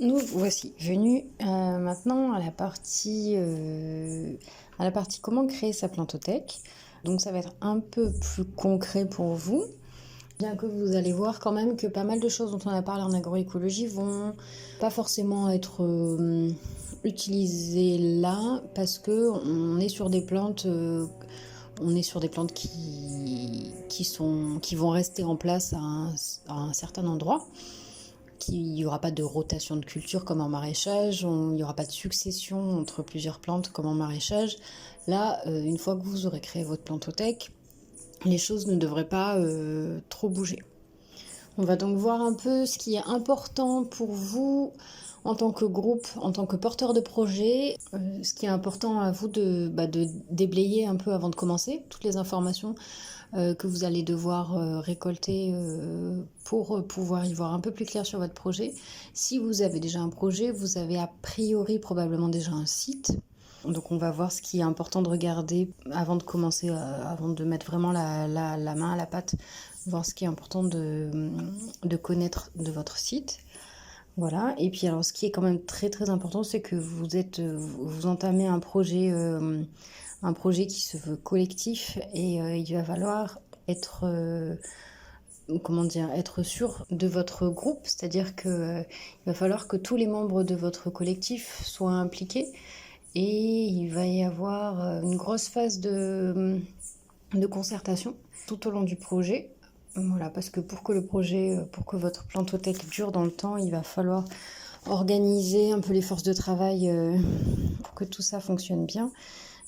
Nous voici venus maintenant à la partie comment créer sa plantothèque. Donc ça va être un peu plus concret pour vous, bien que vous allez voir quand même que pas mal de choses dont on a parlé en agroécologie vont pas forcément être utilisées là, parce que on est sur des plantes, qui vont rester en place à un certain endroit. Il n'y aura pas de rotation de culture comme en maraîchage, il n'y aura pas de succession entre plusieurs plantes comme en maraîchage. Là, une fois que vous aurez créé votre plantothèque, les choses ne devraient pas trop bouger. On va donc voir un peu ce qui est important pour vous en tant que groupe, en tant que porteur de projet, ce qui est important à vous de déblayer un peu avant de commencer, toutes les informations que vous allez devoir récolter pour pouvoir y voir un peu plus clair sur votre projet. Si vous avez déjà un projet, vous avez a priori probablement déjà un site. Donc on va voir ce qui est important de regarder avant de commencer, avant de mettre vraiment la main à la pâte, voir ce qui est important de connaître de votre site. Voilà, et puis alors ce qui est quand même très très important, c'est que vous entamez un projet qui se veut collectif, et il va falloir être, être sûr de votre groupe, c'est-à-dire que il va falloir que tous les membres de votre collectif soient impliqués, et il va y avoir une grosse phase de concertation tout au long du projet. Voilà, parce que pour que votre plantothèque dure dans le temps, il va falloir organiser un peu les forces de travail pour que tout ça fonctionne bien.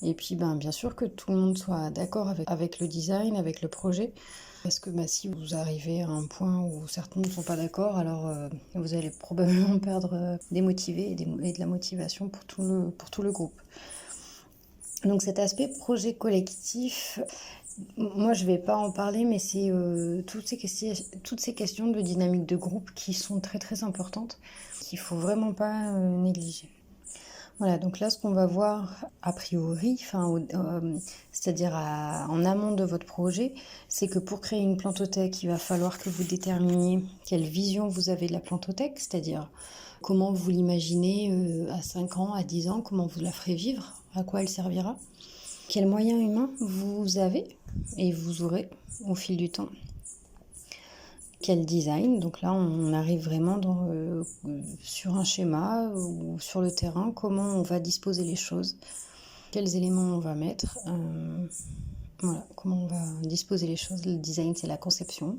Et puis bien sûr que tout le monde soit d'accord avec le design, avec le projet. Parce que si vous arrivez à un point où certains ne sont pas d'accord, alors vous allez probablement perdre des motivés et de la motivation pour tout le groupe. Donc cet aspect projet collectif, moi je vais pas en parler, mais c'est toutes ces questions de dynamique de groupe qui sont très très importantes, qu'il faut vraiment pas négliger. Voilà, donc là ce qu'on va voir a priori, c'est-à-dire en amont de votre projet, c'est que pour créer une plantothèque, il va falloir que vous déterminiez quelle vision vous avez de la plantothèque, c'est-à-dire comment vous l'imaginez à 5 ans, à 10 ans, comment vous la ferez vivre, à quoi elle servira, quels moyens humains vous avez et vous aurez au fil du temps. Quel design, donc là on arrive vraiment sur un schéma ou sur le terrain, comment on va disposer les choses, quels éléments on va mettre, voilà, comment on va disposer les choses. Le design, c'est la conception.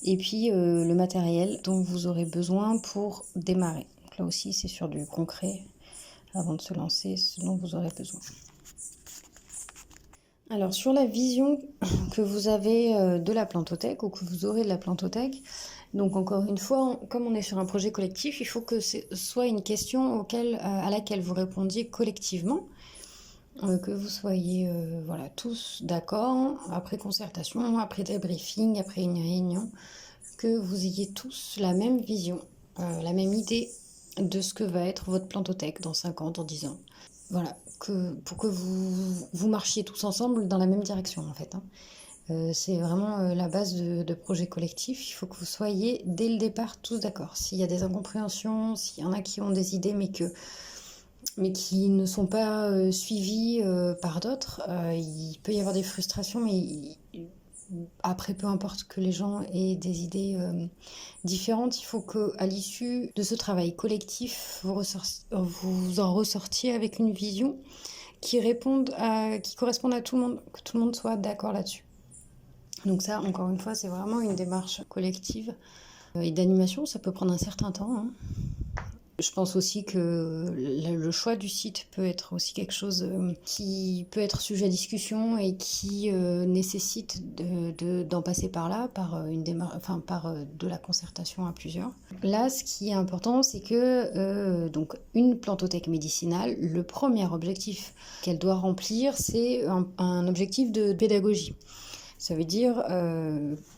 Et puis le matériel dont vous aurez besoin pour démarrer. Donc là aussi c'est sur du concret, avant de se lancer, ce dont vous aurez besoin. Alors sur la vision que vous avez de la plantothèque, ou que vous aurez de la plantothèque, donc encore une fois, comme on est sur un projet collectif, il faut que ce soit une question à laquelle vous répondiez collectivement, que vous soyez tous d'accord, après concertation, après débriefing, après une réunion, que vous ayez tous la même vision, la même idée de ce que va être votre plantothèque dans 5 ans, dans 10 ans. Voilà, pour que vous marchiez tous ensemble dans la même direction en fait. C'est vraiment la base de projets collectifs. Il faut que vous soyez dès le départ tous d'accord. S'il y a des incompréhensions, s'il y en a qui ont des idées mais qui ne sont pas suivies par d'autres, il peut y avoir des frustrations, mais après, peu importe que les gens aient des idées différentes, il faut qu'à l'issue de ce travail collectif, vous en ressortiez avec une vision qui corresponde à tout le monde, que tout le monde soit d'accord là-dessus. Donc ça, encore une fois, c'est vraiment une démarche collective et d'animation. Ça peut prendre un certain temps, hein. Je pense aussi que le choix du site peut être aussi quelque chose qui peut être sujet à discussion et qui nécessite d'en passer par là, par de la concertation à plusieurs. Là, ce qui est important, c'est que donc une plantothèque médicinale, le premier objectif qu'elle doit remplir, c'est un objectif de pédagogie. Ça veut dire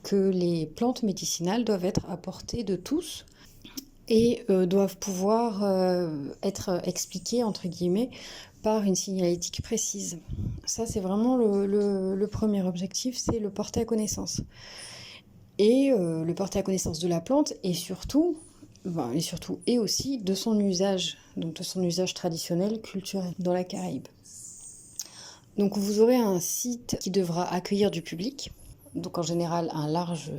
que les plantes médicinales doivent être à portée de tous et doivent pouvoir être expliquées, entre guillemets, par une signalétique précise. Ça, c'est vraiment le premier objectif, c'est le porter à connaissance. Et le porter à connaissance de la plante, et surtout et surtout, et aussi de son usage, donc de son usage traditionnel, culturel dans la Caraïbe. Donc vous aurez un site qui devra accueillir du public, donc en général un large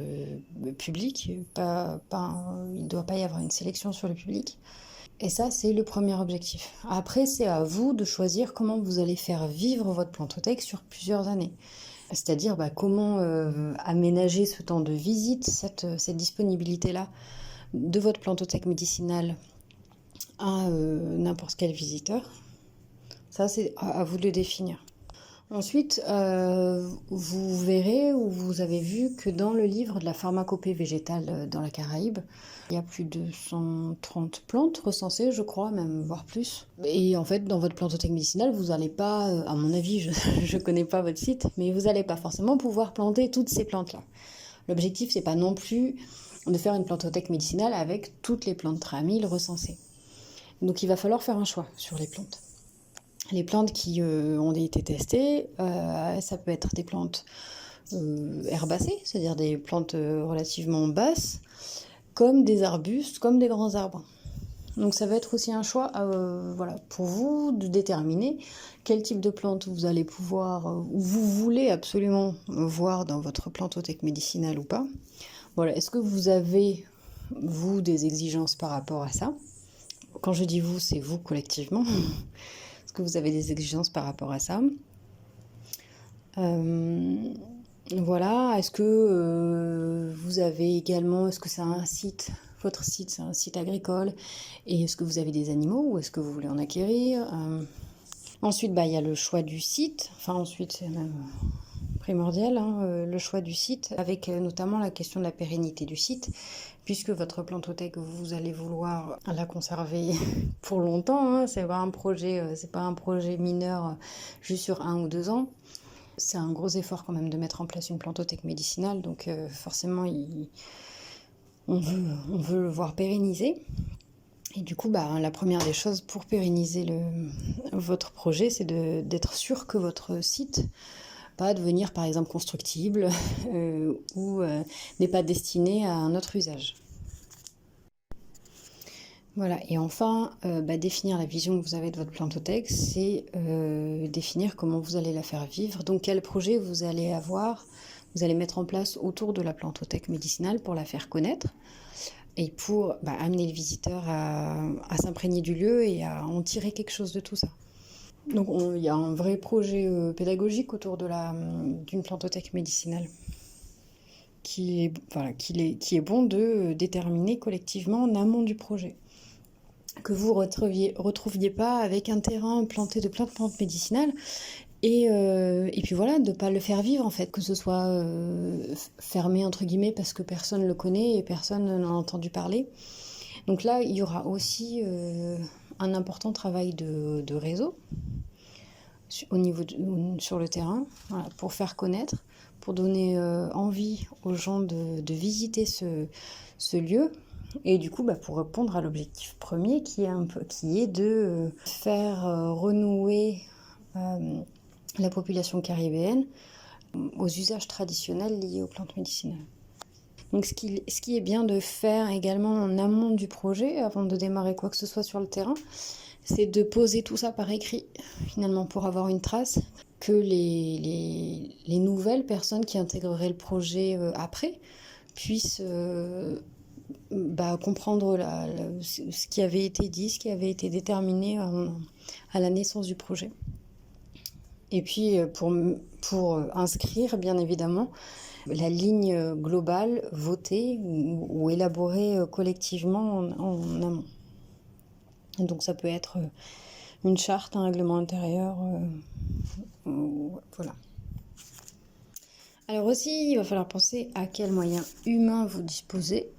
public, il ne doit pas y avoir une sélection sur le public. Et ça, c'est le premier objectif. Après, c'est à vous de choisir comment vous allez faire vivre votre plantothèque sur plusieurs années. C'est-à-dire comment aménager ce temps de visite, cette disponibilité-là de votre plantothèque médicinale à n'importe quel visiteur. Ça, c'est à vous de le définir. Ensuite, vous verrez ou vous avez vu que dans le livre de la pharmacopée végétale dans la Caraïbe, il y a plus de 130 plantes recensées, je crois, même voire plus. Et en fait, dans votre plantothèque médicinale, vous n'allez pas, à mon avis, je ne connais pas votre site, mais vous n'allez pas forcément pouvoir planter toutes ces plantes-là. L'objectif, c'est pas non plus de faire une plantothèque médicinale avec toutes les plantes tramil recensées. Donc il va falloir faire un choix sur les plantes. Les plantes qui ont été testées, ça peut être des plantes herbacées, c'est-à-dire des plantes relativement basses, comme des arbustes, comme des grands arbres. Donc ça va être aussi un choix pour vous de déterminer quel type de plante vous allez pouvoir, ou vous voulez absolument voir dans votre plantothèque médicinale ou pas. Voilà, est-ce que vous avez, vous, des exigences par rapport à ça? Quand je dis vous, c'est vous collectivement. Est-ce que vous avez des exigences par rapport à ça? Voilà, est-ce que vous avez également, est-ce que c'est un site, votre site c'est un site agricole, et est-ce que vous avez des animaux ou est-ce que vous voulez en acquérir? Ensuite, il y a le choix du site, ensuite c'est même primordial, le choix du site, avec notamment la question de la pérennité du site, puisque votre plantothèque, vous allez vouloir la conserver pour longtemps, c'est pas un projet mineur juste sur 1 ou 2 ans. C'est un gros effort quand même de mettre en place une plantothèque médicinale, donc forcément on veut le voir pérenniser. Et du coup, la première des choses pour pérenniser votre projet, c'est d'être sûr que votre site va devenir par exemple constructible ou n'est pas destiné à un autre usage. Voilà, et enfin, définir la vision que vous avez de votre plantothèque, c'est définir comment vous allez la faire vivre, donc quel projet vous allez mettre en place autour de la plantothèque médicinale pour la faire connaître et pour amener le visiteur à s'imprégner du lieu et à en tirer quelque chose de tout ça. Donc il y a un vrai projet pédagogique autour d'une plantothèque médicinale qui est bon de déterminer collectivement en amont du projet. Que vous retrouviez pas avec un terrain planté de plein de plantes médicinales et puis voilà, de ne pas le faire vivre en fait, que ce soit fermé entre guillemets parce que personne ne le connaît et personne n'en a entendu parler. Donc là, il y aura aussi un important travail de réseau sur le terrain, voilà, pour faire connaître, pour donner envie aux gens de visiter ce lieu. Et du coup, pour répondre à l'objectif premier qui est de faire renouer la population caribéenne aux usages traditionnels liés aux plantes médicinales. Donc ce qui est bien de faire également en amont du projet, avant de démarrer quoi que ce soit sur le terrain, c'est de poser tout ça par écrit, finalement, pour avoir une trace, que les nouvelles personnes qui intégreraient le projet après puissent comprendre ce qui avait été dit, ce qui avait été déterminé à la naissance du projet. Et puis pour inscrire, bien évidemment, la ligne globale votée ou élaborée collectivement en amont. Donc ça peut être une charte, un règlement intérieur, voilà. Alors aussi, il va falloir penser à quels moyens humains vous disposez.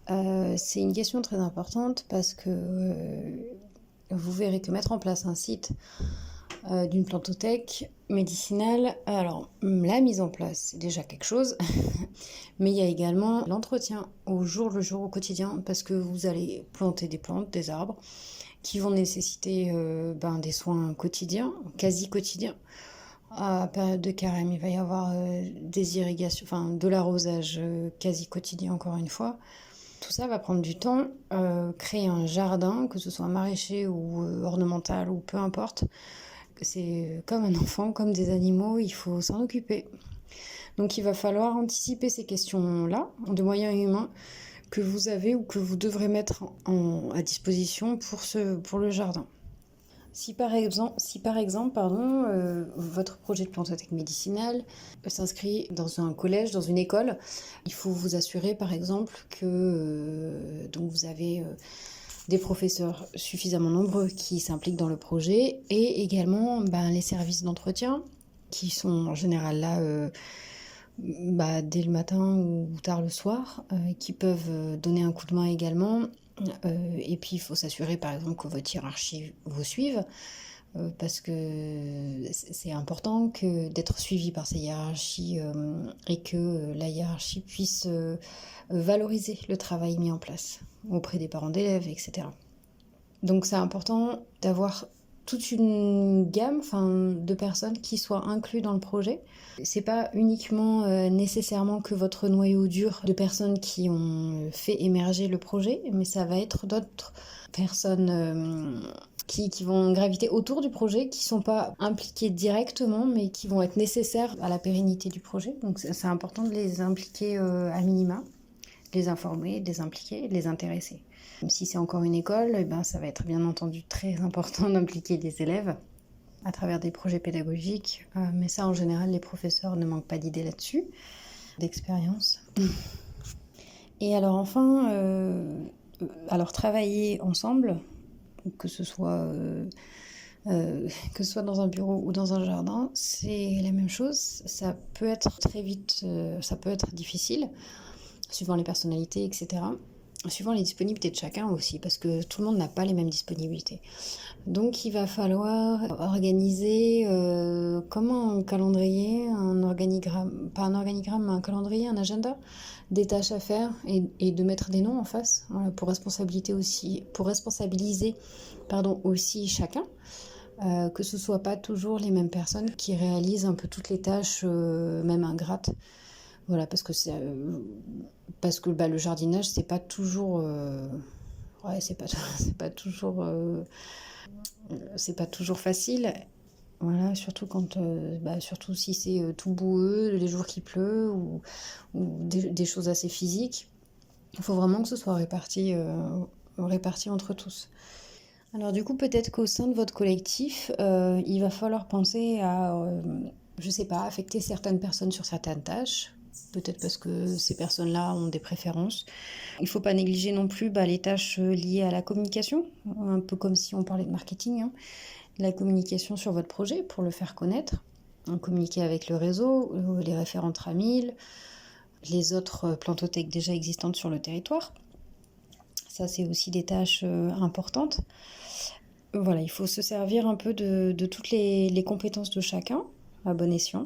C'est une question très importante parce que vous verrez que mettre en place un site d'une plantothèque médicinale, alors la mise en place, c'est déjà quelque chose, mais il y a également l'entretien au jour le jour, au quotidien, parce que vous allez planter des plantes, des arbres, qui vont nécessiter des soins quotidiens, quasi quotidiens. À période de carême, il va y avoir des irrigations, de l'arrosage quasi quotidien encore une fois. Tout ça va prendre du temps. Créer un jardin, que ce soit maraîcher ou ornemental ou peu importe, c'est comme un enfant, comme des animaux, il faut s'en occuper. Donc il va falloir anticiper ces questions-là, de moyens humains que vous avez ou que vous devrez mettre à disposition pour le jardin. Si par exemple, votre projet de plantothèque médicinale s'inscrit dans un collège, dans une école, il faut vous assurer par exemple que donc vous avez des professeurs suffisamment nombreux qui s'impliquent dans le projet et également les services d'entretien qui sont en général là dès le matin ou tard le soir, qui peuvent donner un coup de main également. Et puis il faut s'assurer par exemple que votre hiérarchie vous suive, parce que c'est important d'être suivi par ces hiérarchies et que la hiérarchie puisse valoriser le travail mis en place auprès des parents d'élèves, etc. Donc c'est important d'avoir toute une gamme de personnes qui soient incluses dans le projet. C'est pas uniquement nécessairement que votre noyau dur de personnes qui ont fait émerger le projet, mais ça va être d'autres personnes qui vont graviter autour du projet, qui sont pas impliquées directement, mais qui vont être nécessaires à la pérennité du projet. Donc c'est important de les impliquer à minima, de les informer, de les impliquer, de les intéresser. Si c'est encore une école, ça va être bien entendu très important d'impliquer les élèves à travers des projets pédagogiques. Mais ça, en général, les professeurs ne manquent pas d'idées là-dessus, d'expérience. Et alors enfin, travailler ensemble, que ce soit dans un bureau ou dans un jardin, c'est la même chose. Ça peut être très vite, ça peut être difficile, suivant les personnalités, etc. Suivant les disponibilités de chacun aussi, parce que tout le monde n'a pas les mêmes disponibilités. Donc il va falloir organiser comme un calendrier, un organigramme, pas un organigramme, mais un calendrier, un agenda, des tâches à faire et de mettre des noms en face, voilà, pour responsabiliser aussi chacun. Que ce soit pas toujours les mêmes personnes qui réalisent un peu toutes les tâches, même ingrates. Voilà, parce que le jardinage, c'est pas toujours c'est pas toujours facile. Voilà, surtout surtout si c'est tout boueux, les jours qui pleut ou des choses assez physiques. Il faut vraiment que ce soit réparti entre tous. Alors du coup, peut-être qu'au sein de votre collectif, il va falloir penser à, je sais pas, affecter certaines personnes sur certaines tâches. Peut-être parce que ces personnes-là ont des préférences. Il ne faut pas négliger non plus les tâches liées à la communication, un peu comme si on parlait de marketing, hein. La communication sur votre projet pour le faire connaître, communiquer avec le réseau, les référents Tramil, les autres plantothèques déjà existantes sur le territoire. Ça, c'est aussi des tâches importantes. Voilà, il faut se servir un peu de toutes les compétences de chacun, à bon escient.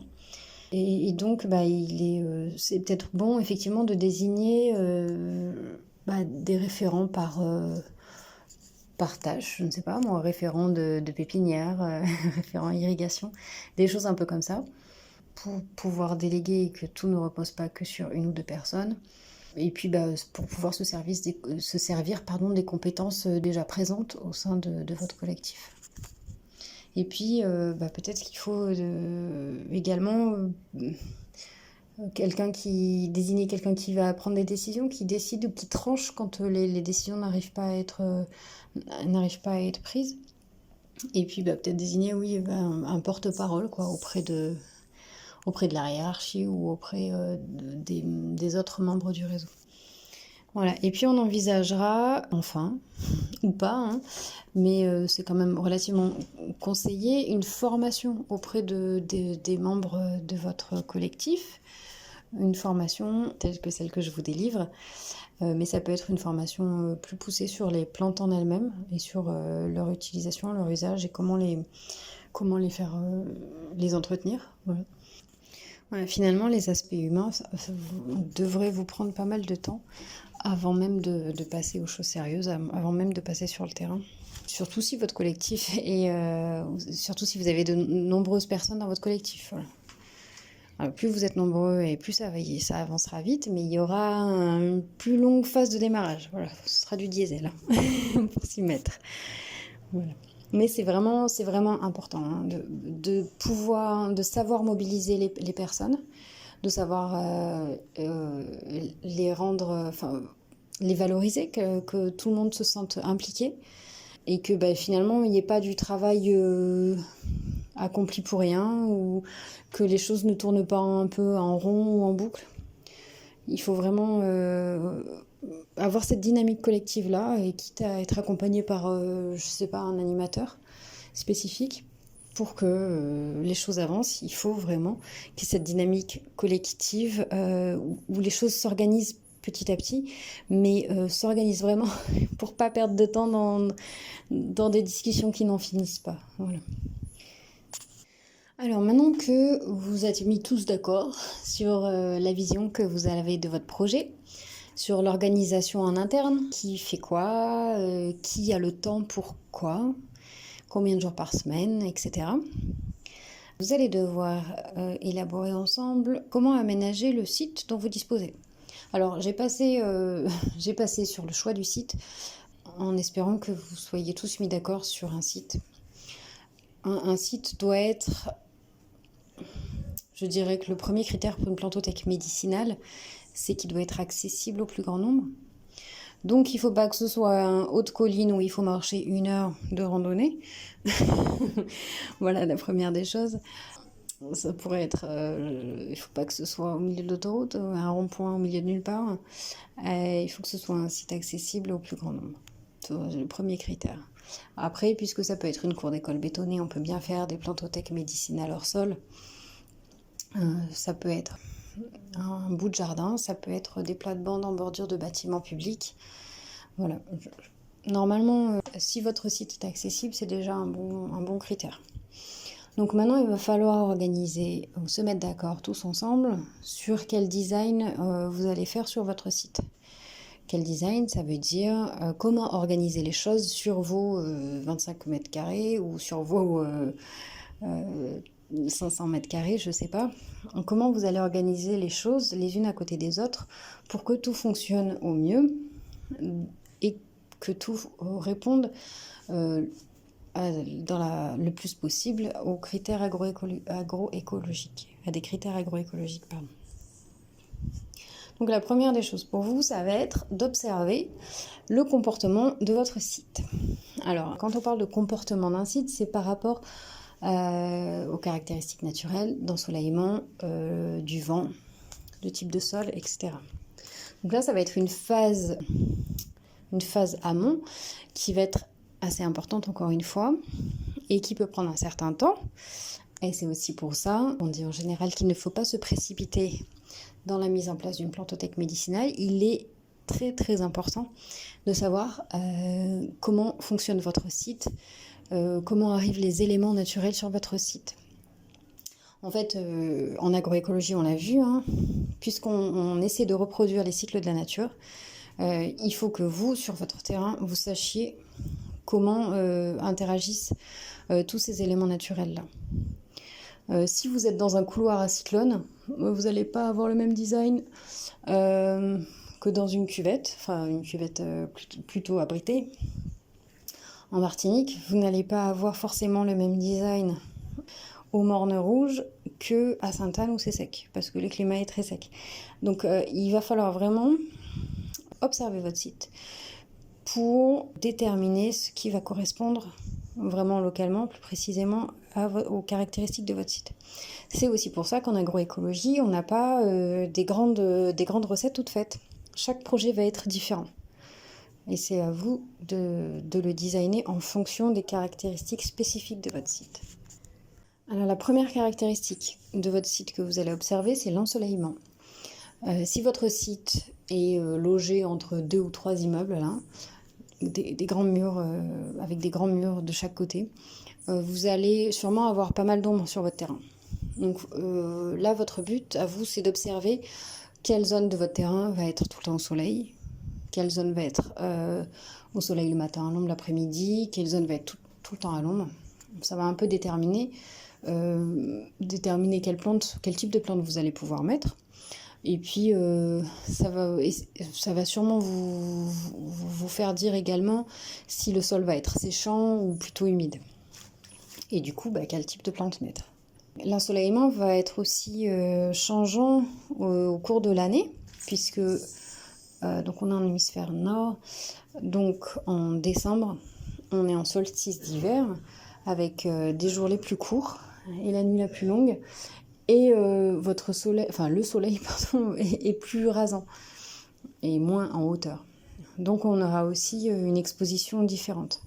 Et donc, c'est peut-être bon, effectivement, de désigner des référents par tâche, je ne sais pas, moi, référent de pépinière, référent irrigation, des choses un peu comme ça, pour pouvoir déléguer et que tout ne repose pas que sur une ou deux personnes. Et puis, pour pouvoir se servir des compétences déjà présentes au sein de votre collectif. Et puis, peut-être qu'il faut également désigner quelqu'un qui va prendre des décisions, qui décide ou qui tranche quand les décisions n'arrivent pas à être prises. Et puis, peut-être désigner, un porte-parole, auprès de la hiérarchie ou auprès des autres membres du réseau. Voilà, et puis on envisagera, enfin, ou pas, hein, mais c'est quand même relativement conseillé, une formation auprès des membres de votre collectif, une formation telle que celle que je vous délivre, mais ça peut être une formation plus poussée sur les plantes en elles-mêmes et sur leur utilisation, leur usage et comment les faire, les entretenir. Voilà. Voilà, finalement, les aspects humains ça devraient vous prendre pas mal de temps avant même de passer aux choses sérieuses, avant même de passer sur le terrain. Surtout si votre collectif surtout si vous avez de nombreuses personnes dans votre collectif. Voilà. Alors, plus vous êtes nombreux et plus ça avancera vite, mais il y aura une plus longue phase de démarrage. Voilà, ce sera du diesel hein, pour s'y mettre. Voilà. Mais c'est vraiment important hein, de savoir mobiliser les personnes, de savoir les rendre, les valoriser, que tout le monde se sente impliqué et que finalement il n'y ait pas du travail accompli pour rien ou que les choses ne tournent pas un peu en rond ou en boucle. Il faut vraiment avoir cette dynamique collective-là et quitte à être accompagné par, je sais pas, un animateur spécifique pour que les choses avancent. Il faut vraiment qu'il y ait cette dynamique collective où les choses s'organisent petit à petit, mais s'organisent vraiment pour pas perdre de temps dans des discussions qui n'en finissent pas. Voilà. Alors maintenant que vous êtes mis tous d'accord sur la vision que vous avez de votre projet, sur l'organisation en interne, qui fait quoi, qui a le temps pour quoi, combien de jours par semaine, etc. Vous allez devoir élaborer ensemble comment aménager le site dont vous disposez. Alors j'ai passé sur le choix du site en espérant que vous soyez tous mis d'accord sur un site. Un site doit être, je dirais que le premier critère pour une plantothèque médicinale, c'est qu'il doit être accessible au plus grand nombre. Donc il ne faut pas que ce soit un haut de colline où il faut marcher 1 heure de randonnée. Voilà la première des choses. Ça pourrait être, il ne faut pas que ce soit au milieu de l'autoroute, un rond-point au milieu de nulle part. Il faut que ce soit un site accessible au plus grand nombre. C'est le premier critère. Après, puisque ça peut être une cour d'école bétonnée, on peut bien faire des plantothèques médicinales hors sol. Ça peut être un bout de jardin, ça peut être des plates-bandes en bordure de bâtiments publics. Voilà. Normalement, si votre site est accessible, c'est déjà un bon critère. Donc maintenant, il va falloir organiser, se mettre d'accord tous ensemble sur quel design vous allez faire sur votre site. Quel design, ça veut dire comment organiser les choses sur vos 25 mètres carrés ou sur vos 500 mètres carrés, je ne sais pas. Comment vous allez organiser les choses les unes à côté des autres pour que tout fonctionne au mieux et que tout réponde le plus possible aux critères agroécologiques, à des critères agroécologiques, pardon. Donc la première des choses pour vous, ça va être d'observer le comportement de votre site. Alors, quand on parle de comportement d'un site, c'est par rapport aux caractéristiques naturelles, d'ensoleillement, du vent, de type de sol, etc. Donc là, ça va être une phase amont qui va être assez importante encore une fois et qui peut prendre un certain temps. Et c'est aussi pour ça, on dit en général qu'il ne faut pas se précipiter dans la mise en place d'une plantothèque médicinale. Il est très très important de savoir comment fonctionne votre site, comment arrivent les éléments naturels sur votre site. En fait, en agroécologie, on l'a vu, hein, puisqu'on essaie de reproduire les cycles de la nature, il faut que vous, sur votre terrain, vous sachiez comment interagissent tous ces éléments naturels-là. Si vous êtes dans un couloir à cyclone, vous n'allez pas avoir le même design que dans une cuvette, plutôt abritée. En Martinique, vous n'allez pas avoir forcément le même design aux Mornes Rouges qu'à Sainte-Anne où c'est sec, parce que le climat est très sec. Donc il va falloir vraiment observer votre site pour déterminer ce qui va correspondre vraiment localement, plus précisément aux caractéristiques de votre site. C'est aussi pour ça qu'en agroécologie, on n'a pas des grandes recettes toutes faites. Chaque projet va être différent. Et c'est à vous de le designer en fonction des caractéristiques spécifiques de votre site. Alors la première caractéristique de votre site que vous allez observer, c'est l'ensoleillement. Si votre site est logé entre 2 ou 3 immeubles, là, des grands murs, avec des grands murs de chaque côté, vous allez sûrement avoir pas mal d'ombre sur votre terrain. Donc là, votre but à vous, c'est d'observer quelle zone de votre terrain va être tout le temps au soleil, quelle zone va être au soleil le matin, à l'ombre l'après-midi, quelle zone va être tout le temps à l'ombre. Ça va un peu déterminer déterminer quel type de plante vous allez pouvoir mettre. Et puis, ça va sûrement vous faire dire également si le sol va être séchant ou plutôt humide. Et du coup, quel type de plante mettre. L'ensoleillement va être aussi changeant au cours de l'année, puisque donc on est en hémisphère nord. Donc en décembre, on est en solstice d'hiver, avec des jours les plus courts et la nuit la plus longue. Et le soleil pardon, est plus rasant et moins en hauteur. Donc on aura aussi une exposition différente.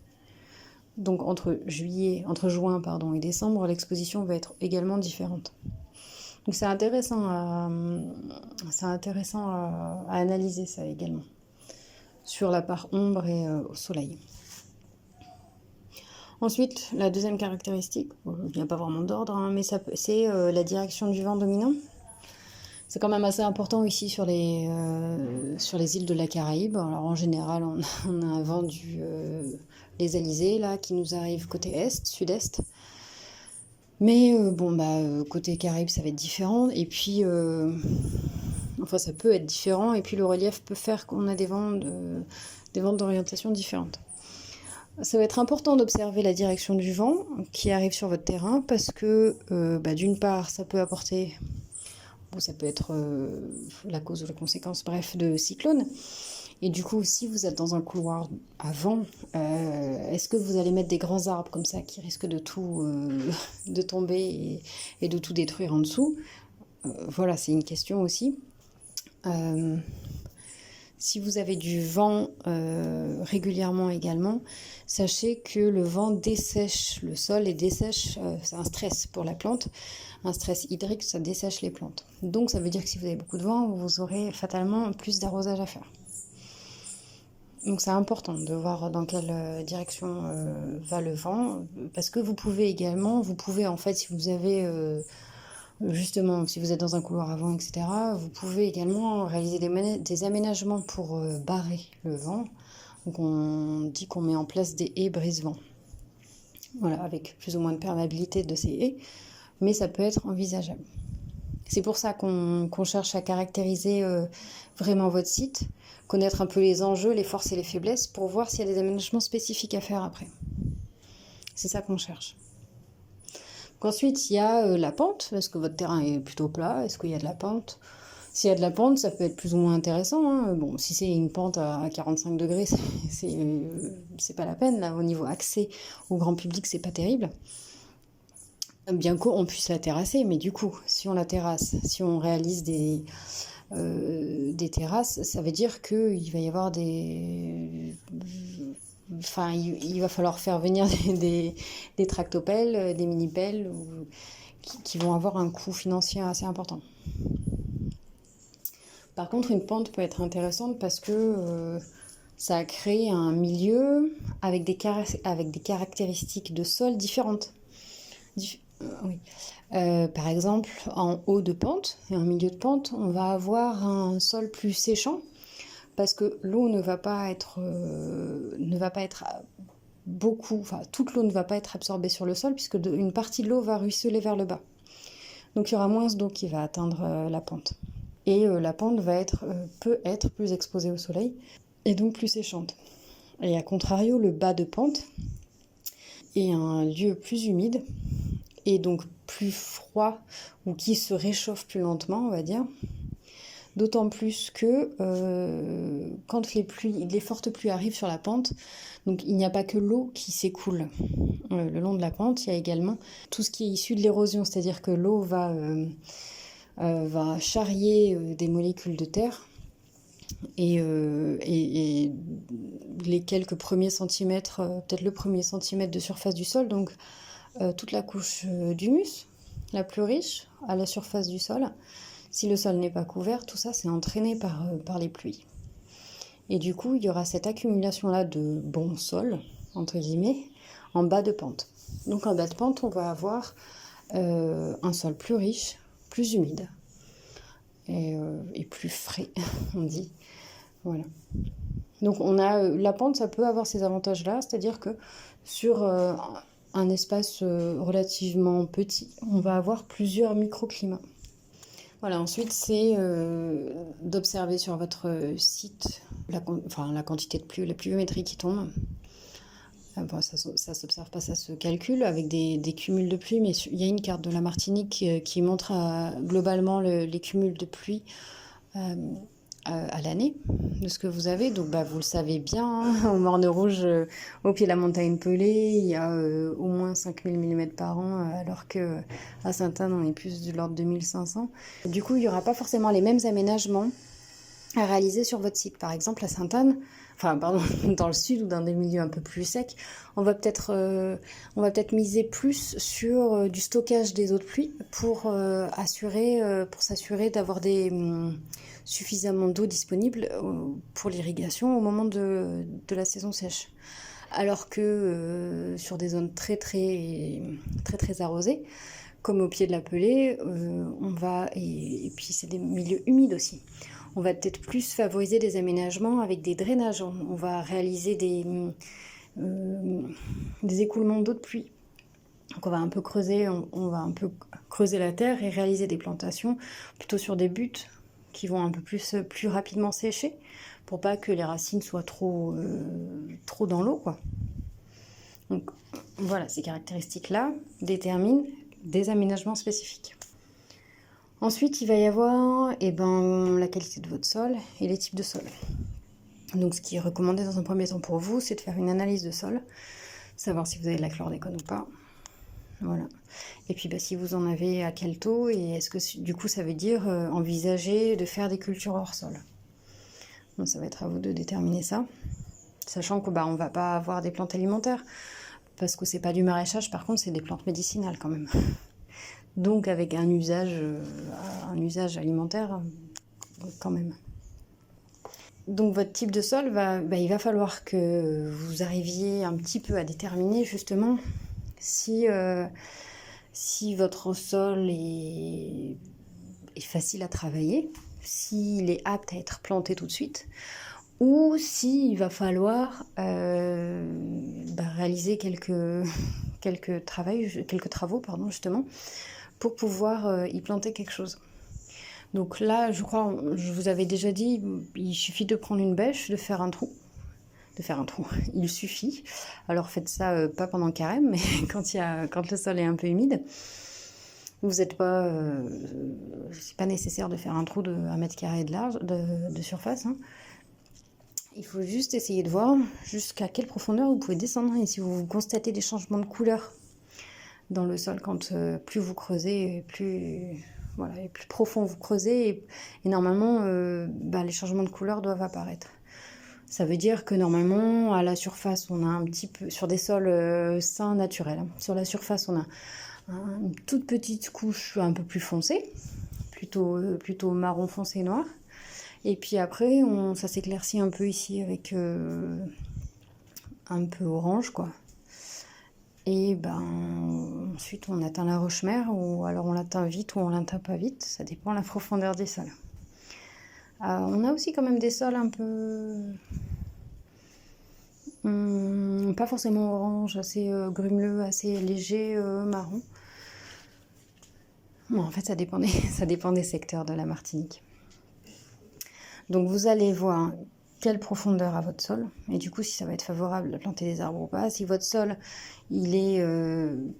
Donc entre juin et décembre, l'exposition va être également différente. Donc c'est intéressant à analyser ça également, sur la part ombre et au soleil. Ensuite, la deuxième caractéristique, il n'y a pas vraiment d'ordre, mais c'est la direction du vent dominant. C'est quand même assez important ici sur les îles de la Caraïbe. Alors en général, on a un vent des Alizés là, qui nous arrive côté est, sud-est. Mais côté Caraïbes, ça va être différent. Et puis, ça peut être différent. Et puis le relief peut faire qu'on a des vents d'orientation différentes. Ça va être important d'observer la direction du vent qui arrive sur votre terrain parce que d'une part, ça peut apporter, ça peut être la cause ou la conséquence, bref, de cyclones. Et du coup, si vous êtes dans un couloir à vent, est-ce que vous allez mettre des grands arbres comme ça qui risquent de tout de tomber et de tout détruire en dessous? Voilà, c'est une question aussi. Si vous avez du vent régulièrement également, sachez que le vent dessèche le sol et dessèche, c'est un stress pour la plante, un stress hydrique, ça dessèche les plantes. Donc ça veut dire que si vous avez beaucoup de vent, vous aurez fatalement plus d'arrosage à faire. Donc c'est important de voir dans quelle direction va le vent, parce que vous pouvez en fait, si vous avez justement, si vous êtes dans un couloir à vent, etc., vous pouvez également réaliser des aménagements pour barrer le vent. Donc on dit qu'on met en place des haies brise-vent. Voilà, avec plus ou moins de perméabilité de ces haies, mais ça peut être envisageable. C'est pour ça qu'on cherche à caractériser vraiment votre site, connaître un peu les enjeux, les forces et les faiblesses, pour voir s'il y a des aménagements spécifiques à faire après. C'est ça qu'on cherche. Ensuite, il y a la pente. Est-ce que votre terrain est plutôt plat? Est-ce qu'il y a de la pente? S'il y a de la pente, ça peut être plus ou moins intéressant. Bon, si c'est une pente à 45 degrés, c'est pas la peine. Là, au niveau accès au grand public, c'est pas terrible. Bien qu'on puisse la terrasser, mais du coup, si on la terrasse, si on réalise des terrasses, ça veut dire qu'il va y avoir il va falloir faire venir des tractopelles, des mini-pelles qui vont avoir un coût financier assez important. Par contre, une pente peut être intéressante parce que ça crée un milieu avec des caractéristiques de sol différentes. Oui. Par exemple, en haut de pente et en milieu de pente, on va avoir un sol plus séchant parce que l'eau ne va pas être toute l'eau ne va pas être absorbée sur le sol puisque une partie de l'eau va ruisseler vers le bas. Donc il y aura moins d'eau qui va atteindre la pente. Et la pente peut être plus exposée au soleil et donc plus séchante. Et à contrario, le bas de pente est un lieu plus humide et donc plus froid ou qui se réchauffe plus lentement, on va dire. D'autant plus que quand les fortes pluies arrivent sur la pente, donc il n'y a pas que l'eau qui s'écoule le long de la pente, il y a également tout ce qui est issu de l'érosion, c'est-à-dire que l'eau va charrier des molécules de terre et les quelques premiers centimètres, peut-être le premier centimètre de surface du sol, donc toute la couche d'humus, la plus riche, à la surface du sol. Si le sol n'est pas couvert, tout ça c'est entraîné par les pluies. Et du coup, il y aura cette accumulation-là de bon sol, entre guillemets, en bas de pente. Donc en bas de pente, on va avoir un sol plus riche, plus humide et plus frais, on dit. Voilà. Donc la pente, ça peut avoir ces avantages-là, c'est-à-dire que sur un espace relativement petit, on va avoir plusieurs microclimats. Voilà, ensuite c'est d'observer sur votre site la quantité de pluie, la pluviométrie qui tombe. Bon, ça s'observe pas, ça se calcule avec des cumuls de pluie, mais il y a une carte de la Martinique qui montre globalement les cumuls de pluie à l'année de ce que vous avez. Donc vous le savez bien, hein, au Morne Rouge, au pied de la montagne Pelée, il y a au moins 5000 mm par an, alors qu'à Sainte-Anne, on est plus de l'ordre de 1500. Du coup, il n'y aura pas forcément les mêmes aménagements à réaliser sur votre site. Par exemple, à Sainte-Anne, dans le sud ou dans des milieux un peu plus secs, on va peut-être miser plus sur du stockage des eaux de pluie pour s'assurer d'avoir suffisamment d'eau disponible pour l'irrigation au moment de la saison sèche. Alors que sur des zones très arrosées, comme au pied de la Pelée, et puis c'est des milieux humides aussi. On va peut-être plus favoriser des aménagements avec des drainages. On va réaliser des écoulements d'eau de pluie. Donc on va un peu creuser la terre et réaliser des plantations plutôt sur des buts qui vont un peu plus rapidement sécher pour pas que les racines soient trop dans l'eau, quoi. Donc voilà, ces caractéristiques-là déterminent des aménagements spécifiques. Ensuite, il va y avoir la qualité de votre sol et les types de sol. Donc, ce qui est recommandé dans un premier temps pour vous, c'est de faire une analyse de sol, savoir si vous avez de la chlordécone ou pas. Voilà. Et puis, si vous en avez, à quel taux, et est-ce que du coup, ça veut dire envisager de faire des cultures hors sol. Donc, ça va être à vous de déterminer ça, sachant que on va pas avoir des plantes alimentaires, parce que c'est pas du maraîchage, par contre, c'est des plantes médicinales quand même. Donc avec un usage alimentaire quand même. Donc votre type de sol, il va falloir que vous arriviez un petit peu à déterminer justement si votre sol est facile à travailler, s'il est apte à être planté tout de suite, ou s'il va falloir réaliser quelques travaux, justement, pour pouvoir y planter quelque chose. Donc là, je crois, je vous avais déjà dit, il suffit de prendre une bêche, de faire un trou. Il suffit. Alors faites ça pas pendant le carême, mais quand le sol est un peu humide. Vous n'êtes pas... c'est pas nécessaire de faire un trou de 1 mètre carré de surface. Hein. Il faut juste essayer de voir jusqu'à quelle profondeur vous pouvez descendre. Et si vous constatez des changements de couleur dans le sol, quand plus vous creusez, plus profond vous creusez, et normalement les changements de couleur doivent apparaître. Ça veut dire que normalement à la surface on a un petit peu, sur des sols sains naturels, hein, sur la surface on a une toute petite couche un peu plus foncée, plutôt marron foncé noir, et puis après ça s'éclaircit un peu ici avec un peu orange, quoi. Et ensuite on atteint la roche-mère, ou alors on l'atteint vite ou on l'atteint pas vite, ça dépend de la profondeur des sols. On a aussi quand même des sols un peu pas forcément orange, assez grumeleux, assez léger, marron. Bon, en fait ça dépend des secteurs de la Martinique. Donc vous allez voir quelle profondeur a votre sol, et du coup si ça va être favorable de planter des arbres ou pas. Si votre sol il est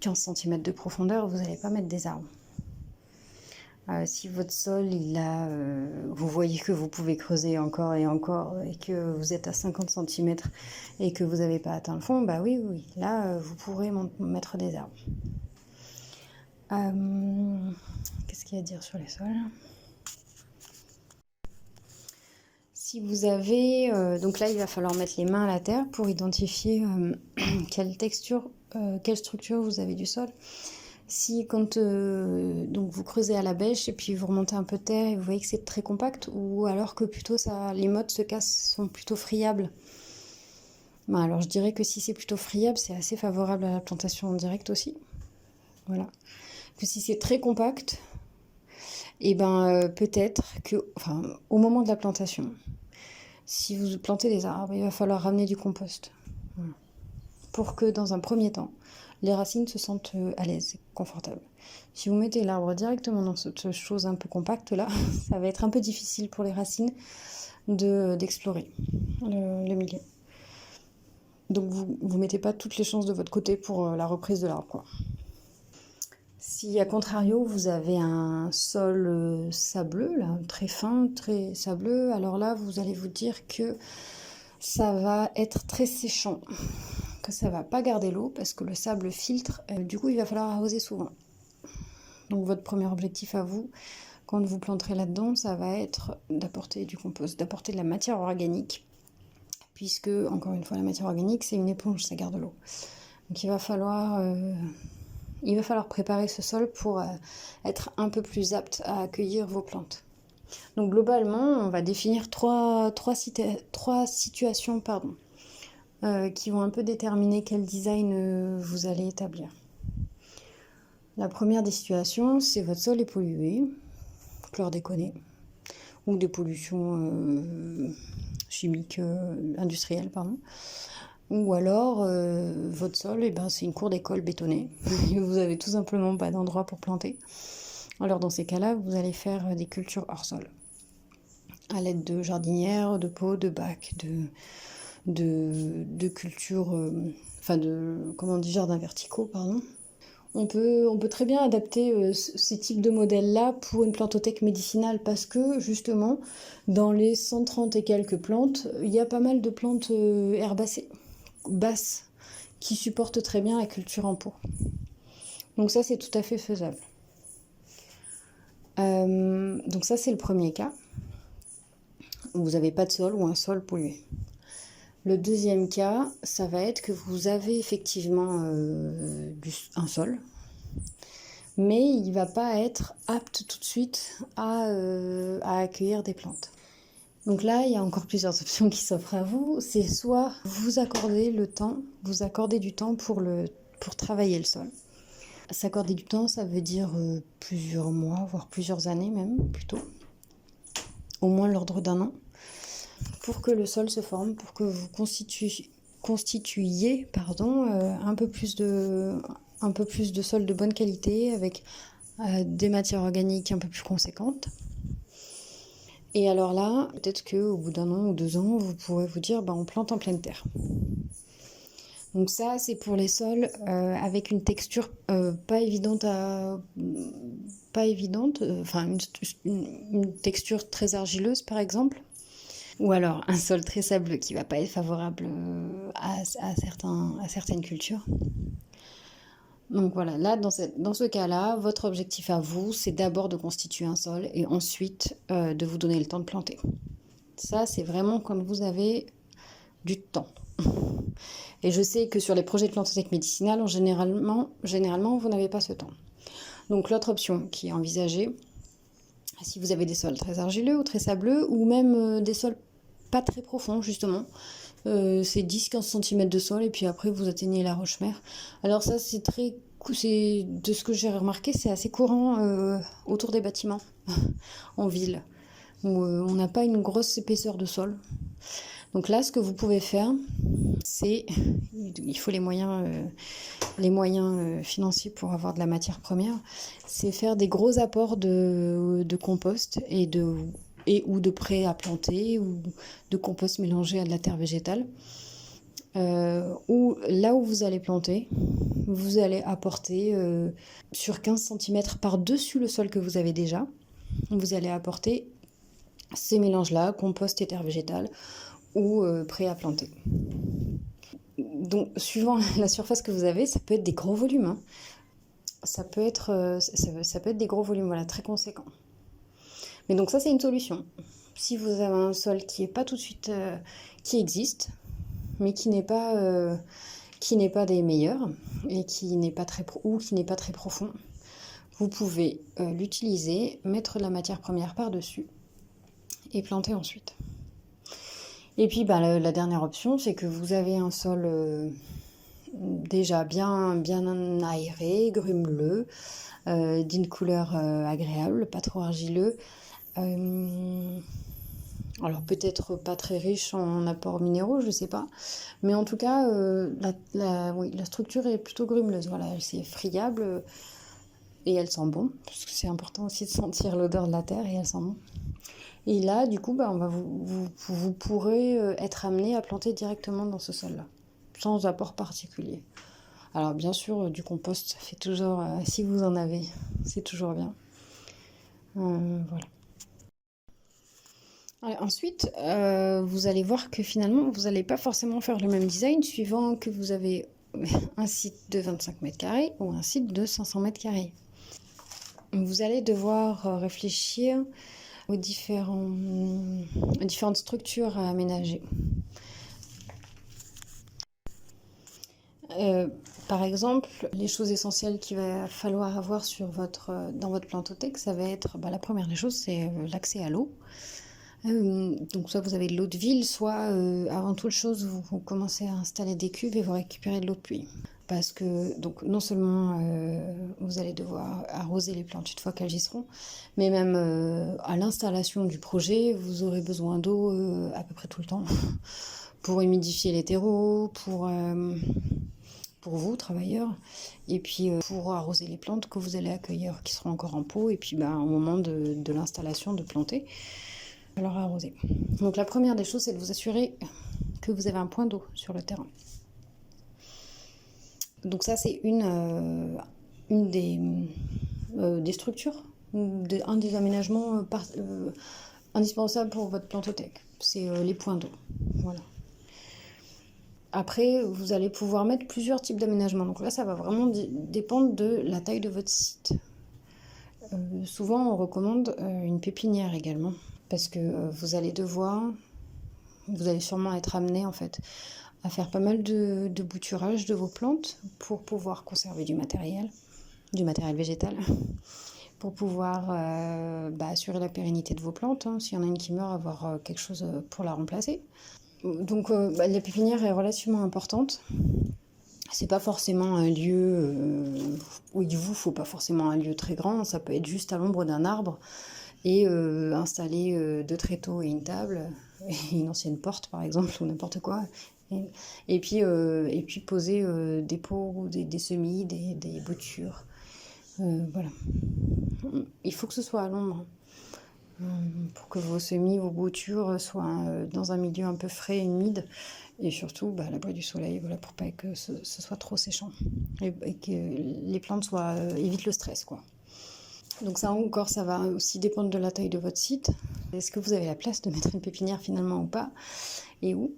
15 cm de profondeur, vous n'allez pas mettre des arbres. Si votre sol vous voyez que vous pouvez creuser encore et encore, et que vous êtes à 50 cm et que vous n'avez pas atteint le fond, oui, là vous pourrez mettre des arbres. Qu'est-ce qu'il y a à dire sur les sols ? Si vous avez... donc là, il va falloir mettre les mains à la terre pour identifier quelle texture, quelle structure vous avez du sol. Si quand donc vous creusez à la bêche et puis vous remontez un peu de terre et vous voyez que c'est très compact, ou alors que plutôt les mottes se cassent, sont plutôt friables. Alors je dirais que si c'est plutôt friable, c'est assez favorable à la plantation en direct aussi. Voilà. Que si c'est très compact, peut-être que, au moment de la plantation, si vous plantez des arbres, il va falloir ramener du compost. Voilà. pour que dans un premier temps, les racines se sentent à l'aise, confortables. Si vous mettez l'arbre directement dans cette chose un peu compacte là, ça va être un peu difficile pour les racines d'explorer le milieu. Donc vous mettez pas toutes les chances de votre côté pour la reprise de l'arbre, quoi. Si à contrario vous avez un sol sableux, là, très fin, très sableux, alors là vous allez vous dire que ça va être très séchant, que ça va pas garder l'eau parce que le sable filtre, du coup il va falloir arroser souvent. Donc votre premier objectif à vous, quand vous planterez là-dedans, ça va être d'apporter du compost, d'apporter de la matière organique, puisque, encore une fois, la matière organique, c'est une éponge, ça garde l'eau. Donc il va falloir préparer ce sol pour être un peu plus apte à accueillir vos plantes. Donc globalement, on va définir trois situations qui vont un peu déterminer quel design vous allez établir. La première des situations, c'est votre sol est pollué, chlordéconé, ou des pollutions chimiques, industrielles, pardon. Ou alors, votre sol, c'est une cour d'école bétonnée. Vous avez tout simplement pas d'endroit pour planter. Alors dans ces cas-là, vous allez faire des cultures hors sol. À l'aide de jardinières, de pots, de bacs, de cultures, jardins verticaux, pardon. On peut très bien adapter ces types de modèles-là pour une plantothèque médicinale parce que, justement, dans les 130 et quelques plantes, il y a pas mal de plantes herbacées, basses, qui supportent très bien la culture en pot. Donc ça, c'est tout à fait faisable. Donc ça, c'est le premier cas. Vous n'avez pas de sol ou un sol pollué. Le deuxième cas, ça va être que vous avez effectivement un sol, mais il ne va pas être apte tout de suite à accueillir des plantes. Donc là, il y a encore plusieurs options qui s'offrent à vous. C'est soit vous accordez du temps pour travailler le sol. S'accorder du temps, ça veut dire plusieurs mois, voire plusieurs années même, plutôt. Au moins l'ordre d'un an. Pour que le sol se forme, pour que vous constituiez un peu plus de sol de bonne qualité avec des matières organiques un peu plus conséquentes. Et alors là, peut-être qu'au bout d'un an ou 2 ans, vous pourrez vous dire on plante en pleine terre. Donc ça, c'est pour les sols avec une texture pas évidente, une texture très argileuse par exemple. Ou alors un sol très sableux qui ne va pas être favorable à certaines cultures. Donc voilà, là dans ce cas-là, votre objectif à vous, c'est d'abord de constituer un sol et ensuite de vous donner le temps de planter. Ça, c'est vraiment quand vous avez du temps. Et je sais que sur les projets de plantothèque médicinale, généralement, vous n'avez pas ce temps. Donc l'autre option qui est envisagée, si vous avez des sols très argileux ou très sableux, ou même des sols pas très profonds justement, c'est 10-15 cm de sol et puis après vous atteignez la roche-mère. Alors ça c'est de ce que j'ai remarqué, c'est assez courant autour des bâtiments en ville, où on n'a pas une grosse épaisseur de sol. Donc là, ce que vous pouvez faire, c'est, il faut les moyens financiers pour avoir de la matière première, c'est faire des gros apports de compost ou de prêt à planter ou de compost mélangé à de la terre végétale. Où là où vous allez planter, vous allez apporter sur 15 cm par-dessus le sol que vous avez déjà, vous allez apporter ces mélanges-là, compost et terre végétale, ou prêt à planter. Donc, suivant la surface que vous avez, ça peut être des gros volumes. Hein. Ça peut être des gros volumes, voilà, très conséquents. Mais donc ça, c'est une solution. Si vous avez un sol qui est pas tout de suite, qui existe, mais qui n'est pas des meilleurs et qui n'est pas très profond, vous pouvez l'utiliser, mettre de la matière première par-dessus et planter ensuite. Et puis la dernière option, c'est que vous avez un sol déjà bien aéré, grumeleux, d'une couleur agréable, pas trop argileux. Alors peut-être pas très riche en apports minéraux, je sais pas. Mais en tout cas, oui, la structure est plutôt grumeleuse. Voilà, c'est friable et elle sent bon. Parce que c'est important aussi de sentir l'odeur de la terre et elle sent bon. Et là, du coup, vous pourrez être amené à planter directement dans ce sol-là, sans apport particulier. Alors bien sûr, du compost, ça fait toujours, si vous en avez, c'est toujours bien. Voilà. Ensuite, vous allez voir que finalement, vous n'allez pas forcément faire le même design suivant que vous avez un site de 25 mètres carrés ou un site de 500 mètres carrés. Vous allez devoir réfléchir aux différentes structures à aménager. Par exemple, les choses essentielles qu'il va falloir avoir dans votre plantothèque, ça va être, la première des choses, c'est l'accès à l'eau. Donc soit vous avez de l'eau de ville, soit avant toute chose, vous commencez à installer des cuves et vous récupérez de l'eau de pluie. Parce que donc non seulement vous allez devoir arroser les plantes une fois qu'elles y seront, mais même à l'installation du projet, vous aurez besoin d'eau à peu près tout le temps pour humidifier les terreaux, pour vous, travailleurs, et puis pour arroser les plantes que vous allez accueillir, qui seront encore en pot, et puis au moment de l'installation, de planter, alors arroser. Donc la première des choses, c'est de vous assurer que vous avez un point d'eau sur le terrain. Donc ça, c'est une des structures, un des aménagements indispensables pour votre plantothèque. C'est les points d'eau. Voilà. Après, vous allez pouvoir mettre plusieurs types d'aménagements. Donc là, ça va vraiment dépendre de la taille de votre site. Souvent, on recommande une pépinière également. Parce que vous allez sûrement être amené en fait à faire pas mal de bouturage de vos plantes pour pouvoir conserver du matériel végétal, pour pouvoir assurer la pérennité de vos plantes. S'il y en a une qui meurt, avoir quelque chose pour la remplacer. Donc la pépinière est relativement importante. C'est pas forcément un lieu où il vous faut pas forcément un lieu très grand. Ça peut être juste à l'ombre d'un arbre et installer 2 tréteaux et une table, et une ancienne porte par exemple, ou n'importe quoi. Et puis poser des pots, des semis, des boutures. Voilà. Il faut que ce soit à l'ombre pour que vos semis, vos boutures soient dans un milieu un peu frais et humide, et surtout à l'abri du soleil, voilà, pour pas que ce soit trop séchant et que les plantes évitent le stress, quoi. Donc ça encore, ça va aussi dépendre de la taille de votre site. Est-ce que vous avez la place de mettre une pépinière finalement ou pas, et où?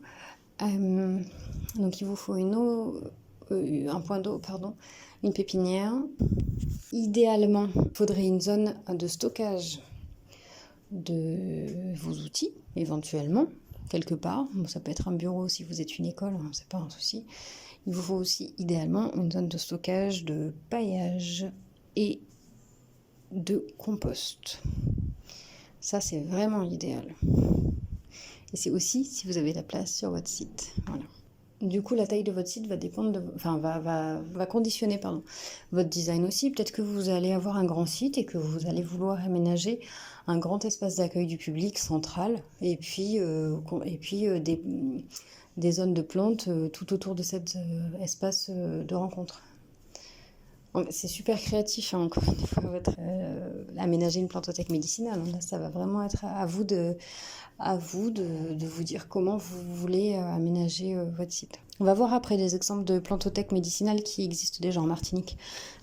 Donc il vous faut un point d'eau, une pépinière. Idéalement, il faudrait une zone de stockage de vos outils, éventuellement, quelque part. Bon, ça peut être un bureau si vous êtes une école, c'est pas un souci. Il vous faut aussi idéalement une zone de stockage de paillage et de compost. Ça, c'est vraiment l'idéal. Et c'est aussi si vous avez la place sur votre site. Voilà. Du coup, la taille de votre site va dépendre va conditionner votre design aussi. Peut-être que vous allez avoir un grand site et que vous allez vouloir aménager un grand espace d'accueil du public central, et puis des zones de plantes tout autour de cet espace de rencontre. C'est super créatif, encore une fois, aménager une plantothèque médicinale. Là, ça va vraiment être à vous de vous dire comment vous voulez aménager votre site. On va voir après des exemples de plantothèques médicinales qui existent déjà en Martinique,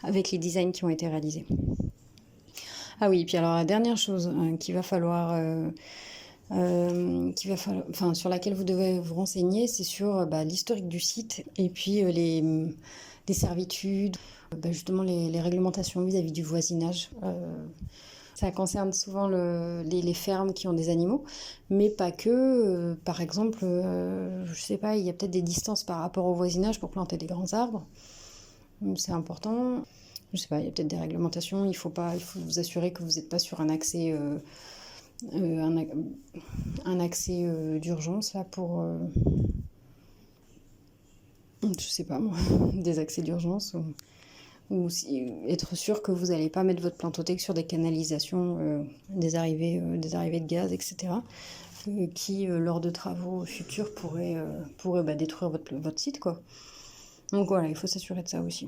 avec les designs qui ont été réalisés. Ah oui, et puis alors la dernière chose sur laquelle vous devez vous renseigner, c'est sur l'historique du site, et puis les servitudes, justement les réglementations vis-à-vis du voisinage. Ça concerne souvent les fermes qui ont des animaux, mais pas que. Par exemple, je sais pas, il y a peut-être des distances par rapport au voisinage pour planter des grands arbres. C'est important. Je sais pas, il y a peut-être des réglementations. Il faut vous assurer que vous n'êtes pas sur un accès d'urgence là pour je sais pas moi, des accès d'urgence, ou être sûr que vous n'allez pas mettre votre plantothèque sur des canalisations, des arrivées de gaz, etc. qui lors de travaux futurs, pourraient détruire votre site, quoi. Donc voilà, il faut s'assurer de ça aussi.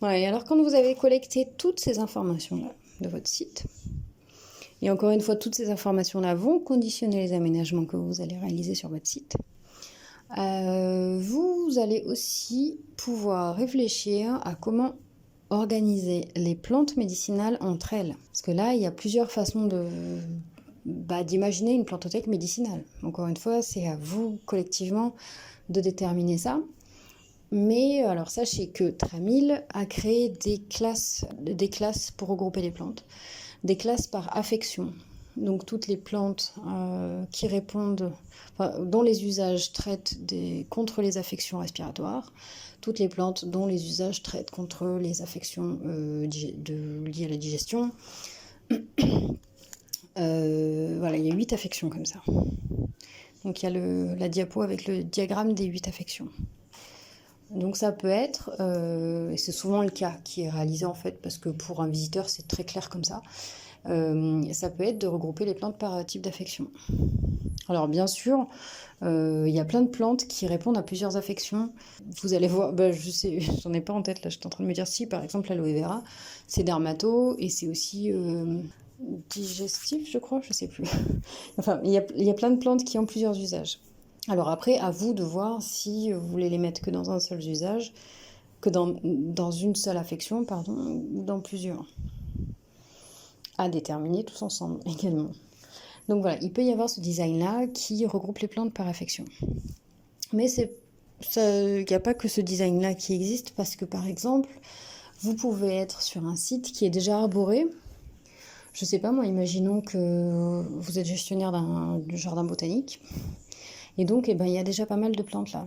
Voilà, et alors quand vous avez collecté toutes ces informations-là de votre site, et encore une fois, toutes ces informations-là vont conditionner les aménagements que vous allez réaliser sur votre site, vous allez aussi pouvoir réfléchir à comment organiser les plantes médicinales entre elles. Parce que là, il y a plusieurs façons d'imaginer une plantothèque médicinale. Encore une fois, c'est à vous collectivement de déterminer ça. Mais alors sachez que Tramil a créé des classes pour regrouper les plantes, des classes par affection. Donc toutes les plantes qui répondent, dont les usages traitent contre les affections respiratoires, toutes les plantes dont les usages traitent contre les affections liées à la digestion. Voilà, il y a 8 affections comme ça. Donc il y a la diapo avec le diagramme des 8 affections. Donc ça peut être, et c'est souvent le cas qui est réalisé en fait, parce que pour un visiteur c'est très clair comme ça, ça peut être de regrouper les plantes par type d'affection. Alors bien sûr, il y a plein de plantes qui répondent à plusieurs affections. Vous allez voir, je sais, j'en ai pas en tête là, j'étais en train de me dire si, par exemple l'aloe vera, c'est dermato et c'est aussi digestif, je crois, je sais plus. Enfin, il y a plein de plantes qui ont plusieurs usages. Alors après, à vous de voir si vous voulez les mettre que dans un seul usage, que dans une seule affection, ou dans plusieurs. À déterminer tous ensemble également. Donc voilà, il peut y avoir ce design-là qui regroupe les plantes par affection. Mais il n'y a pas que ce design-là qui existe, parce que par exemple, vous pouvez être sur un site qui est déjà arboré. Je sais pas moi, imaginons que vous êtes gestionnaire d'un jardin botanique. Et donc, il y a déjà pas mal de plantes là.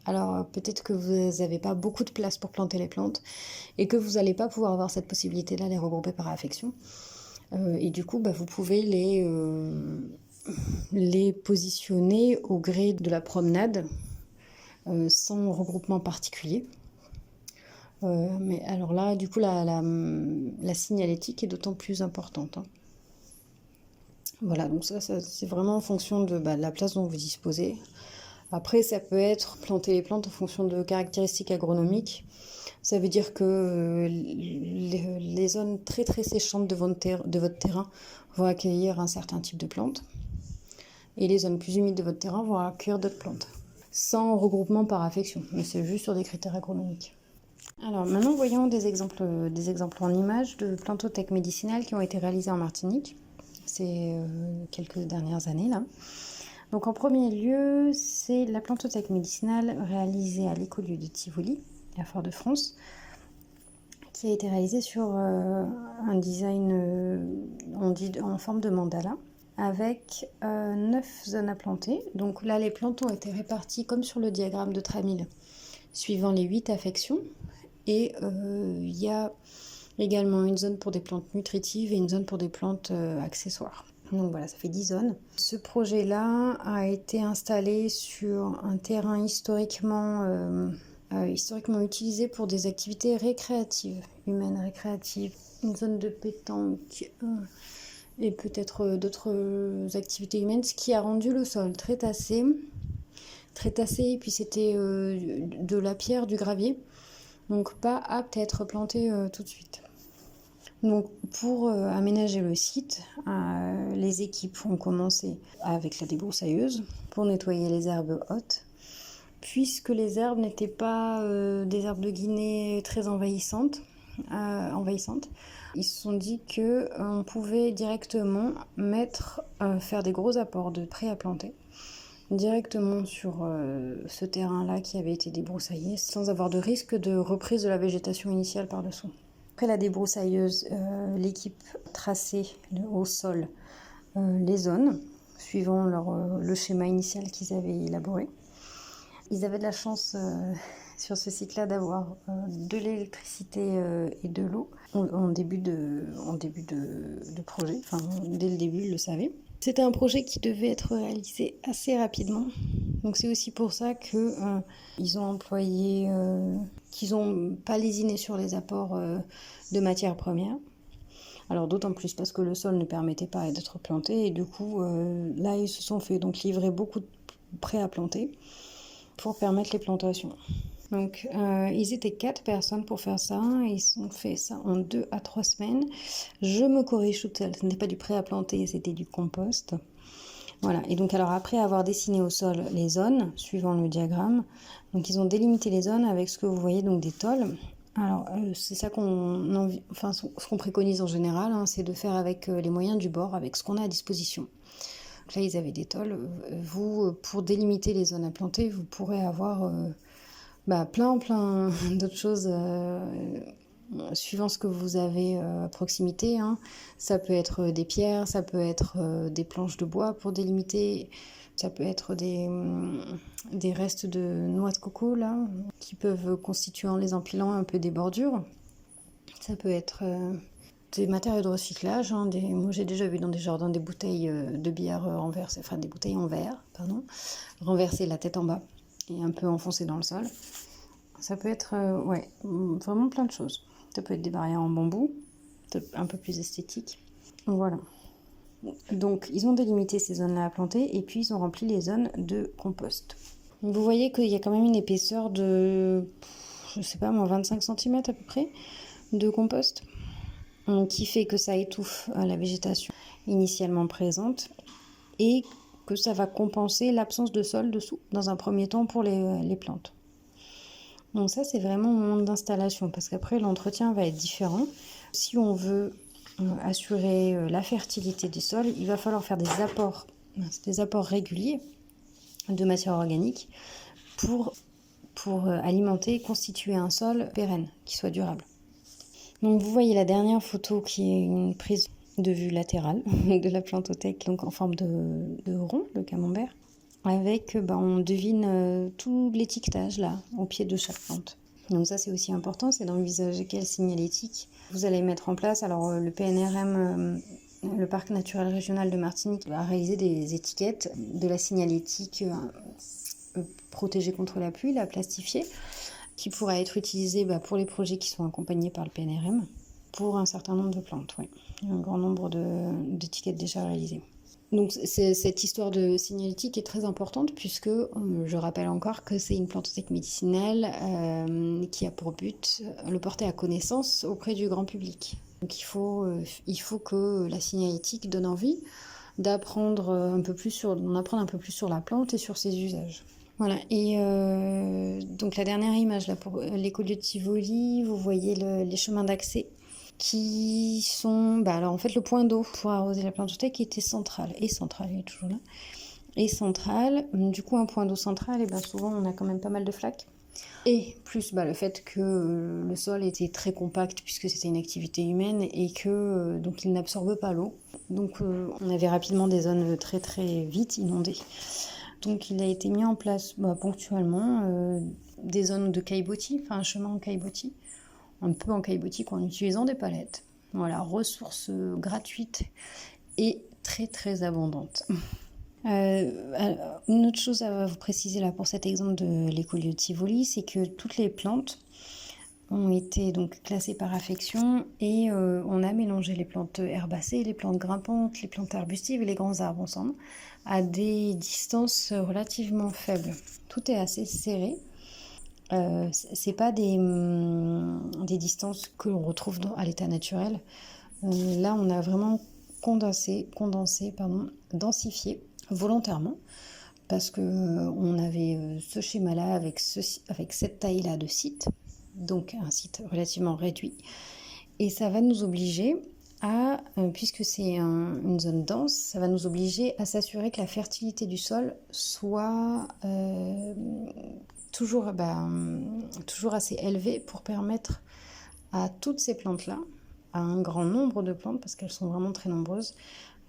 Alors, peut-être que vous n'avez pas beaucoup de place pour planter les plantes et que vous n'allez pas pouvoir avoir cette possibilité-là, les regrouper par affection. Et du coup, vous pouvez les positionner au gré de la promenade, sans regroupement particulier. Mais alors là, du coup, la signalétique est d'autant plus importante. Voilà, donc ça c'est vraiment en fonction de la place dont vous disposez. Après, ça peut être planter les plantes en fonction de caractéristiques agronomiques. Ça veut dire que les zones très très séchantes de votre terrain vont accueillir un certain type de plantes. Et les zones plus humides de votre terrain vont accueillir d'autres plantes. Sans regroupement par affection, mais c'est juste sur des critères agronomiques. Alors maintenant, voyons des exemples en images de plantothèques médicinales qui ont été réalisées en Martinique. C'est quelques dernières années là. Donc en premier lieu, c'est la plantothèque médicinale réalisée à l'écolieu de Tivoli, à Fort-de-France, qui a été réalisée sur un design en forme de mandala, avec 9 zones à planter. Donc là, les plantes ont été réparties comme sur le diagramme de Tramil, suivant les 8 affections. Et il y a également une zone pour des plantes nutritives et une zone pour des plantes accessoires. Donc voilà, ça fait 10 zones. Ce projet-là a été installé sur un terrain historiquement utilisé pour des activités récréatives, humaines récréatives. Une zone de pétanque et peut-être d'autres activités humaines, ce qui a rendu le sol très tassé, et puis c'était de la pierre, du gravier, donc pas apte à être planté tout de suite. Donc pour aménager le site, les équipes ont commencé avec la débroussailleuse pour nettoyer les herbes hautes, puisque les herbes n'étaient pas des herbes de Guinée très envahissantes. Ils se sont dit qu'on pouvait directement faire des gros apports de pré à planter directement sur ce terrain-là qui avait été débroussaillé, sans avoir de risque de reprise de la végétation initiale par-dessous. Après la débroussailleuse, l'équipe traçait au sol les zones, suivant le schéma initial qu'ils avaient élaboré. Ils avaient de la chance sur ce site-là d'avoir de l'électricité et de l'eau en début de projet, enfin dès le début, ils le savaient. C'était un projet qui devait être réalisé assez rapidement. Donc c'est aussi pour ça qu'ils ont qu'ils n'ont pas lésiné sur les apports de matières premières. Alors d'autant plus parce que le sol ne permettait pas d'être planté et du coup là ils se sont fait donc livrer beaucoup de prêts à planter pour permettre les plantations. Donc ils étaient 4 personnes pour faire ça, ils ont fait ça en 2 à 3 semaines. Je me corrige toute seule, ce n'était pas du prêt à planter, c'était du compost. Voilà, et donc alors après avoir dessiné au sol les zones, suivant le diagramme, donc ils ont délimité les zones avec ce que vous voyez, donc des tôles. Alors c'est ça ce qu'on préconise en général, hein, c'est de faire avec les moyens du bord, avec ce qu'on a à disposition. Donc là ils avaient des tôles, vous pour délimiter les zones à planter, vous pourrez avoir plein d'autres choses suivant ce que vous avez à proximité, hein. Ça peut être des pierres, ça peut être des planches de bois pour délimiter, ça peut être des restes de noix de coco là, qui peuvent constituer en les empilant un peu des bordures. Ça peut être des matériaux de recyclage, hein, moi j'ai déjà vu dans des jardins des bouteilles de bière renversées, enfin des bouteilles en verre, pardon, renversées la tête en bas et un peu enfoncées dans le sol. Ça peut être vraiment plein de choses. Ça peut être des barrières en bambou, un peu plus esthétique. Voilà. Donc, ils ont délimité ces zones-là à planter et puis ils ont rempli les zones de compost. Donc, vous voyez qu'il y a quand même une épaisseur de, je sais pas moi, 25 cm à peu près de compost qui fait que ça étouffe la végétation initialement présente et que ça va compenser l'absence de sol dessous dans un premier temps pour les plantes. Donc ça, c'est vraiment au moment d'installation, parce qu'après, l'entretien va être différent. Si on veut assurer la fertilité du sol, il va falloir faire des apports réguliers de matière organique pour alimenter et constituer un sol pérenne, qui soit durable. Donc vous voyez la dernière photo qui est une prise de vue latérale de la plantothèque, donc en forme de rond, de camembert. Avec, on devine tout l'étiquetage là, au pied de chaque plante. Donc ça c'est aussi important, c'est d'envisager quelle signalétique vous allez mettre en place. Alors le PNRM, le Parc naturel régional de Martinique, a réalisé des étiquettes de la signalétique protégée contre la pluie, la plastifiée, qui pourra être utilisée pour les projets qui sont accompagnés par le PNRM, pour un certain nombre de plantes. Oui. Il y a un grand nombre d'étiquettes déjà réalisées. Donc cette histoire de signalétique est très importante puisque je rappelle encore que c'est une plantothèque médicinale qui a pour but le porter à connaissance auprès du grand public. Donc il faut que la signalétique donne envie d'apprendre un peu plus sur la plante et sur ses usages. Voilà, et donc la dernière image là pour l'écolieu de Tivoli, vous voyez les chemins d'accès qui sont, alors en fait le point d'eau pour arroser la plantothèque était central, il est toujours là, et central, du coup un point d'eau central, et souvent on a quand même pas mal de flaques, et plus le fait que le sol était très compact puisque c'était une activité humaine et que donc il n'absorbe pas l'eau, donc on avait rapidement des zones très très vite inondées. Donc il a été mis en place ponctuellement des zones de caillebotis, enfin un chemin en caillebotis, un peu en caillebotis en utilisant des palettes. Voilà, ressource gratuite et très très abondante. Une autre chose à vous préciser là pour cet exemple de l'écolieu de Tivoli, c'est que toutes les plantes ont été donc classées par affection et on a mélangé les plantes herbacées, les plantes grimpantes, les plantes arbustives et les grands arbres ensemble à des distances relativement faibles. Tout est assez serré. C'est pas des distances que l'on retrouve à l'état naturel. Là, on a vraiment densifié volontairement parce que on avait ce schéma-là avec cette taille-là de site, donc un site relativement réduit, et ça va nous obliger à, puisque c'est une zone dense, ça va nous obliger à s'assurer que la fertilité du sol soit toujours assez élevée pour permettre à toutes ces plantes-là, à un grand nombre de plantes, parce qu'elles sont vraiment très nombreuses,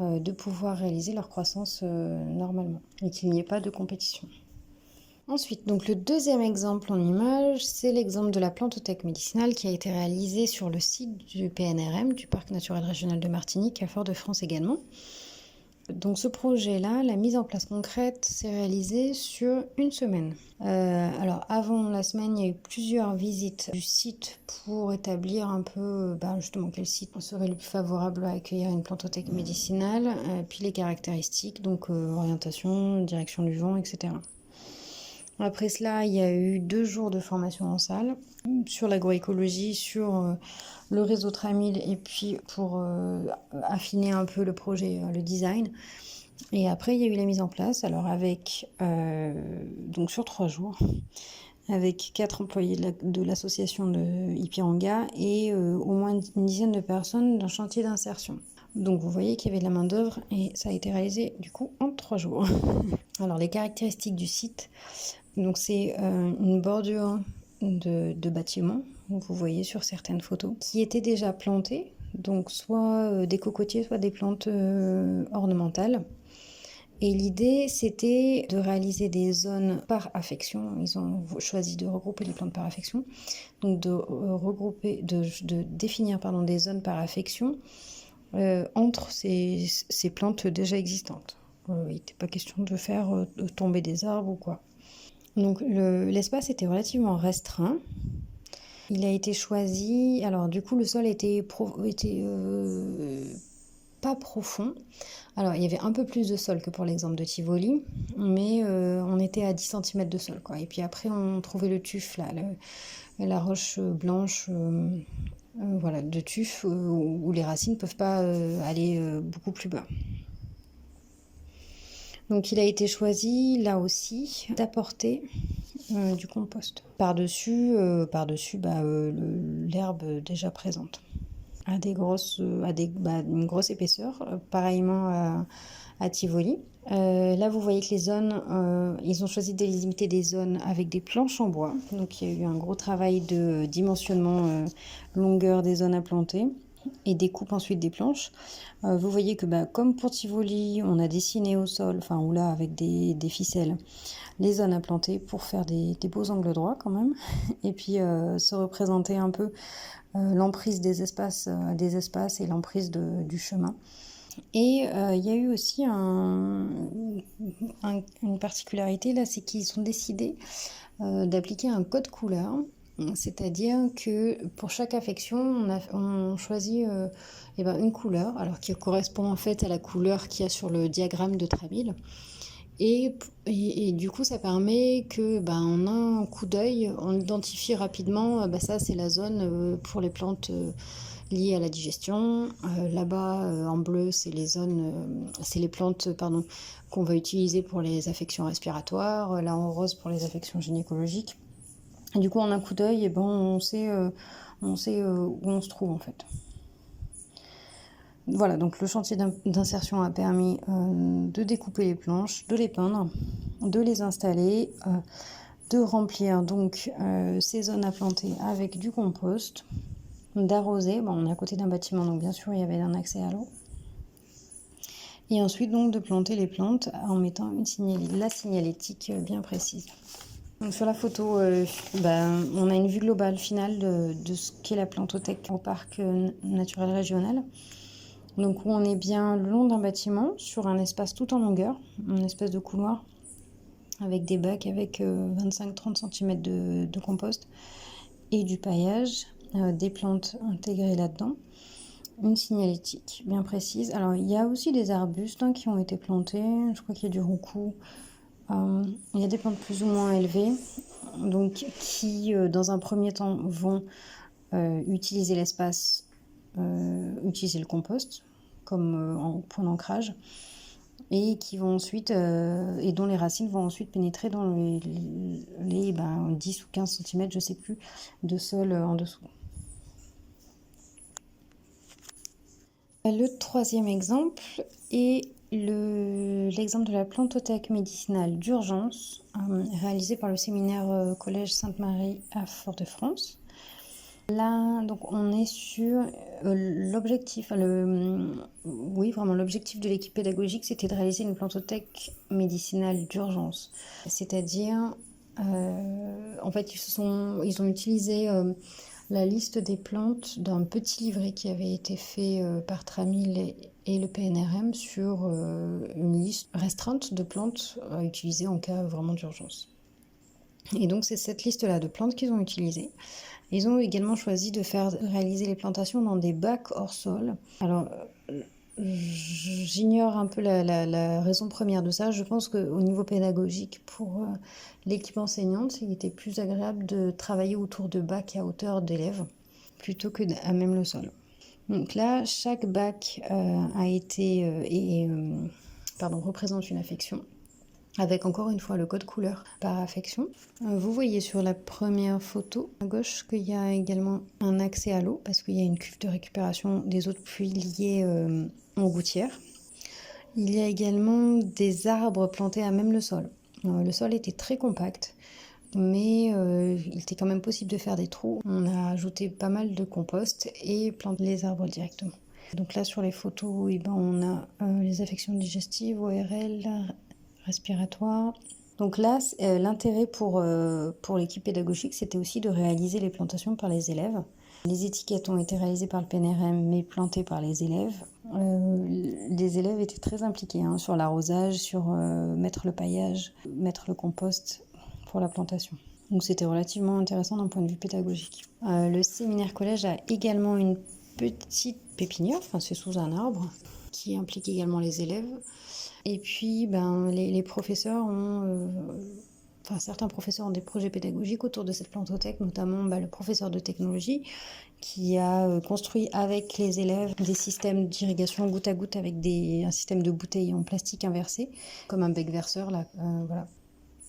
de pouvoir réaliser leur croissance normalement et qu'il n'y ait pas de compétition. Ensuite, donc le deuxième exemple en image, c'est l'exemple de la plantothèque médicinale qui a été réalisée sur le site du PNRM, du Parc naturel régional de Martinique, à Fort-de-France également. Donc ce projet-là, la mise en place concrète s'est réalisée sur une semaine. Alors avant la semaine, il y a eu plusieurs visites du site pour établir un peu justement quel site serait le plus favorable à accueillir une plantothèque médicinale, puis les caractéristiques, donc orientation, direction du vent, etc. Après cela, il y a eu 2 jours de formation en salle sur l'agroécologie, sur le réseau Tramil et puis pour affiner un peu le projet, le design. Et après, il y a eu la mise en place, alors avec, donc sur 3 jours, avec 4 employés de l'association de Ipiranga et au moins une dizaine de personnes d'un chantier d'insertion. Donc vous voyez qu'il y avait de la main d'œuvre et ça a été réalisé du coup en 3 jours. Alors les caractéristiques du site, donc c'est une bordure de bâtiments, vous voyez sur certaines photos, qui étaient déjà plantées, donc soit des cocotiers, soit des plantes ornementales. Et l'idée, c'était de réaliser des zones par affection. Ils ont choisi de regrouper les plantes par affection, donc de définir des zones par affection entre ces plantes déjà existantes. Il n'était pas question de faire tomber des arbres ou quoi. Donc l'espace était relativement restreint. Il a été choisi. Alors du coup, le sol était pas profond. Alors il y avait un peu plus de sol que pour l'exemple de Tivoli, mais on était à 10 cm de sol, quoi. Et puis après, on trouvait le tuf là, la roche blanche. Voilà, de tuf où les racines ne peuvent pas aller beaucoup plus bas. Donc il a été choisi là aussi d'apporter du compost par-dessus l'herbe déjà présente à une grosse épaisseur, pareillement à Tivoli. Là, vous voyez que les zones, ils ont choisi de délimiter des zones avec des planches en bois. Donc, il y a eu un gros travail de dimensionnement, longueur des zones à planter et découpe ensuite des planches. Vous voyez que comme pour Tivoli, on a dessiné au sol, ou là avec des ficelles, les zones à planter pour faire des beaux angles droits quand même. Et puis se représenter un peu l'emprise des espaces et l'emprise du chemin. Et il y a eu aussi une particularité là, c'est qu'ils ont décidé d'appliquer un code couleur, c'est-à-dire que pour chaque affection, on choisit une couleur, alors qui correspond en fait à la couleur qu'il y a sur le diagramme de Tramil. Et du coup, ça permet que, en un coup d'œil, on identifie rapidement, ça c'est la zone pour les plantes liées à la digestion. Là-bas, en bleu, c'est les plantes, qu'on va utiliser pour les affections respiratoires. Là, en rose, pour les affections gynécologiques. Et du coup, en un coup d'œil, on sait où on se trouve en fait. Voilà, donc le chantier d'insertion a permis de découper les planches, de les peindre, de les installer, de remplir donc ces zones à planter avec du compost, d'arroser. On est à côté d'un bâtiment, donc bien sûr il y avait un accès à l'eau. Et ensuite donc de planter les plantes en mettant la signalétique bien précise. Donc sur la photo, on a une vue globale finale de ce qu'est la plantothèque au parc naturel régional. Donc où on est bien le long d'un bâtiment, sur un espace tout en longueur, une espèce de couloir, avec des bacs avec 25-30 cm de compost et du paillage, des plantes intégrées là-dedans, une signalétique bien précise. Alors il y a aussi des arbustes qui ont été plantés, je crois qu'il y a du roucou, il y a des plantes plus ou moins élevées, donc qui dans un premier temps vont utiliser l'espace, utiliser le compost comme point d'ancrage, et qui vont ensuite et dont les racines vont ensuite pénétrer dans les 10 ou 15 cm, je sais plus, de sol en dessous. Le troisième exemple est l'exemple de la plantothèque médicinale d'urgence réalisée par le séminaire Collège Sainte-Marie à Fort-de-France. Là, donc, on est sur l'objectif, l'objectif de l'équipe pédagogique, c'était de réaliser une plantothèque médicinale d'urgence. C'est-à-dire, en fait, ils ont utilisé la liste des plantes d'un petit livret qui avait été fait par Tramil et le PNRM sur une liste restreinte de plantes à utiliser en cas vraiment d'urgence. Et donc c'est cette liste-là de plantes qu'ils ont utilisée. Ils ont également choisi de faire réaliser les plantations dans des bacs hors sol. Alors j'ignore un peu la raison première de ça. Je pense qu'au niveau pédagogique, pour l'équipe enseignante, il était plus agréable de travailler autour de bacs à hauteur d'élèves plutôt que à même le sol. Donc là, chaque bac a été représente une affection, avec encore une fois le code couleur par affection. Vous voyez sur la première photo à gauche qu'il y a également un accès à l'eau parce qu'il y a une cuve de récupération des eaux de pluie liée en gouttière. Il y a également des arbres plantés à même le sol. Le sol était très compact, mais il était quand même possible de faire des trous. On a ajouté pas mal de compost et planté les arbres directement. Donc là sur les photos, on a les affections digestives, ORL, respiratoires. Donc là, l'intérêt pour l'équipe pédagogique, c'était aussi de réaliser les plantations par les élèves. Les étiquettes ont été réalisées par le PNRM, mais plantées par les élèves. Les élèves étaient très impliqués sur l'arrosage, sur mettre le paillage, mettre le compost pour la plantation. Donc c'était relativement intéressant d'un point de vue pédagogique. Le séminaire collège a également une petite pépinière, c'est sous un arbre, qui implique également les élèves. Et puis, les professeurs certains professeurs ont des projets pédagogiques autour de cette plantothèque, notamment le professeur de technologie qui a construit avec les élèves des systèmes d'irrigation goutte à goutte avec un système de bouteilles en plastique inversé, comme un bec verseur,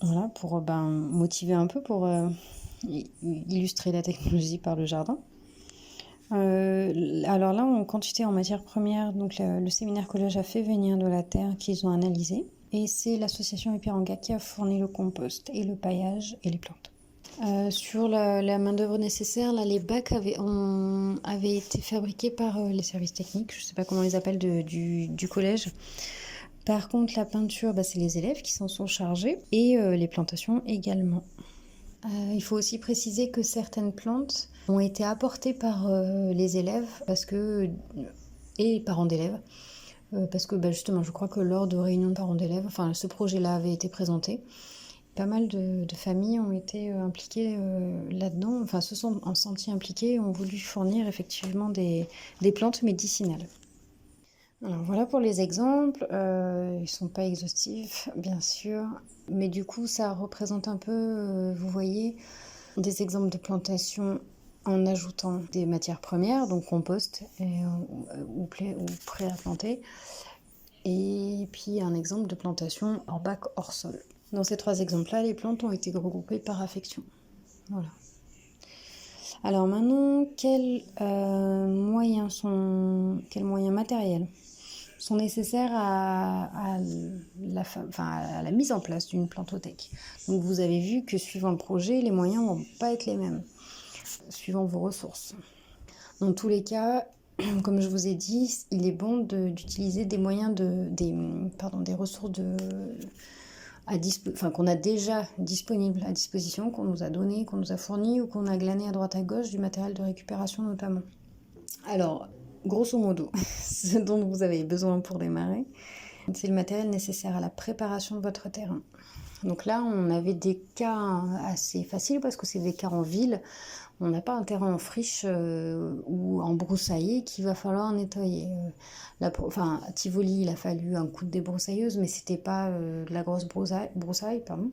voilà, pour motiver un peu, pour illustrer la technologie par le jardin. Alors là, en quantité en matière première, donc le séminaire collège a fait venir de la terre qu'ils ont analysé. Et c'est l'association Ipiranga qui a fourni le compost et le paillage et les plantes. Sur la main-d'œuvre nécessaire, là, les bacs avaient été fabriqués par les services techniques, je ne sais pas comment on les appelle, du collège. Par contre, la peinture, c'est les élèves qui s'en sont chargés et les plantations également. Il faut aussi préciser que certaines plantes ont été apportées par les élèves et les parents d'élèves. Parce que justement, je crois que lors de réunions de parents d'élèves, ce projet-là avait été présenté. Pas mal de familles ont été impliquées là-dedans, se sont senties impliquées et ont voulu fournir effectivement des plantes médicinales. Alors voilà pour les exemples, ils ne sont pas exhaustifs bien sûr, mais du coup ça représente un peu, vous voyez, des exemples de plantation en ajoutant des matières premières, donc compost ou prêt à planter, et puis un exemple de plantation en bac hors sol. Dans ces 3 exemples-là, les plantes ont été regroupées par affection. Voilà. Alors maintenant, quels moyens matériels sont nécessaires à la mise en place d'une plantothèque. Donc vous avez vu que suivant le projet, les moyens ne vont pas être les mêmes, suivant vos ressources. Dans tous les cas, comme je vous ai dit, il est bon d'utiliser des moyens des ressources qu'on a déjà disponibles à disposition, qu'on nous a donné, qu'on nous a fourni ou qu'on a glané à droite à gauche, du matériel de récupération notamment. Alors, grosso modo, ce dont vous avez besoin pour démarrer, c'est le matériel nécessaire à la préparation de votre terrain. Donc là, on avait des cas assez faciles parce que c'est des cas en ville. On n'a pas un terrain en friche ou en broussailles qu'il va falloir nettoyer. À Tivoli, il a fallu un coup de débroussailleuse, mais c'était pas de la grosse broussaille, pardon.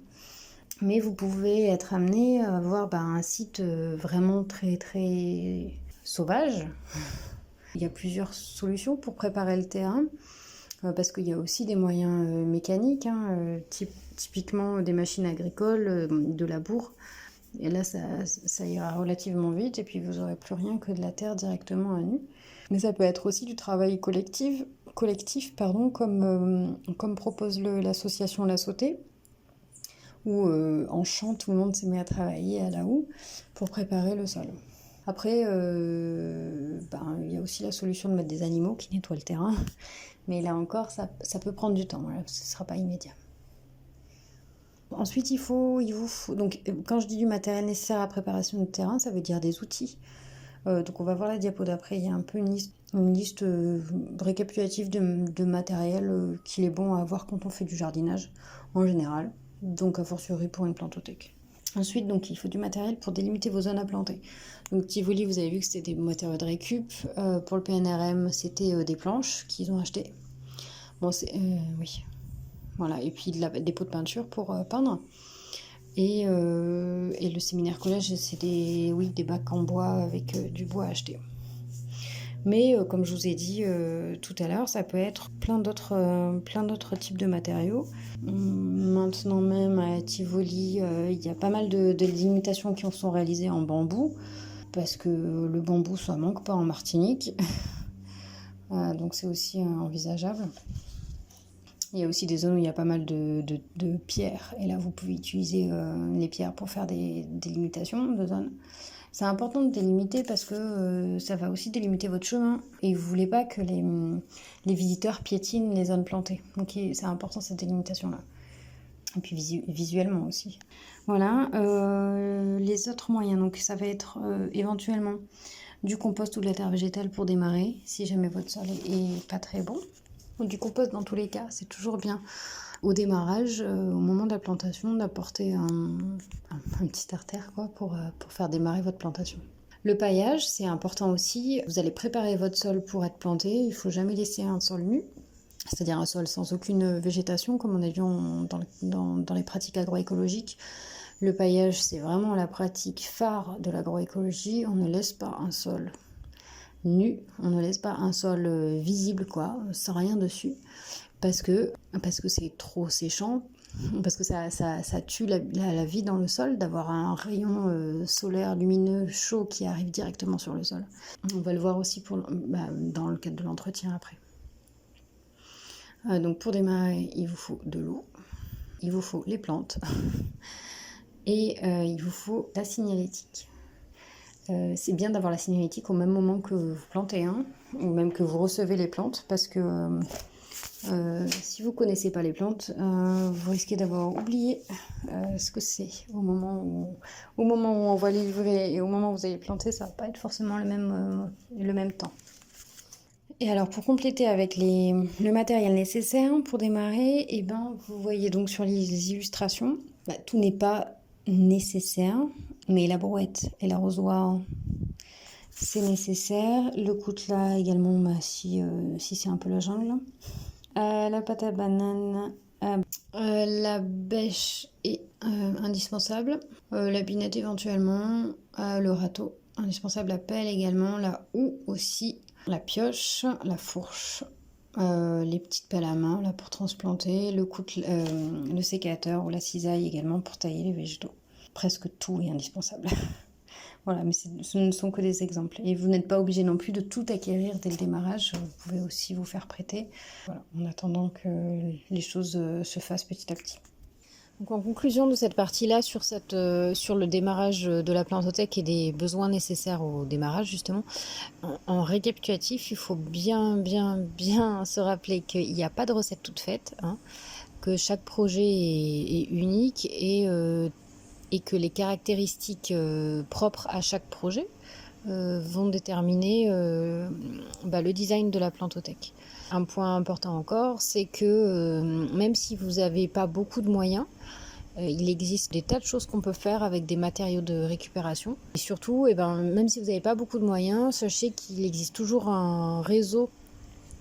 Mais vous pouvez être amené à avoir un site vraiment très très sauvage. Il y a plusieurs solutions pour préparer le terrain, parce qu'il y a aussi des moyens mécaniques, typiquement des machines agricoles, de labour. Et là, ça ira relativement vite, et puis vous n'aurez plus rien que de la terre directement à nu. Mais ça peut être aussi du travail collectif, comme propose l'association La Sautée, où en champ, tout le monde se met à travailler à la houe pour préparer le sol. Après, il y a aussi la solution de mettre des animaux qui nettoient le terrain. Mais là encore, ça peut prendre du temps. Voilà, ce ne sera pas immédiat. Ensuite, il vous faut, donc quand je dis du matériel nécessaire à la préparation de terrain, ça veut dire des outils. Donc on va voir la diapo d'après, il y a un peu une liste récapitulative de matériel qu'il est bon à avoir quand on fait du jardinage en général, donc a fortiori pour une plantothèque. Ensuite, donc, il faut du matériel pour délimiter vos zones à planter. Donc Tivoli, vous avez vu que c'était des matériaux de récup. Pour le PNRM, c'était des planches qu'ils ont achetées. Bon, oui. Voilà, et puis des pots de peinture pour peindre. Et le séminaire collège, c'est des bacs en bois avec du bois acheté. Mais comme je vous ai dit tout à l'heure, ça peut être plein d'autres types de matériaux. Maintenant même à Tivoli, il y a pas mal de limitations qui sont réalisées en bambou, parce que le bambou, ça manque pas en Martinique. Donc c'est aussi envisageable. Il y a aussi des zones où il y a pas mal de pierres, et là vous pouvez utiliser les pierres pour faire des limitations de zones. C'est important de délimiter parce que ça va aussi délimiter votre chemin, et vous voulez pas que les visiteurs piétinent les zones plantées. Donc c'est important cette délimitation-là. Et puis visuellement aussi. Voilà, les autres moyens, donc ça va être éventuellement du compost ou de la terre végétale pour démarrer, si jamais votre sol est pas très bon. Du compost dans tous les cas, c'est toujours bien au démarrage, au moment de la plantation, d'apporter un petit artère pour faire démarrer votre plantation. Le paillage, c'est important aussi. Vous allez préparer votre sol pour être planté. Il ne faut jamais laisser un sol nu, c'est-à-dire un sol sans aucune végétation, comme on a vu dans les pratiques agroécologiques. Le paillage, c'est vraiment la pratique phare de l'agroécologie. On ne laisse pas un sol nu, on ne laisse pas un sol visible, sans rien dessus, parce que c'est trop séchant, parce que ça tue la vie dans le sol, d'avoir un rayon solaire lumineux chaud qui arrive directement sur le sol. On va le voir aussi dans le cadre de l'entretien après. Donc pour démarrer, il vous faut de l'eau, il vous faut les plantes et il vous faut la signalétique. C'est bien d'avoir la signalétique au même moment que vous plantez, ou même que vous recevez les plantes, parce que si vous ne connaissez pas les plantes, vous risquez d'avoir oublié ce que c'est au moment où on va les livrer, et au moment où vous allez planter, ça ne va pas être forcément le même temps. Et alors pour compléter avec le matériel nécessaire pour démarrer, vous voyez donc sur les illustrations, tout n'est pas nécessaire, mais la brouette et l'arrosoir, c'est nécessaire. Le coutelas également, si c'est un peu la jungle. La pâte à banane, la bêche est indispensable. La binette éventuellement, le râteau indispensable, la pelle également, la houe aussi, la pioche, la fourche, les petites pelles à main là pour transplanter, le sécateur ou la cisaille également pour tailler les végétaux. Presque tout est indispensable. Voilà, mais ce ne sont que des exemples. Et vous n'êtes pas obligé non plus de tout acquérir dès le démarrage. Vous pouvez aussi vous faire prêter, en attendant que les choses se fassent petit à petit. Donc en conclusion de cette partie-là sur le démarrage de la plantothèque et des besoins nécessaires au démarrage justement, en récapitulatif, il faut bien se rappeler qu'il n'y a pas de recette toute faite, que chaque projet est unique et que les caractéristiques propres à chaque projet vont déterminer le design de la plantothèque. Un point important encore, c'est que même si vous n'avez pas beaucoup de moyens, il existe des tas de choses qu'on peut faire avec des matériaux de récupération. Et surtout, même si vous n'avez pas beaucoup de moyens, sachez qu'il existe toujours un réseau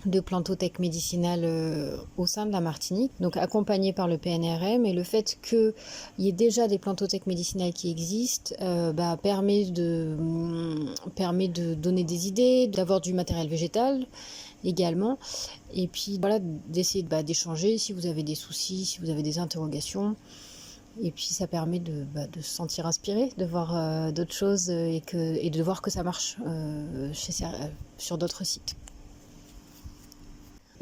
de plantothèques médicinales au sein de la Martinique, donc accompagné par le PNRM, et le fait qu'il y ait déjà des plantothèques médicinales qui existent permet de donner des idées, d'avoir du matériel végétal également, et puis d'essayer d'échanger si vous avez des soucis, si vous avez des interrogations, et puis ça permet de se sentir inspiré, de voir d'autres choses et de voir que ça marche sur d'autres sites.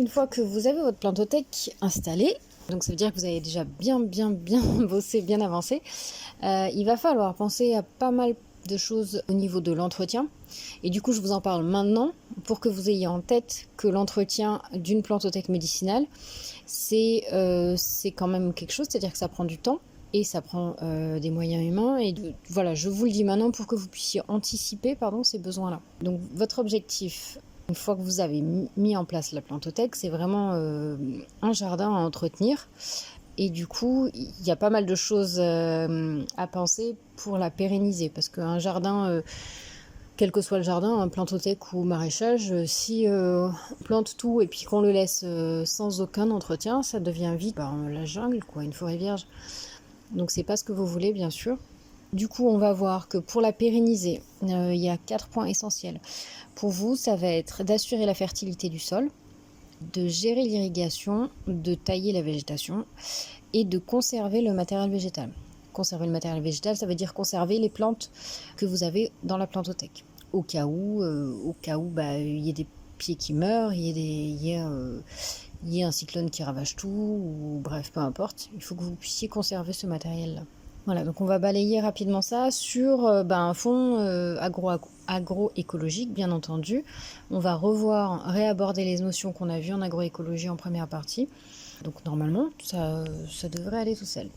Une fois que vous avez votre plantothèque installée, donc ça veut dire que vous avez déjà bien bossé, bien avancé, il va falloir penser à pas mal de choses au niveau de l'entretien. Et du coup, je vous en parle maintenant pour que vous ayez en tête que l'entretien d'une plantothèque médicinale, c'est quand même quelque chose, c'est-à-dire que ça prend du temps. et ça prend des moyens humains. Et voilà, je vous le dis maintenant pour que vous puissiez anticiper ces besoins-là. Donc votre objectif, une fois que vous avez mis en place la plantothèque, c'est vraiment un jardin à entretenir. Et du coup, il y a pas mal de choses à penser pour la pérenniser. Parce qu'un jardin, quel que soit le jardin, un plantothèque ou maraîchage, si on plante tout et puis qu'on le laisse sans aucun entretien, ça devient vite la jungle, quoi, une forêt vierge. Donc c'est pas ce que vous voulez, bien sûr. Du coup, on va voir que pour la pérenniser, il y a 4 points essentiels. Pour vous, ça va être d'assurer la fertilité du sol, de gérer l'irrigation, de tailler la végétation et de conserver le matériel végétal. Conserver le matériel végétal, ça veut dire conserver les plantes que vous avez dans la plantothèque. Au cas où il y ait des pieds qui meurent, il y ait un cyclone qui ravage tout, ou bref, peu importe, il faut que vous puissiez conserver ce matériel-là. Voilà, donc on va balayer rapidement ça sur un fond agroécologique, bien entendu. On va réaborder les notions qu'on a vues en agroécologie en première partie. Donc normalement, ça devrait aller tout seul.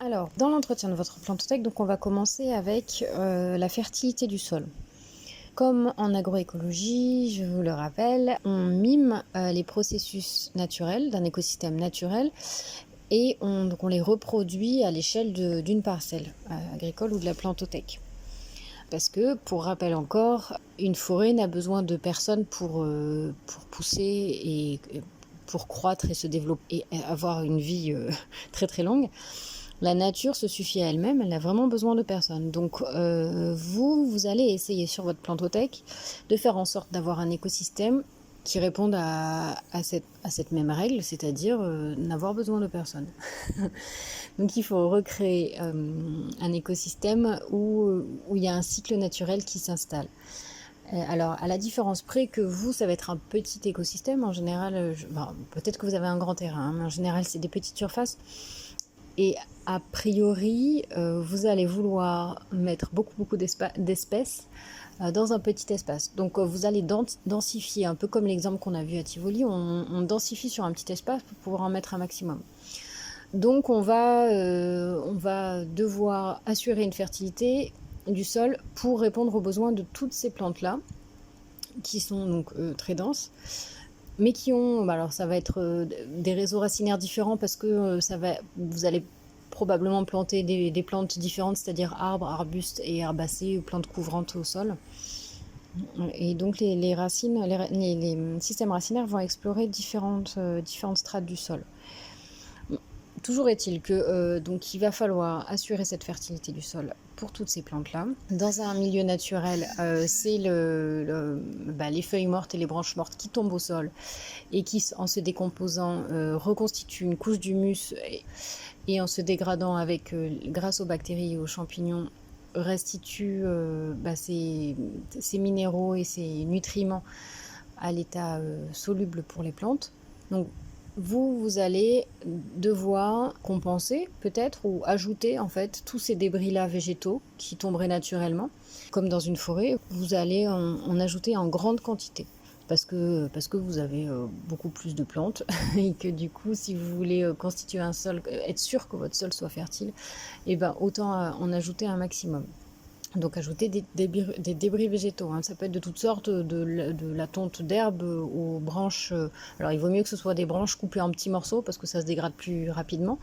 Alors, dans l'entretien de votre plantothèque, donc on va commencer avec la fertilité du sol. Comme en agroécologie, je vous le rappelle, on mime les processus naturels d'un écosystème naturel et on les reproduit à l'échelle d'une parcelle agricole ou de la plantothèque. Parce que, pour rappel encore, une forêt n'a besoin de personne pour pousser et pour croître et se développer et avoir une vie très très longue. La nature se suffit à elle-même, elle n'a vraiment besoin de personne. Donc vous allez essayer sur votre plantothèque de faire en sorte d'avoir un écosystème qui réponde à cette même règle, c'est-à-dire n'avoir besoin de personne. Donc il faut recréer un écosystème où il y a un cycle naturel qui s'installe. Alors, à la différence près que vous, ça va être un petit écosystème, en général, peut-être que vous avez un grand terrain, mais en général, c'est des petites surfaces. Et a priori, vous allez vouloir mettre beaucoup d'espèces dans un petit espace. Donc vous allez densifier, un peu comme l'exemple qu'on a vu à Tivoli, on densifie sur un petit espace pour pouvoir en mettre un maximum. Donc on va devoir assurer une fertilité du sol pour répondre aux besoins de toutes ces plantes-là, qui sont donc très denses, mais qui ont, alors ça va être des réseaux racinaires différents parce que vous allez probablement planter des plantes différentes, c'est-à-dire arbres, arbustes et herbacées, plantes couvrantes au sol. Et donc les racines, les systèmes racinaires vont explorer différentes strates du sol. Toujours est-il que donc il va falloir assurer cette fertilité du sol pour toutes ces plantes-là. Dans un milieu naturel, c'est les feuilles mortes et les branches mortes qui tombent au sol et qui, en se décomposant, reconstituent une couche d'humus et en se dégradant grâce aux bactéries et aux champignons, restituent ces minéraux et ces nutriments à l'état soluble pour les plantes. Donc vous allez devoir compenser peut-être ou ajouter en fait tous ces débris-là végétaux qui tomberaient naturellement. Comme dans une forêt, vous allez en ajouter en grande quantité parce que vous avez beaucoup plus de plantes et que du coup, si vous voulez constituer un sol, être sûr que votre sol soit fertile, autant en ajouter un maximum. Donc ajouter des débris végétaux, hein. Ça peut être de toutes sortes, de la tonte d'herbe aux branches. Alors il vaut mieux que ce soit des branches coupées en petits morceaux parce que ça se dégrade plus rapidement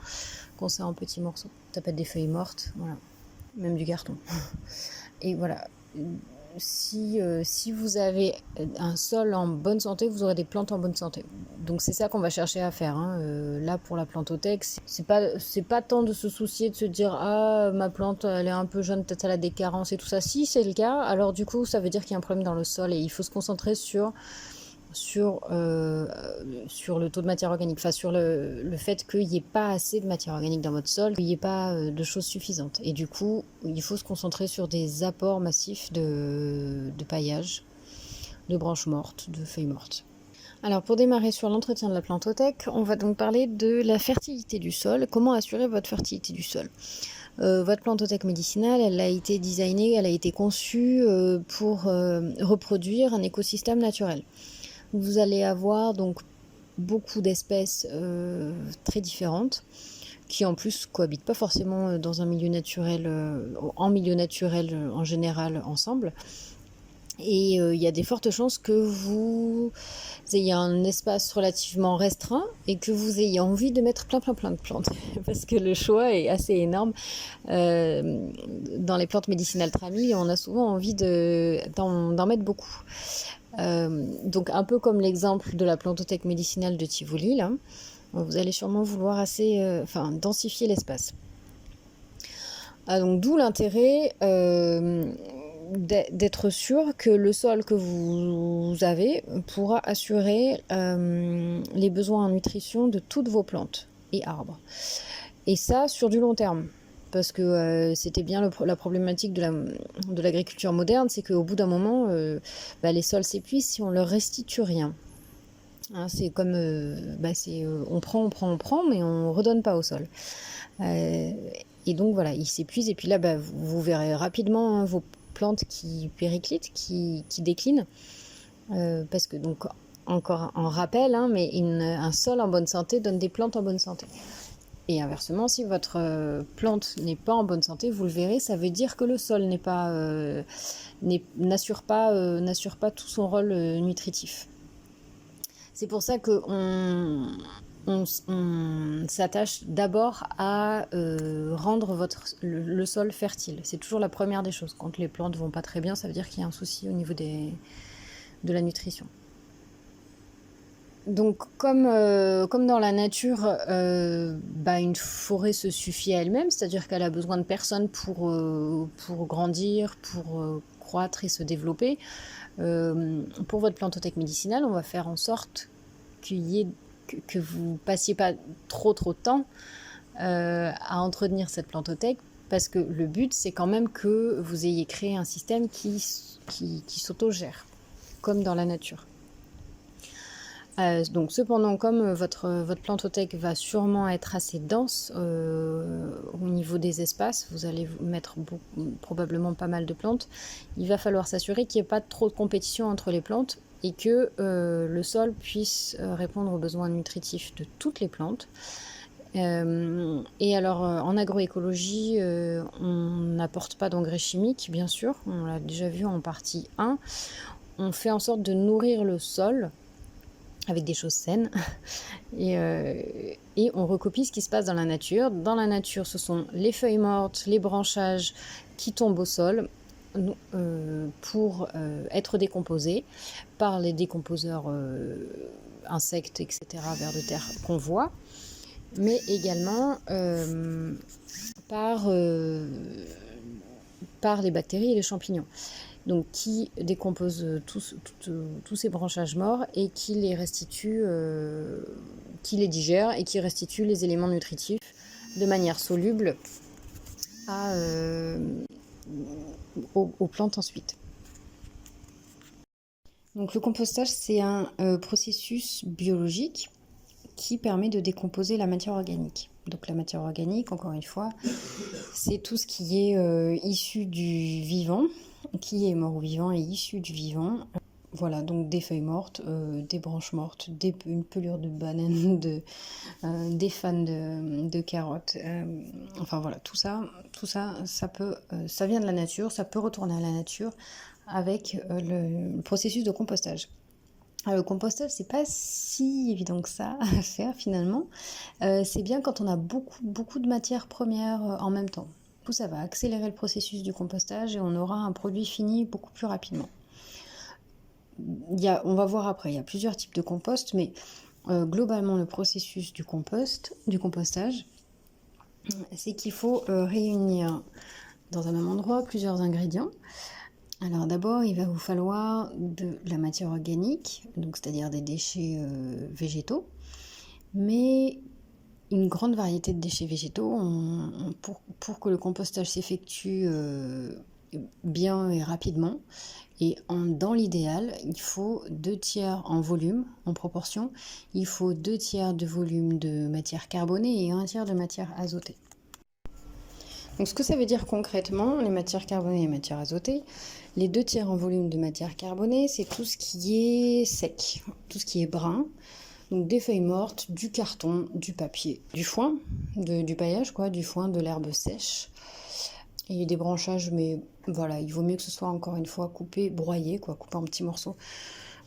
quand c'est en petits morceaux. Ça peut être des feuilles mortes, voilà, même du carton. Et voilà, si vous avez un sol en bonne santé, vous aurez des plantes en bonne santé. Donc c'est ça qu'on va chercher à faire, hein. Là pour la plantothèque, c'est pas tant de se soucier de se dire ah ma plante elle est un peu jeune, peut-être elle a des carences et tout ça. Si c'est le cas, alors du coup ça veut dire qu'il y a un problème dans le sol et il faut se concentrer sur le taux de matière organique, enfin sur le fait qu'il n'y ait pas assez de matière organique dans votre sol, qu'il n'y ait pas de choses suffisantes. Et du coup, il faut se concentrer sur des apports massifs de paillage, de branches mortes, de feuilles mortes. Alors pour démarrer sur l'entretien de la plantothèque, on va donc parler de la fertilité du sol, comment assurer votre fertilité du sol. Votre plantothèque médicinale, elle a été designée, elle a été conçue pour reproduire un écosystème naturel. Vous allez avoir donc beaucoup d'espèces très différentes qui en plus cohabitent pas forcément dans un milieu naturel, en milieu naturel en général ensemble. Et il y a des fortes chances que vous ayez un espace relativement restreint et que vous ayez envie de mettre plein de plantes parce que le choix est assez énorme. Dans les plantes médicinales Trami, on a souvent envie d'en mettre beaucoup. Donc un peu comme l'exemple de la plantothèque médicinale de Tivoli, là, vous allez sûrement vouloir densifier l'espace. Donc d'où l'intérêt d'être sûr que le sol que vous avez pourra assurer les besoins en nutrition de toutes vos plantes et arbres. Et ça sur du long terme. Parce que c'était bien la problématique de l'agriculture moderne, c'est qu'au bout d'un moment, les sols s'épuisent si on leur restitue rien. Hein, c'est comme, on prend, mais on redonne pas au sol. Et donc voilà, ils s'épuisent, et puis là, vous verrez rapidement vos plantes qui périclitent, qui déclinent, parce que donc encore un rappel, mais un sol en bonne santé donne des plantes en bonne santé. Et inversement, si votre plante n'est pas en bonne santé, vous le verrez, ça veut dire que le sol n'assure pas tout son rôle nutritif. C'est pour ça qu'on s'attache d'abord à rendre le sol fertile. C'est toujours la première des choses. Quand les plantes vont pas très bien, ça veut dire qu'il y a un souci au niveau de la nutrition. Donc comme dans la nature, une forêt se suffit à elle-même, c'est-à-dire qu'elle a besoin de personne pour grandir, pour croître et se développer. Pour votre plantothèque médicinale, on va faire en sorte que vous passiez pas trop de temps à entretenir cette plantothèque, parce que le but c'est quand même que vous ayez créé un système qui s'autogère, comme dans la nature. Donc cependant, comme votre plantothèque va sûrement être assez dense au niveau des espaces, vous allez mettre probablement pas mal de plantes, il va falloir s'assurer qu'il n'y ait pas trop de compétition entre les plantes et que le sol puisse répondre aux besoins nutritifs de toutes les plantes. Et alors en agroécologie, on n'apporte pas d'engrais chimiques, bien sûr, on l'a déjà vu en partie 1. On fait en sorte de nourrir le sol avec des choses saines, et on recopie ce qui se passe dans la nature. Dans la nature, ce sont les feuilles mortes, les branchages qui tombent au sol pour être décomposés par les décomposeurs insectes, etc., vers de terre qu'on voit, mais également par les bactéries et les champignons. Donc qui décompose tous ces branchages morts et qui les restitue, qui les digère et qui restitue les éléments nutritifs de manière soluble aux plantes ensuite. Donc le compostage, c'est un processus biologique qui permet de décomposer la matière organique. Donc la matière organique, encore une fois, c'est tout ce qui est issu du vivant, qui est mort ou vivant et issu du vivant. Voilà, donc des feuilles mortes, des branches mortes, une pelure de banane, des fans de carottes. Enfin voilà, tout ça ça vient de la nature, ça peut retourner à la nature avec le processus de compostage. Alors, le compostage, c'est pas si évident que ça à faire finalement. C'est bien quand on a beaucoup de matières premières en même temps. Du coup, ça va accélérer le processus du compostage et on aura un produit fini beaucoup plus rapidement. On va voir après, il y a plusieurs types de compost, mais globalement, le processus du compostage, c'est qu'il faut réunir dans un même endroit plusieurs ingrédients. Alors d'abord, il va vous falloir de la matière organique, donc c'est-à-dire des déchets végétaux, mais une grande variété de déchets végétaux. Pour que le compostage s'effectue bien et rapidement, et dans l'idéal, il faut 2/3 en volume, en proportion, il faut 2/3 de volume de matière carbonée et 1/3 de matière azotée. Donc ce que ça veut dire concrètement, les matières carbonées et les matières azotées, les 2/3 en volume de matière carbonée, c'est tout ce qui est sec, tout ce qui est brun, Donc des feuilles mortes, du carton, du papier, du foin, du paillage quoi, du foin, de l'herbe sèche et des branchages, mais voilà, il vaut mieux que ce soit encore une fois coupé, broyé quoi, coupé en petits morceaux.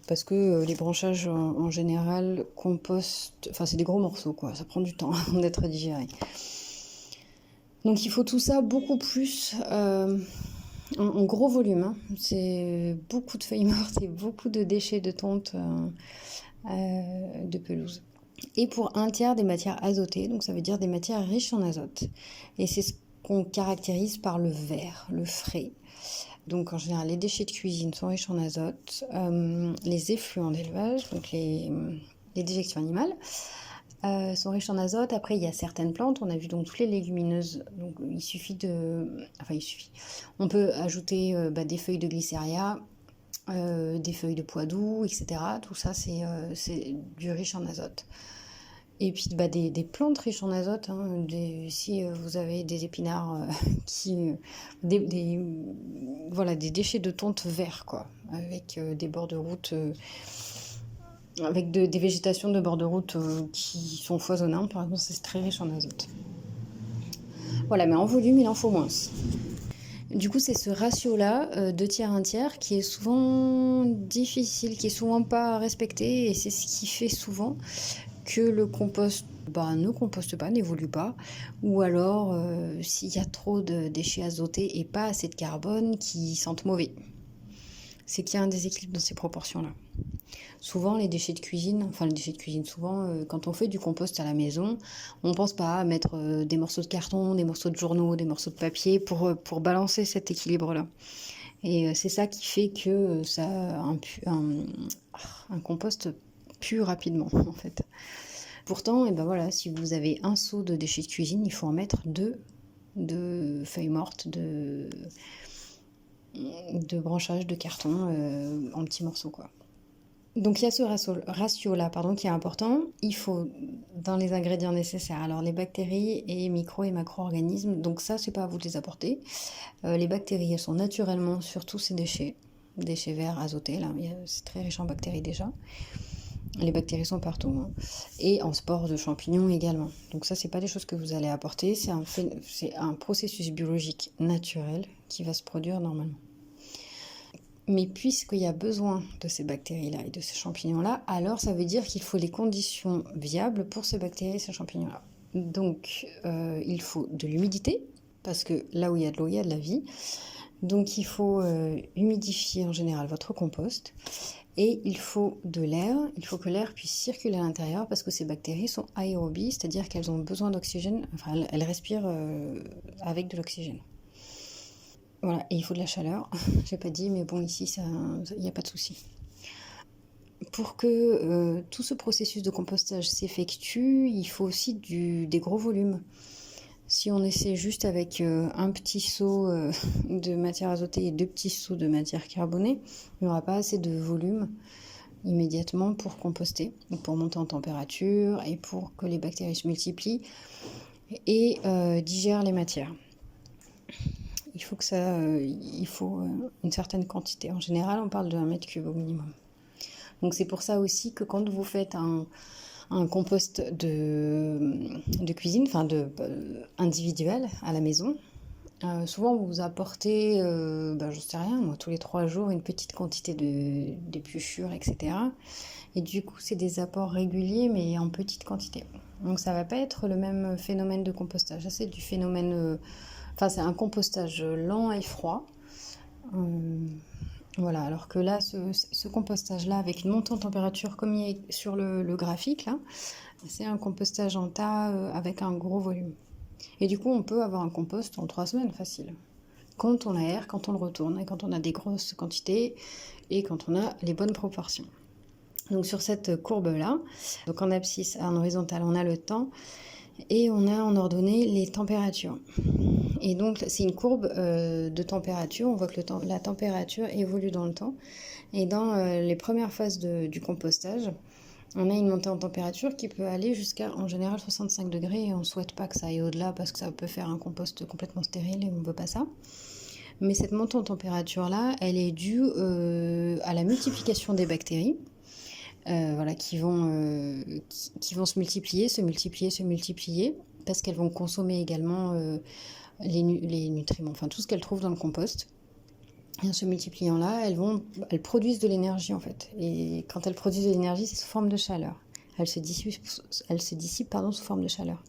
Parce que les branchages en général compostent, enfin c'est des gros morceaux quoi, ça prend du temps d'être digéré. Donc il faut tout ça beaucoup plus en gros volume, hein. C'est beaucoup de feuilles mortes et beaucoup de déchets de tonte de pelouse. Et pour un tiers des matières azotées, donc ça veut dire des matières riches en azote. Et c'est ce qu'on caractérise par le vert, le frais. Donc en général, les déchets de cuisine sont riches en azote, les effluents d'élevage, donc les déjections animales, sont riches en azote. Après, il y a certaines plantes, on a vu donc toutes les légumineuses, donc on peut ajouter des feuilles de glycéria, des feuilles de pois doux, etc. Tout ça, c'est du riche en azote. Et puis des plantes riches en azote, hein, si vous avez des épinards des déchets de tonte verts, quoi, avec des bords de route, avec des végétations de bord de route qui sont foisonnantes, par exemple, c'est très riche en azote. Voilà, mais en volume, il en faut moins. Du coup, c'est ce ratio-là, 2 tiers, 1 tiers, qui est souvent difficile, qui est souvent pas respecté, et c'est ce qui fait souvent que le compost ne composte pas, n'évolue pas, ou alors s'il y a trop de déchets azotés et pas assez de carbone, qui sentent mauvais. C'est qu'il y a un déséquilibre dans ces proportions-là. Souvent, les déchets de cuisine, quand on fait du compost à la maison, on ne pense pas à mettre des morceaux de carton, des morceaux de journaux, des morceaux de papier pour balancer cet équilibre-là. Et c'est ça qui fait que un compost pue rapidement, en fait. Pourtant, si vous avez un seau de déchets de cuisine, il faut en mettre 2 de feuilles mortes, de branchages de carton en petits morceaux, quoi. Donc il y a ce ratio-là qui est important. Il faut, dans les ingrédients nécessaires, alors les bactéries et micro et macro-organismes, donc ça c'est pas à vous de les apporter. Les bactéries, elles sont naturellement sur tous ces déchets verts azotés, là, c'est très riche en bactéries déjà. Les bactéries sont partout, hein. Et en spores de champignons également. Donc ça, c'est pas des choses que vous allez apporter, c'est un processus biologique naturel qui va se produire normalement. Mais puisqu'il y a besoin de ces bactéries-là et de ces champignons-là, alors ça veut dire qu'il faut les conditions viables pour ces bactéries et ces champignons-là. Donc il faut de l'humidité, parce que là où il y a de l'eau, il y a de la vie. Donc il faut humidifier en général votre compost. Et il faut de l'air, il faut que l'air puisse circuler à l'intérieur parce que ces bactéries sont aérobies, c'est-à-dire qu'elles ont besoin d'oxygène, enfin elles respirent avec de l'oxygène. Voilà, et il faut de la chaleur, j'ai pas dit, mais bon ici il n'y a pas de souci. Pour que tout ce processus de compostage s'effectue, il faut aussi des gros volumes. Si on essaie juste avec un petit seau de matière azotée et 2 petits seaux de matière carbonée, il n'y aura pas assez de volume immédiatement pour composter, pour monter en température et pour que les bactéries se multiplient et digèrent les matières. Il faut une certaine quantité. En général, on parle de 1 mètre cube au minimum. Donc c'est pour ça aussi que quand vous faites un compost de cuisine, individuel à la maison, souvent vous apportez, j'en sais rien, moi, tous les 3 jours, une petite quantité d'épluchures, etc. Et du coup, c'est des apports réguliers, mais en petite quantité. Donc ça va pas être le même phénomène de compostage. Ça, c'est du phénomène... c'est un compostage lent et froid. Voilà, alors que là, ce compostage-là, avec une montée en température comme il est sur le graphique, là, c'est un compostage en tas avec un gros volume. Et du coup, on peut avoir un compost en 3 semaines, facile. Quand on aère, quand on le retourne, et quand on a des grosses quantités, et quand on a les bonnes proportions. Donc sur cette courbe-là, donc en abscisse, en horizontal, on a le temps, et on a en ordonnée les températures. Et donc c'est une courbe de température, on voit que la température évolue dans le temps. Et dans les premières phases du compostage, on a une montée en température qui peut aller jusqu'à en général 65 degrés, et on ne souhaite pas que ça aille au-delà parce que ça peut faire un compost complètement stérile et on ne veut pas ça. Mais cette montée en température-là, elle est due à la multiplication des bactéries. voilà, qui vont se multiplier, parce qu'elles vont consommer également les nutriments, enfin tout ce qu'elles trouvent dans le compost. Et en se multipliant là, elles produisent de l'énergie en fait. Et quand elles produisent de l'énergie, c'est sous forme de chaleur. Elles se dissipent sous forme de chaleur.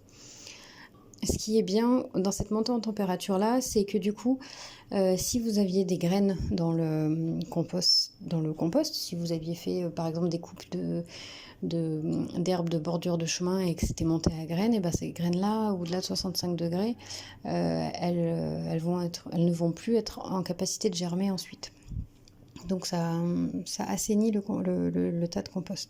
Ce qui est bien dans cette montée en température là, c'est que du coup, si vous aviez des graines dans le compost, si vous aviez fait par exemple des coupes d'herbes de bordure de chemin et que c'était monté à graines, et ben ces graines-là, au-delà de 65 degrés, elles ne vont plus être en capacité de germer ensuite. Donc ça assainit le tas de compost.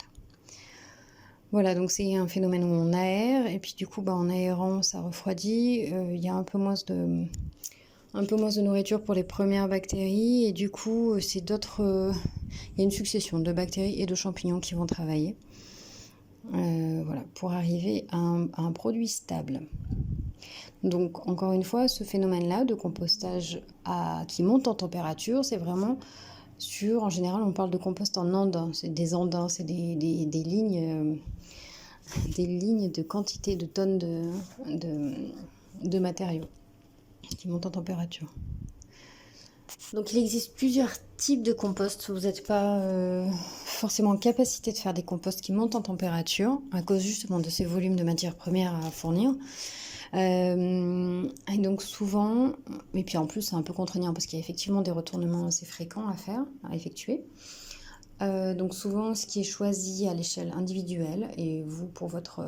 Voilà, donc c'est un phénomène où on aère, et puis du coup, en aérant, ça refroidit. Il y a un peu moins de nourriture pour les premières bactéries, et du coup, il y a une succession de bactéries et de champignons qui vont travailler. Voilà, pour arriver à un produit stable. Donc, encore une fois, ce phénomène-là de compostage qui monte en température, c'est vraiment en général, on parle de compost en andins. C'est des andins, c'est des lignes de quantité de tonnes de matériaux qui montent en température. Donc il existe plusieurs types de compost. Vous n'êtes pas forcément en capacité de faire des composts qui montent en température à cause justement de ces volumes de matières premières à fournir. Et donc souvent, et puis en plus c'est un peu contraignant parce qu'il y a effectivement des retournements assez fréquents à effectuer. Donc souvent, ce qui est choisi à l'échelle individuelle, et vous pour votre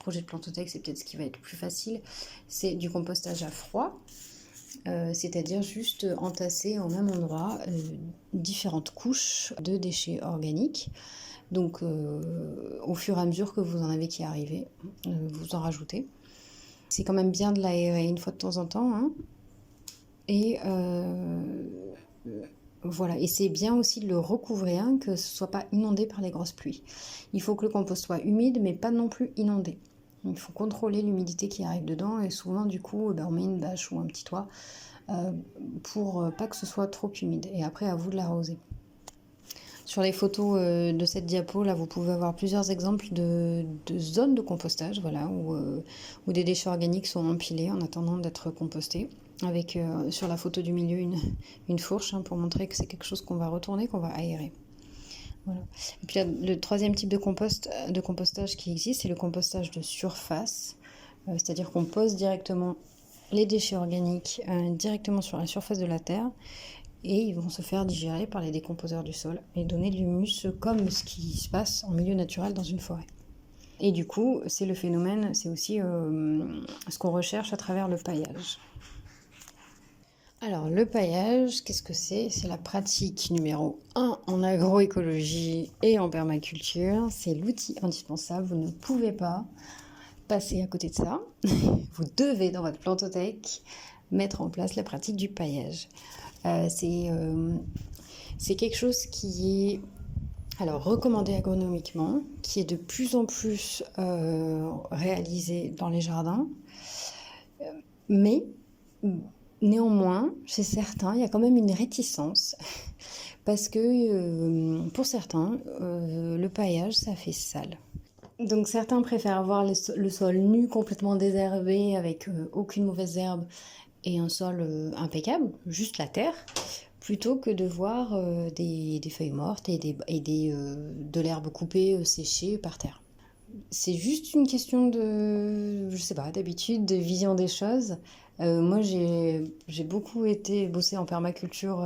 projet de plantothèque, c'est peut-être ce qui va être plus facile, c'est du compostage à froid, c'est-à-dire juste entasser au même endroit différentes couches de déchets organiques. Donc au fur et à mesure que vous en avez qui arrivent, vous en rajoutez. C'est quand même bien de l'aérer une fois de temps en temps, hein. Et voilà, et c'est bien aussi de le recouvrir, hein, que ce ne soit pas inondé par les grosses pluies. Il faut que le compost soit humide, mais pas non plus inondé. Il faut contrôler l'humidité qui arrive dedans, et souvent du coup on met une bâche ou un petit toit pour pas que ce soit trop humide. Et après, à vous de l'arroser. Sur les photos de cette diapo, là, vous pouvez avoir plusieurs exemples de zones de compostage, voilà, où des déchets organiques sont empilés en attendant d'être compostés, avec sur la photo du milieu une fourche, hein, pour montrer que c'est quelque chose qu'on va retourner, qu'on va aérer. Voilà. Et puis là, le troisième type de compostage qui existe, c'est le compostage de surface, c'est-à-dire qu'on pose directement les déchets organiques directement sur la surface de la terre, et ils vont se faire digérer par les décomposeurs du sol et donner de l'humus comme ce qui se passe en milieu naturel dans une forêt. Et du coup, c'est le phénomène, c'est aussi ce qu'on recherche à travers le paillage. Alors, le paillage, qu'est-ce que c'est? C'est la pratique numéro 1 en agroécologie et en permaculture. C'est l'outil indispensable. Vous ne pouvez pas passer à côté de ça. Vous devez, dans votre plantothèque, mettre en place la pratique du paillage. C'est quelque chose qui est recommandé agronomiquement, qui est de plus en plus réalisé dans les jardins, mais néanmoins, chez certains, il y a quand même une réticence, parce que pour certains, le paillage, ça fait sale. Donc certains préfèrent avoir le sol nu, complètement désherbé, avec aucune mauvaise herbe, et un sol impeccable, juste la terre, plutôt que de voir des feuilles mortes et de l'herbe coupée, séchée par terre. C'est juste une question d'habitude, de vision des choses. Moi, j'ai beaucoup bossé en permaculture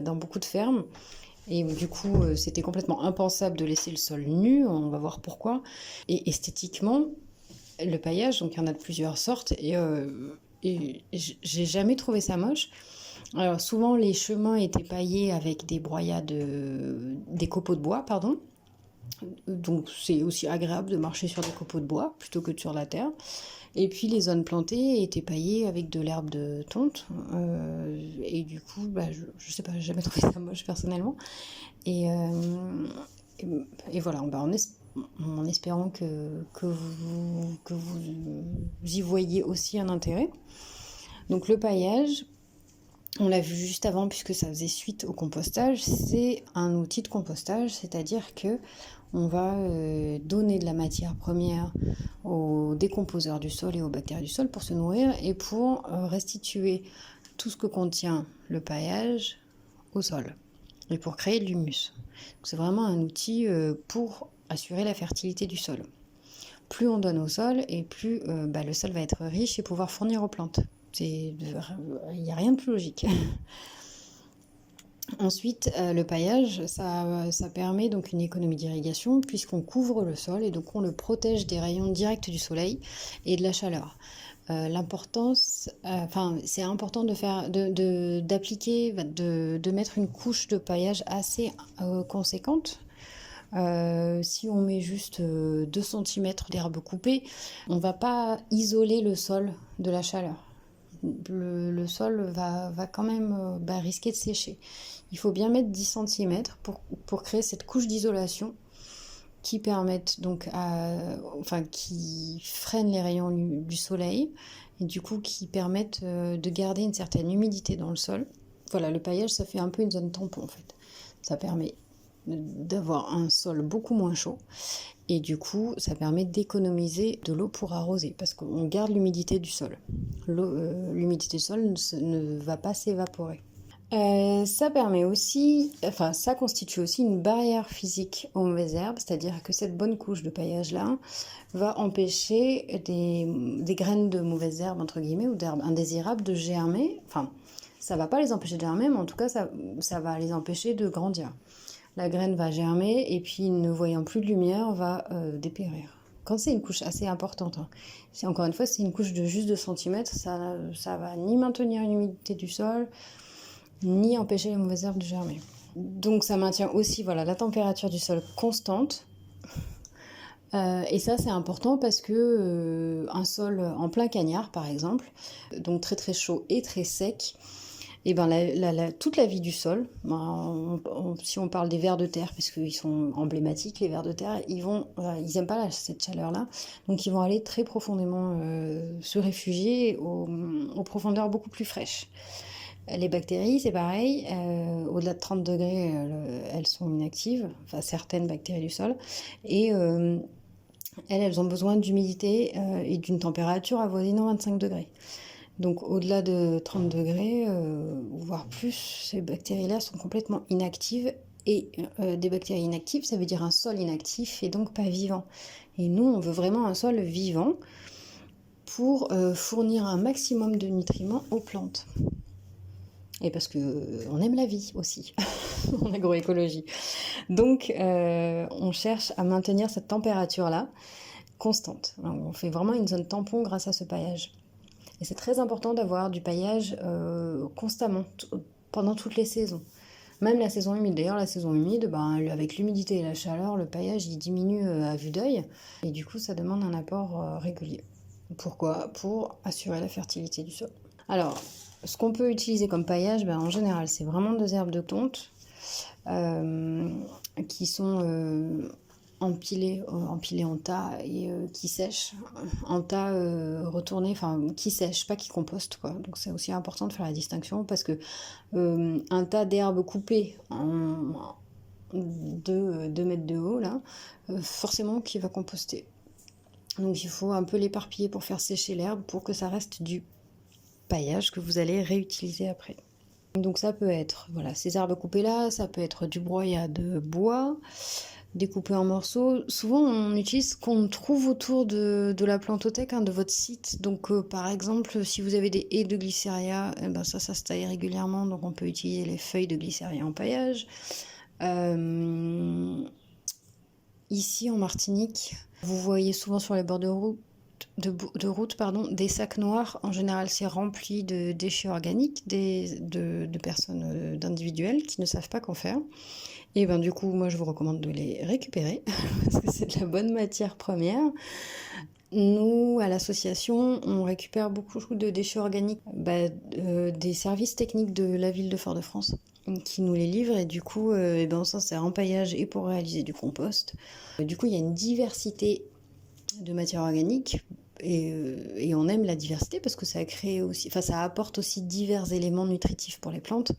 dans beaucoup de fermes, et du coup, c'était complètement impensable de laisser le sol nu, on va voir pourquoi. Et esthétiquement, le paillage, donc il y en a de plusieurs sortes, et j'ai jamais trouvé ça moche. Alors souvent les chemins étaient paillés avec des copeaux de bois, pardon. Donc c'est aussi agréable de marcher sur des copeaux de bois plutôt que sur la terre. Et puis les zones plantées étaient paillées avec de l'herbe de tonte. Et du coup, je sais pas, j'ai jamais trouvé ça moche personnellement. Et voilà, en espérant que vous y voyez aussi un intérêt. Donc le paillage, On l'a vu juste avant puisque ça faisait suite au compostage, c'est un outil de compostage, c'est-à-dire que on va donner de la matière première aux décomposeurs du sol et aux bactéries du sol pour se nourrir et pour restituer tout ce que contient le paillage au sol et pour créer de l'humus. C'est vraiment un outil pour assurer la fertilité du sol. Plus on donne au sol et plus le sol va être riche et pouvoir fournir aux plantes. Il n'y a rien de plus logique. Ensuite, le paillage, ça permet donc une économie d'irrigation puisqu'on couvre le sol et donc on le protège des rayons directs du soleil et de la chaleur. C'est important d'appliquer, de mettre une couche de paillage assez conséquente. Si on met juste 2 cm d'herbe coupée, on ne va pas isoler le sol de la chaleur. Le sol va quand même risquer de sécher. Il faut bien mettre 10 cm pour créer cette couche d'isolation qui permettent qui freinent les rayons du soleil et du coup qui permettent de garder une certaine humidité dans le sol. Voilà, le paillage, ça fait un peu une zone tampon en fait. Ça permet d'avoir un sol beaucoup moins chaud et du coup ça permet d'économiser de l'eau pour arroser parce qu'on garde l'humidité du sol. L'humidité du sol ne va pas s'évaporer. Ça constitue aussi une barrière physique aux mauvaises herbes, c'est-à-dire que cette bonne couche de paillage-là va empêcher des graines de mauvaises herbes, entre guillemets, ou d'herbes indésirables de germer. Enfin, ça va pas les empêcher de germer, mais en tout cas, ça va les empêcher de grandir. La graine va germer et puis, ne voyant plus de lumière, va dépérir. Quand c'est une couche assez importante, encore une fois, c'est une couche de juste 2 cm, ça va ni maintenir une humidité du sol, ni empêcher les mauvaises herbes de germer. Donc ça maintient aussi la température du sol constante. Et ça c'est important parce que un sol en plein cagnard par exemple, donc très très chaud et très sec, et toute la vie du sol, si on parle des vers de terre, parce qu'ils sont emblématiques, les vers de terre, ils n'aiment pas cette chaleur-là, donc ils vont aller très profondément se réfugier aux profondeurs beaucoup plus fraîches. Les bactéries, c'est pareil, au-delà de 30 degrés, elles sont inactives, certaines bactéries du sol, et elles ont besoin d'humidité et d'une température avoisinant 25 degrés. Donc au-delà de 30 degrés, voire plus, ces bactéries-là sont complètement inactives, et des bactéries inactives, ça veut dire un sol inactif et donc pas vivant. Et nous, on veut vraiment un sol vivant pour fournir un maximum de nutriments aux plantes. Et parce qu'on aime la vie aussi, en agroécologie. Donc, on cherche à maintenir cette température-là constante. Alors, on fait vraiment une zone tampon grâce à ce paillage. Et c'est très important d'avoir du paillage constamment, pendant toutes les saisons. Même la saison humide. D'ailleurs, la saison humide, avec l'humidité et la chaleur, le paillage il diminue à vue d'œil. Et du coup, ça demande un apport régulier. Pourquoi ? Pour assurer la fertilité du sol. Alors, ce qu'on peut utiliser comme paillage, en général, c'est vraiment 2 herbes de tonte qui sont empilées en tas et qui sèchent. En tas retourné, qui sèchent, pas qui compostent, quoi. Donc c'est aussi important de faire la distinction parce que un tas d'herbes coupées en 2 mètres de haut, là, forcément qui va composter. Donc il faut un peu l'éparpiller pour faire sécher l'herbe pour que ça reste du paillage que vous allez réutiliser après. Donc ça peut être ces herbes coupées là, ça peut être du broyat de bois découpé en morceaux. Souvent on utilise ce qu'on trouve autour de la plantothèque, de votre site. Donc par exemple si vous avez des haies de glycéria, ça se taille régulièrement, donc on peut utiliser les feuilles de glycéria en paillage. Ici en Martinique, vous voyez souvent sur les bords de route des sacs noirs. En général, c'est rempli de déchets organiques de personnes d'individuels qui ne savent pas qu'en faire. Et du coup, moi, je vous recommande de les récupérer parce que c'est de la bonne matière première. Nous, à l'association, on récupère beaucoup de déchets organiques des services techniques de la ville de Fort-de-France qui nous les livrent et du coup, on s'en sert en paillage et pour réaliser du compost. Du coup, il y a une diversité de matières organiques Et on aime la diversité parce que ça crée aussi, enfin ça apporte aussi divers éléments nutritifs pour les plantes.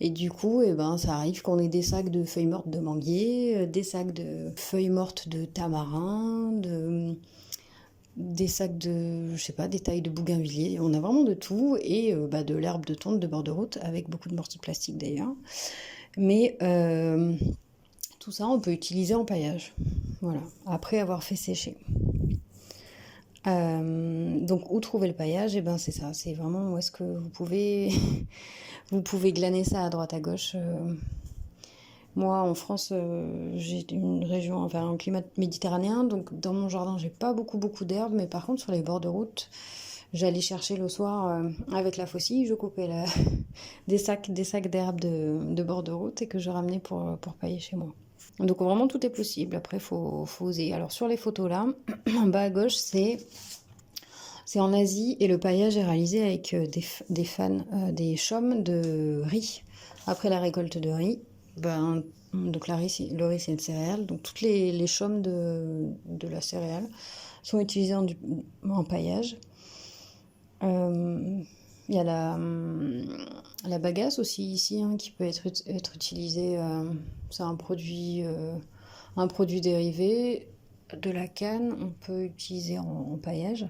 Et du coup, ça arrive qu'on ait des sacs de feuilles mortes de manguier, des sacs de feuilles mortes de tamarin, des sacs de, je sais pas, des tailles de bougainvillier. On a vraiment de tout et de l'herbe de tonte de bord de route avec beaucoup de mortier plastique d'ailleurs. Mais tout ça, on peut utiliser en paillage. Voilà, après avoir fait sécher. Donc où trouver le paillage? C'est ça, c'est vraiment où est-ce que vous pouvez vous pouvez glaner ça à droite à gauche. Moi en France, j'ai une région, enfin un climat méditerranéen, donc dans mon jardin j'ai pas beaucoup d'herbes, mais par contre sur les bords de route, j'allais chercher le soir avec la faucille, je coupais des sacs d'herbes de bord de route et que je ramenais pour pailler chez moi. Donc vraiment tout est possible, après faut oser. Alors sur les photos là, en bas à gauche c'est en Asie et le paillage est réalisé avec des chaumes de riz. Après la récolte de riz, donc le riz c'est une céréale, donc toutes les chaumes de la céréale sont utilisées en paillage. Il y a la bagasse aussi ici qui peut être utilisée. C'est un produit dérivé de la canne. On peut utiliser en paillage.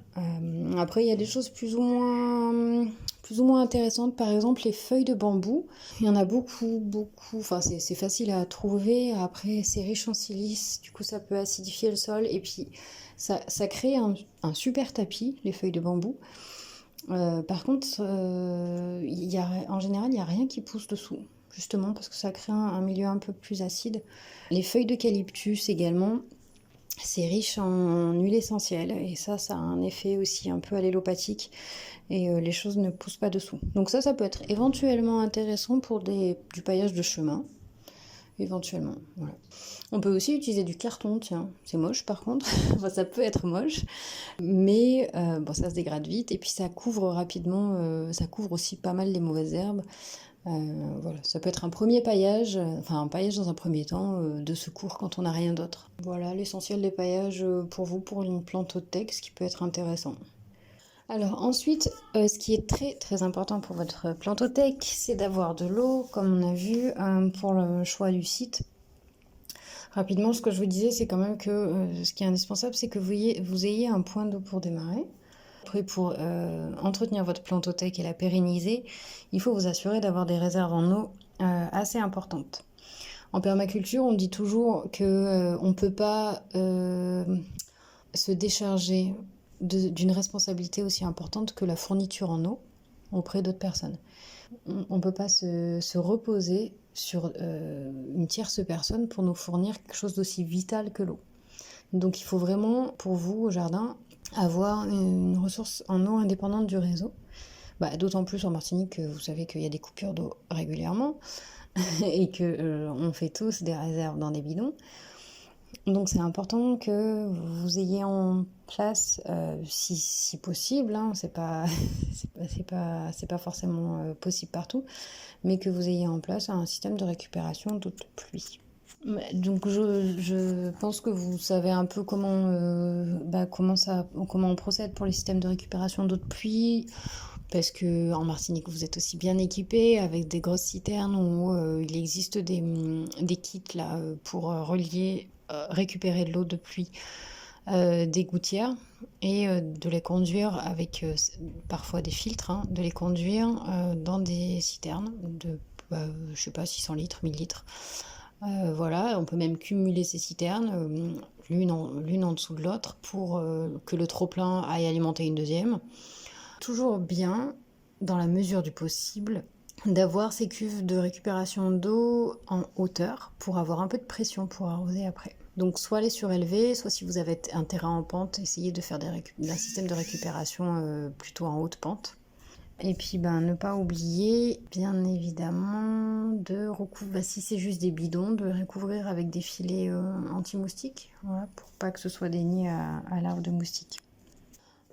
Après, il y a des choses plus ou moins intéressantes. Par exemple, les feuilles de bambou. Il y en a beaucoup. Enfin, c'est facile à trouver. Après, c'est riche en silice. Du coup, ça peut acidifier le sol. Et puis, ça crée un super tapis, les feuilles de bambou. Par contre, en général, il n'y a rien qui pousse dessous, justement, parce que ça crée un milieu un peu plus acide. Les feuilles d'eucalyptus également, c'est riche en huile essentielle, et ça a un effet aussi un peu allélopathique, et les choses ne poussent pas dessous. Donc ça peut être éventuellement intéressant pour du paillage de chemin. Éventuellement, voilà. On peut aussi utiliser du carton, tiens, c'est moche par contre, enfin, ça peut être moche, mais ça se dégrade vite et puis ça couvre rapidement, ça couvre aussi pas mal les mauvaises herbes. Voilà, ça peut être un premier paillage, un paillage dans un premier temps de secours quand on n'a rien d'autre. Voilà l'essentiel des paillages pour vous, pour une plantothèque, ce qui peut être intéressant. Alors ensuite, ce qui est très très important pour votre plantothèque, c'est d'avoir de l'eau, comme on a vu, pour le choix du site. Rapidement, ce que je vous disais, c'est quand même que ce qui est indispensable, c'est que vous ayez un point d'eau pour démarrer. Après, pour entretenir votre plantothèque et la pérenniser, il faut vous assurer d'avoir des réserves en eau assez importantes. En permaculture, on dit toujours qu'on ne peut pas se décharger d'une responsabilité aussi importante que la fourniture en eau auprès d'autres personnes. On ne peut pas se reposer sur une tierce personne pour nous fournir quelque chose d'aussi vital que l'eau. Donc il faut vraiment, pour vous, au jardin, avoir une ressource en eau indépendante du réseau. D'autant plus en Martinique que vous savez qu'il y a des coupures d'eau régulièrement et qu'on fait tous des réserves dans des bidons. Donc c'est important que vous ayez en place, si possible, c'est pas forcément possible partout, mais que vous ayez en place un système de récupération d'eau de pluie. Donc je pense que vous savez un peu comment on procède pour les systèmes de récupération d'eau de pluie, parce que en Martinique vous êtes aussi bien équipés avec des grosses citernes où il existe des kits là pour récupérer de l'eau de pluie des gouttières et de les conduire avec parfois des filtres, de les conduire dans des citernes de je sais pas 600 litres, 1000 litres. Voilà, on peut même cumuler ces citernes, l'une en dessous de l'autre, pour que le trop-plein aille alimenter une deuxième. Toujours bien, dans la mesure du possible, d'avoir ces cuves de récupération d'eau en hauteur pour avoir un peu de pression pour arroser après. Donc soit les surélever, soit si vous avez un terrain en pente, essayez de faire un système de récupération plutôt en haute pente. Et puis ne pas oublier bien évidemment de recouvrir, si c'est juste des bidons, de recouvrir avec des filets anti-moustiques, voilà, pour pas que ce soit des nids à larves de moustiques.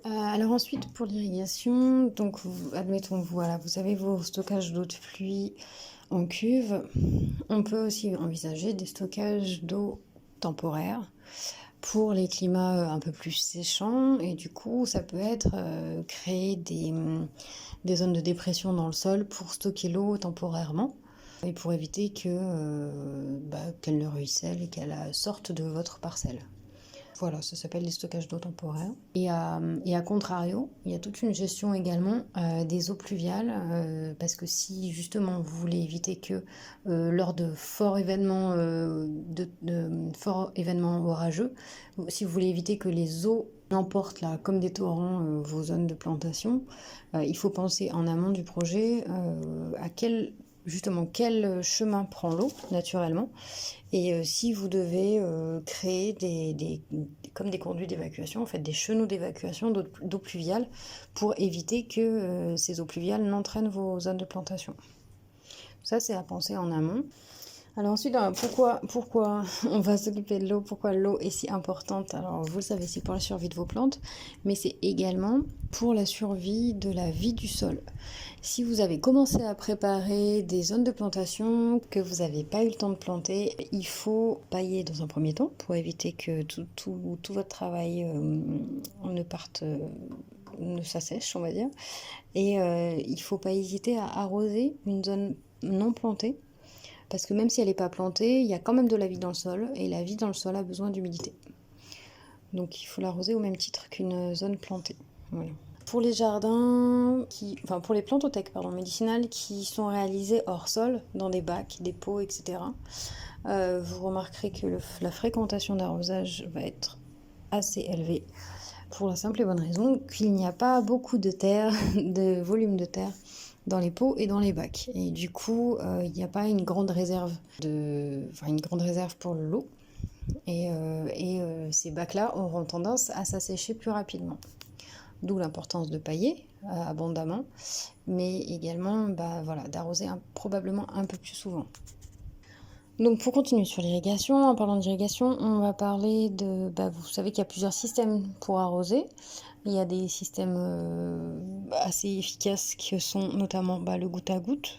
Alors ensuite pour l'irrigation, donc admettons vous avez vos stockages d'eau de pluie en cuve. On peut aussi envisager des stockages d'eau temporaires. pour les climats un peu plus séchants, et du coup ça peut être créer des zones de dépression dans le sol pour stocker l'eau temporairement et pour éviter qu'elle ne ruisselle et qu'elle sorte de votre parcelle. Voilà, ça s'appelle les stockages d'eau temporaires. Et à contrario, il y a toute une gestion également des eaux pluviales, parce que si justement vous voulez éviter que lors de forts événements, forts événements orageux, si vous voulez éviter que les eaux emportent là, comme des torrents vos zones de plantation, il faut penser en amont du projet à quel chemin prend l'eau naturellement, et si vous devez créer comme des conduits d'évacuation, en fait des chenaux d'évacuation d'eau pluviale pour éviter que ces eaux pluviales n'entraînent vos zones de plantation. Ça, c'est à penser en amont. Alors ensuite, pourquoi on va s'occuper de l'eau, pourquoi l'eau est si importante? Alors vous le savez, c'est pour la survie de vos plantes, mais c'est également pour la survie de la vie du sol. Si vous avez commencé à préparer des zones de plantation, que vous n'avez pas eu le temps de planter, il faut pailler dans un premier temps pour éviter que tout votre travail ne s'assèche, on va dire. Et il ne faut pas hésiter à arroser une zone non plantée, parce que même si elle n'est pas plantée, il y a quand même de la vie dans le sol, et la vie dans le sol a besoin d'humidité. Donc il faut l'arroser au même titre qu'une zone plantée. Voilà. Pour les jardins, pour les plantothèques médicinales qui sont réalisées hors sol, dans des bacs, des pots, etc., vous remarquerez que la fréquentation d'arrosage va être assez élevée, pour la simple et bonne raison qu'il n'y a pas beaucoup de terre, de volume de terre dans les pots et dans les bacs. Et du coup, il n'y a pas une grande réserve pour l'eau. Et ces bacs-là auront tendance à s'assécher plus rapidement. D'où l'importance de pailler abondamment, mais également d'arroser probablement un peu plus souvent. Donc pour continuer sur l'irrigation, en parlant d'irrigation, on va parler vous savez qu'il y a plusieurs systèmes pour arroser. Il y a des systèmes assez efficaces qui sont notamment le goutte à goutte.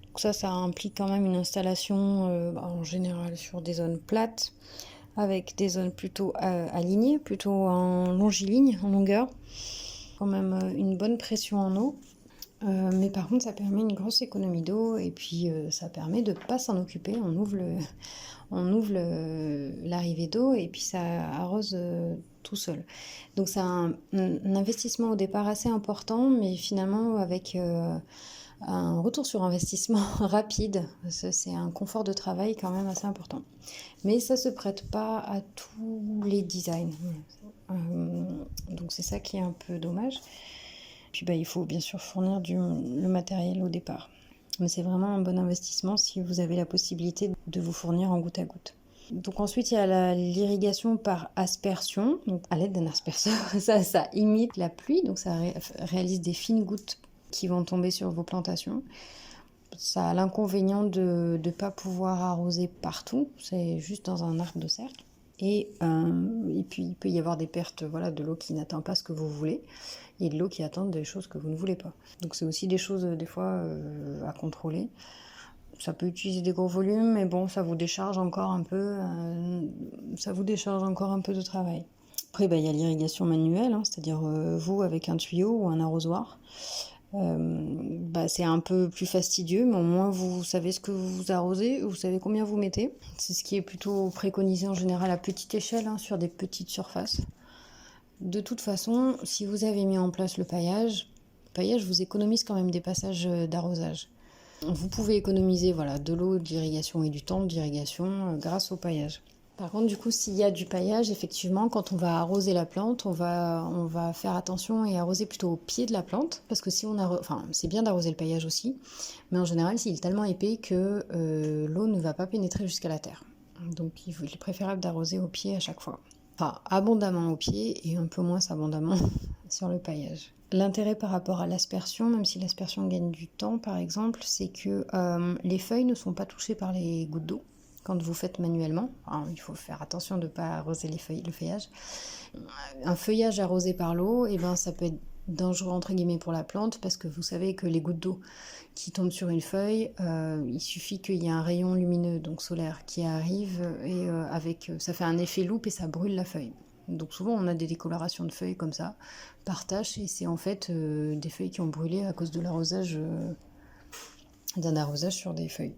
Donc ça implique quand même une installation en général sur des zones plates, avec des zones plutôt alignées, plutôt en longiligne, en longueur. Quand même une bonne pression en eau. Mais par contre, ça permet une grosse économie d'eau, et puis ça permet de ne pas s'en occuper. On ouvre l'arrivée d'eau et puis ça arrose tout seul. Donc c'est un investissement au départ assez important, mais finalement avec un retour sur investissement rapide. C'est un confort de travail quand même assez important. Mais ça ne se prête pas à tous les designs. Donc c'est ça qui est un peu dommage. Puis il faut bien sûr fournir le matériel au départ. Mais c'est vraiment un bon investissement si vous avez la possibilité de vous fournir en goutte à goutte. Donc ensuite, il y a l'irrigation par aspersion, donc à l'aide d'un asperseur. Ça imite la pluie, donc ça réalise des fines gouttes qui vont tomber sur vos plantations. Ça a l'inconvénient de ne pas pouvoir arroser partout, c'est juste dans un arc de cercle. Et puis il peut y avoir des pertes de l'eau qui n'atteint pas ce que vous voulez, et de l'eau qui attend des choses que vous ne voulez pas. Donc c'est aussi des choses des fois à contrôler. Ça peut utiliser des gros volumes, mais bon, ça vous décharge encore un peu de travail. Après, il y a l'irrigation manuelle, c'est-à-dire vous avec un tuyau ou un arrosoir. C'est un peu plus fastidieux, mais au moins vous savez ce que vous arrosez, vous savez combien vous mettez. C'est ce qui est plutôt préconisé en général à petite échelle, sur des petites surfaces. De toute façon, si vous avez mis en place le paillage vous économise quand même des passages d'arrosage. Vous pouvez économiser de l'eau d'irrigation et du temps d'irrigation grâce au paillage. Par contre, du coup, s'il y a du paillage, effectivement, quand on va arroser la plante, on va faire attention et arroser plutôt au pied de la plante, parce que si c'est bien d'arroser le paillage aussi, mais en général, il est tellement épais que l'eau ne va pas pénétrer jusqu'à la terre. Donc, il est préférable d'arroser au pied à chaque fois. Enfin, abondamment au pied et un peu moins abondamment sur le paillage. L'intérêt par rapport à l'aspersion, même si l'aspersion gagne du temps, par exemple, c'est que les feuilles ne sont pas touchées par les gouttes d'eau. Quand vous faites manuellement, il faut faire attention de ne pas arroser le feuillage. Un feuillage arrosé par l'eau, ça peut être dangereux entre guillemets pour la plante parce que vous savez que les gouttes d'eau qui tombent sur une feuille, il suffit qu'il y ait un rayon lumineux, donc solaire, qui arrive et ça fait un effet loupe et ça brûle la feuille. Donc souvent on a des décolorations de feuilles comme ça, par taches, et c'est en fait des feuilles qui ont brûlé à cause de l'arrosage, d'un arrosage sur des feuilles.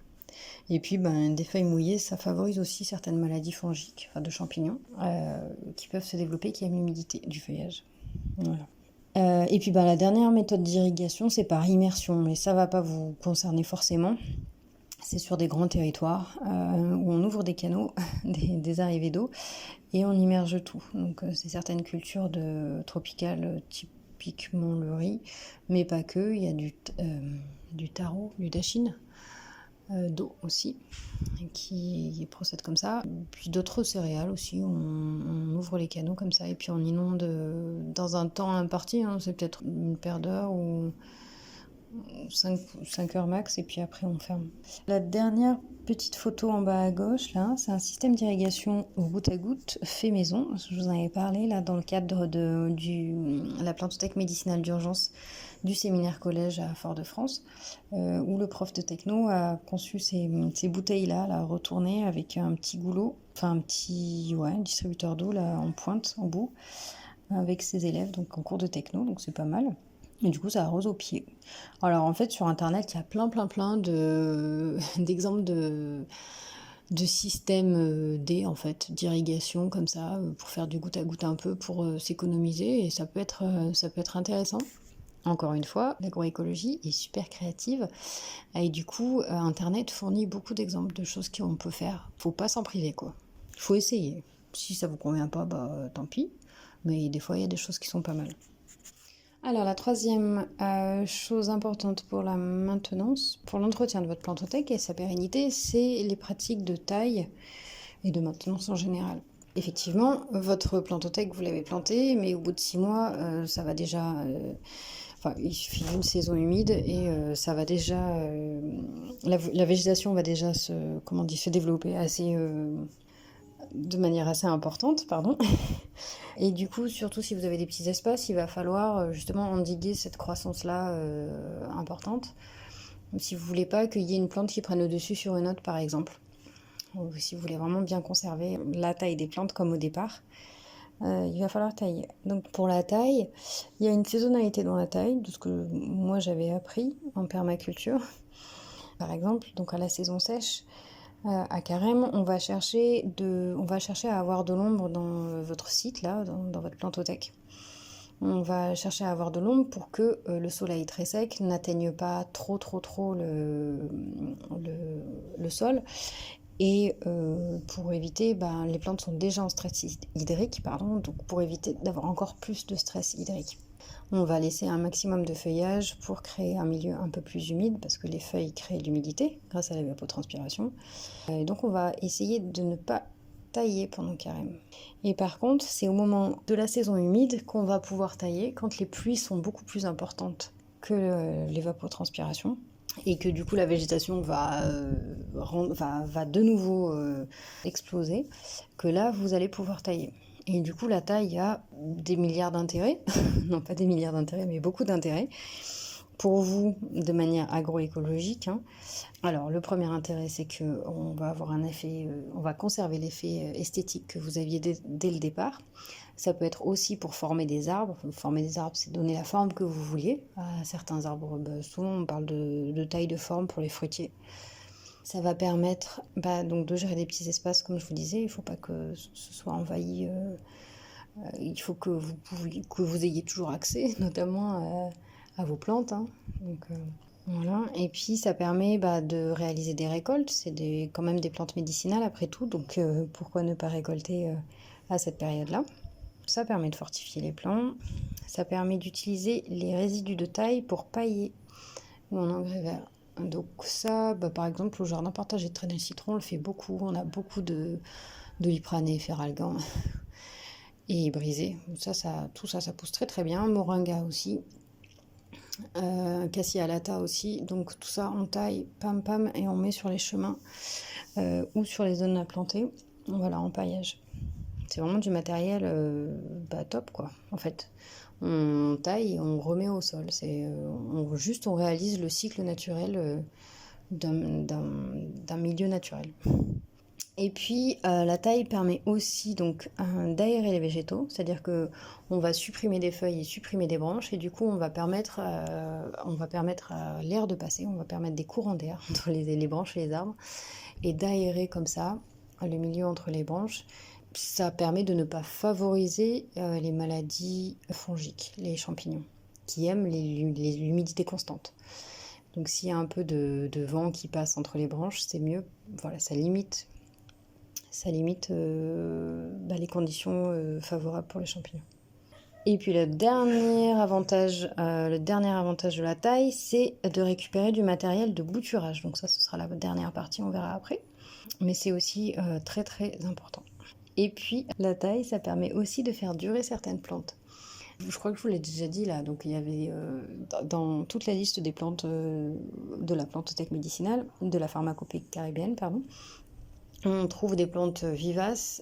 Et puis des feuilles mouillées, ça favorise aussi certaines maladies fongiques, enfin de champignons, qui peuvent se développer, qui aiment l'humidité du feuillage. Voilà. Et puis la dernière méthode d'irrigation, c'est par immersion, mais ça va pas vous concerner forcément. C'est sur des grands territoires où on ouvre des canaux, des arrivées d'eau, et on immerge tout. Donc c'est certaines cultures tropicales, typiquement le riz, mais pas que. Il y a du taro, du dachine, d'eau aussi, qui procède comme ça. Puis d'autres céréales aussi, on ouvre les canaux comme ça et puis on inonde dans un temps imparti, hein, c'est peut-être une paire d'heures ou 5 heures max, et puis après on ferme. La dernière petite photo en bas à gauche, là, c'est un système d'irrigation au goutte à goutte fait maison. Je vous en avais parlé là dans le cadre de la plantothèque médicinale d'urgence du séminaire collège à Fort-de-France, où le prof de techno a conçu ces bouteilles-là, là, retournées avec un petit goulot, enfin un distributeur d'eau là en pointe, en bout, avec ses élèves, donc en cours de techno, donc c'est pas mal. Et du coup, ça arrose au pied. Alors en fait, sur internet, il y a plein d'exemples de systèmes en fait, d'irrigation comme ça, pour faire du goutte à goutte un peu, pour s'économiser, et ça peut être intéressant. Encore une fois, l'agroécologie est super créative, et du coup, internet fournit beaucoup d'exemples de choses qu'on peut faire. Faut pas s'en priver, quoi. Faut essayer. Si ça vous convient pas, tant pis. Mais des fois, il y a des choses qui sont pas mal. Alors la troisième chose importante pour la maintenance, pour l'entretien de votre plantothèque et sa pérennité, c'est les pratiques de taille et de maintenance en général. Effectivement, votre plantothèque, vous l'avez plantée, mais au bout de 6 mois, ça va déjà... il suffit d'une saison humide et ça va déjà... la végétation va déjà se développer de manière assez importante, pardon. Et du coup, surtout si vous avez des petits espaces, il va falloir justement endiguer cette croissance-là importante. Si vous voulez pas qu'il y ait une plante qui prenne le dessus sur une autre, par exemple. Ou si vous voulez vraiment bien conserver la taille des plantes comme au départ, il va falloir tailler. Donc pour la taille, il y a une saisonnalité dans la taille, de ce que moi j'avais appris en permaculture. Par exemple, donc à la saison sèche, à Carême, on va chercher à avoir de l'ombre dans votre site, là, dans votre plantothèque. On va chercher à avoir de l'ombre pour que le soleil très sec n'atteigne pas trop le sol. Et pour éviter, les plantes sont déjà en stress hydrique, donc pour éviter d'avoir encore plus de stress hydrique. On va laisser un maximum de feuillage pour créer un milieu un peu plus humide, parce que les feuilles créent de l'humidité grâce à l'évapotranspiration. Et donc on va essayer de ne pas tailler pendant Carême. Et par contre, c'est au moment de la saison humide qu'on va pouvoir tailler, quand les pluies sont beaucoup plus importantes que l'évapotranspiration, et que du coup la végétation va de nouveau exploser, que là vous allez pouvoir tailler. Et du coup la taille a des milliards d'intérêts, non pas des milliards d'intérêts, mais beaucoup d'intérêts pour vous de manière agroécologique. Alors le premier intérêt, c'est que on va avoir un effet, on va conserver l'effet esthétique que vous aviez dès le départ. Ça peut être aussi pour former des arbres. Former des arbres, c'est donner la forme que vous vouliez à certains arbres. Souvent, on parle de taille de forme pour les fruitiers. Ça va permettre donc de gérer des petits espaces, comme je vous disais. Il ne faut pas que ce soit envahi. Il faut que vous ayez toujours accès, notamment à vos plantes. Donc, voilà. Et puis, ça permet de réaliser des récoltes. C'est quand même des plantes médicinales, après tout. Donc, pourquoi ne pas récolter à cette période-là ? Ça permet de fortifier les plants. Ça permet d'utiliser les résidus de taille pour pailler ou en engrais verts. Donc ça, par exemple, au jardin partagé de Traînel Citron, on le fait beaucoup. On a beaucoup de Hyprané, Feralgan et Brisé. Tout ça pousse très très bien. Moringa aussi. Cassia alata aussi. Donc tout ça, on taille, pam pam, et on met sur les chemins ou sur les zones à planter. Voilà, en paillage. C'est vraiment du matériel top, quoi, en fait. on taille et on remet au sol. On réalise le cycle naturel d'un milieu naturel. Et puis la taille permet aussi donc d'aérer les végétaux, c'est-à-dire que on va supprimer des feuilles et supprimer des branches, et du coup on va permettre à l'air de passer, on va permettre des courants d'air entre les branches et les arbres, et d'aérer comme ça le milieu entre les branches. Ça permet de ne pas favoriser les maladies fongiques, les champignons, qui aiment l'humidité constante. Donc s'il y a un peu de vent qui passe entre les branches, c'est mieux. Voilà, ça limite les conditions favorables pour les champignons. Et puis le dernier avantage de la taille, c'est de récupérer du matériel de bouturage. Donc ça, ce sera la dernière partie, on verra après. Mais c'est aussi très très important. Et puis la taille, ça permet aussi de faire durer certaines plantes. Je crois que je vous l'ai déjà dit là, donc il y avait dans toute la liste des plantes de la plantothèque médicinale, de la pharmacopée caribéenne, pardon, on trouve des plantes vivaces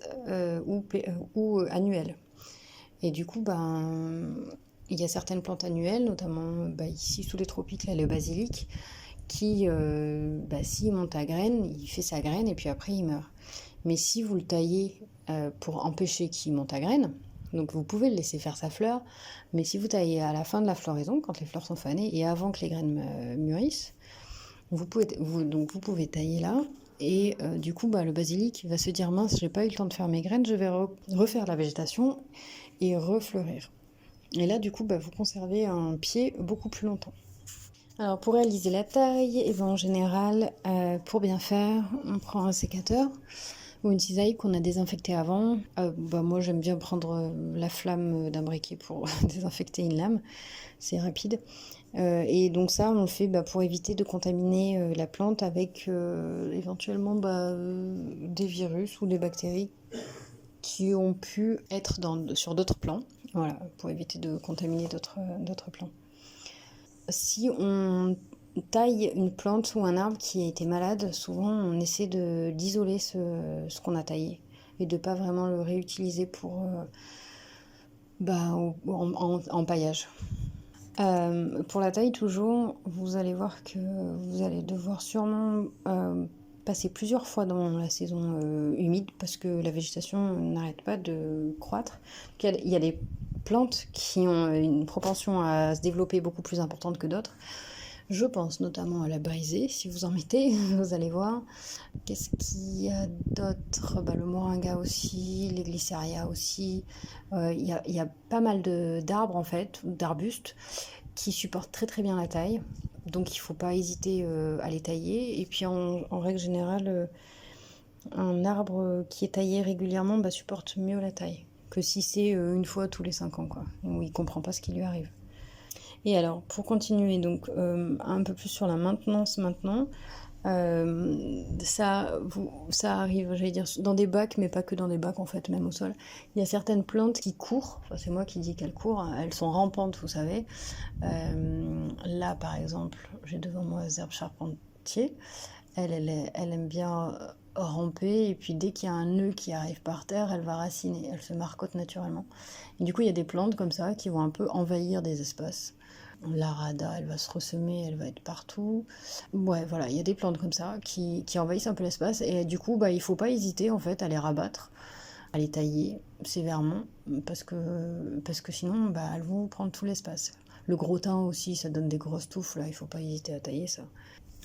ou annuelles. Et du coup, il y a certaines plantes annuelles, notamment ici sous les tropiques, là, le basilic, qui, s'il monte à graines, il fait sa graine et puis après il meurt. Mais si vous le taillez pour empêcher qu'il monte à graines, donc vous pouvez le laisser faire sa fleur, mais si vous taillez à la fin de la floraison, quand les fleurs sont fanées et avant que les graines mûrissent, vous pouvez tailler là. Et du coup, le basilic va se dire mince, j'ai pas eu le temps de faire mes graines, je vais refaire la végétation et refleurir. Et là, du coup, vous conservez un pied beaucoup plus longtemps. Alors, pour réaliser la taille, en général, pour bien faire, on prend un sécateur ou une cisaille qu'on a désinfectée avant. Moi, j'aime bien prendre la flamme d'un briquet pour désinfecter une lame, c'est rapide. Et donc ça, on le fait pour éviter de contaminer la plante avec éventuellement des virus ou des bactéries qui ont pu être sur d'autres plants. Voilà, pour éviter de contaminer d'autres plants. Si on taille une plante ou un arbre qui a été malade, souvent on essaie d'isoler ce qu'on a taillé et de ne pas vraiment le réutiliser pour en paillage. Pour la taille toujours, vous allez voir que vous allez devoir sûrement passer plusieurs fois dans la saison humide parce que la végétation n'arrête pas de croître. Il y a des plantes qui ont une propension à se développer beaucoup plus importante que d'autres. Je pense notamment à la brisée, si vous en mettez, vous allez voir. Qu'est-ce qu'il y a d'autre ? Le moringa aussi, les glycéria aussi. Il y a pas mal d'arbres en fait, d'arbustes, qui supportent très très bien la taille. Donc il ne faut pas hésiter à les tailler. Et puis en règle générale, un arbre qui est taillé régulièrement supporte mieux la taille que si c'est une fois tous les 5 ans, quoi, où il ne comprend pas ce qui lui arrive. Et alors, pour continuer, donc un peu plus sur la maintenance maintenant, ça arrive, j'allais dire, dans des bacs, mais pas que dans des bacs en fait, même au sol. Il y a certaines plantes qui courent, enfin, c'est moi qui dis qu'elles courent, elles sont rampantes, vous savez. Là, par exemple, j'ai devant moi Zerbe charpentier. Elle aime bien ramper, et puis dès qu'il y a un nœud qui arrive par terre, elle va raciner, elle se marcotte naturellement. Et du coup, il y a des plantes comme ça qui vont un peu envahir des espaces. La rada, elle va se ressemer, elle va être partout. Ouais, voilà, il y a des plantes comme ça qui envahissent un peu l'espace, et du coup, il faut pas hésiter en fait à les rabattre, à les tailler sévèrement, parce que sinon, elles vont prendre tout l'espace. Le gros thym aussi, ça donne des grosses touffes, là, il faut pas hésiter à tailler ça.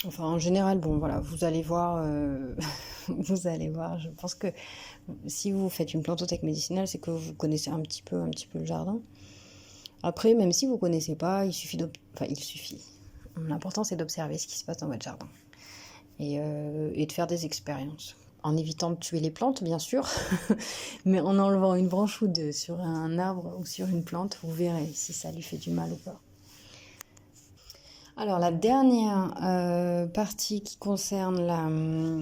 Enfin, en général, voilà, vous allez voir, je pense que si vous faites une plantothèque médicinale, c'est que vous connaissez un petit peu le jardin. Après, même si vous ne connaissez pas, il suffit. L'important, c'est d'observer ce qui se passe dans votre jardin et de faire des expériences. En évitant de tuer les plantes, bien sûr, mais en enlevant une branche ou deux sur un arbre ou sur une plante, vous verrez si ça lui fait du mal ou pas. Alors, la dernière partie qui concerne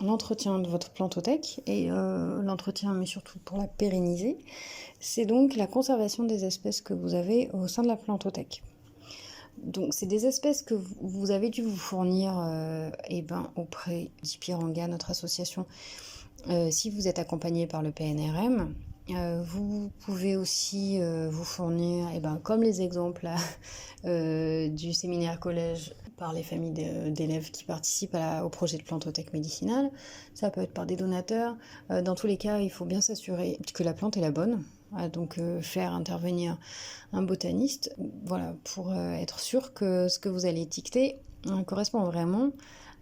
l'entretien de votre plantothèque et l'entretien, mais surtout pour la pérenniser, c'est donc la conservation des espèces que vous avez au sein de la plantothèque. Donc c'est des espèces que vous avez dû vous fournir auprès d'Ipiranga, notre association, si vous êtes accompagné par le PNRM. Vous pouvez aussi vous fournir, comme les exemples là, du séminaire collège par les familles d'élèves qui participent au projet de plantothèque médicinale. Ça peut être par des donateurs. Dans tous les cas, il faut bien s'assurer que la plante est la bonne. Donc faire intervenir un botaniste, voilà, pour être sûr que ce que vous allez étiqueter correspond vraiment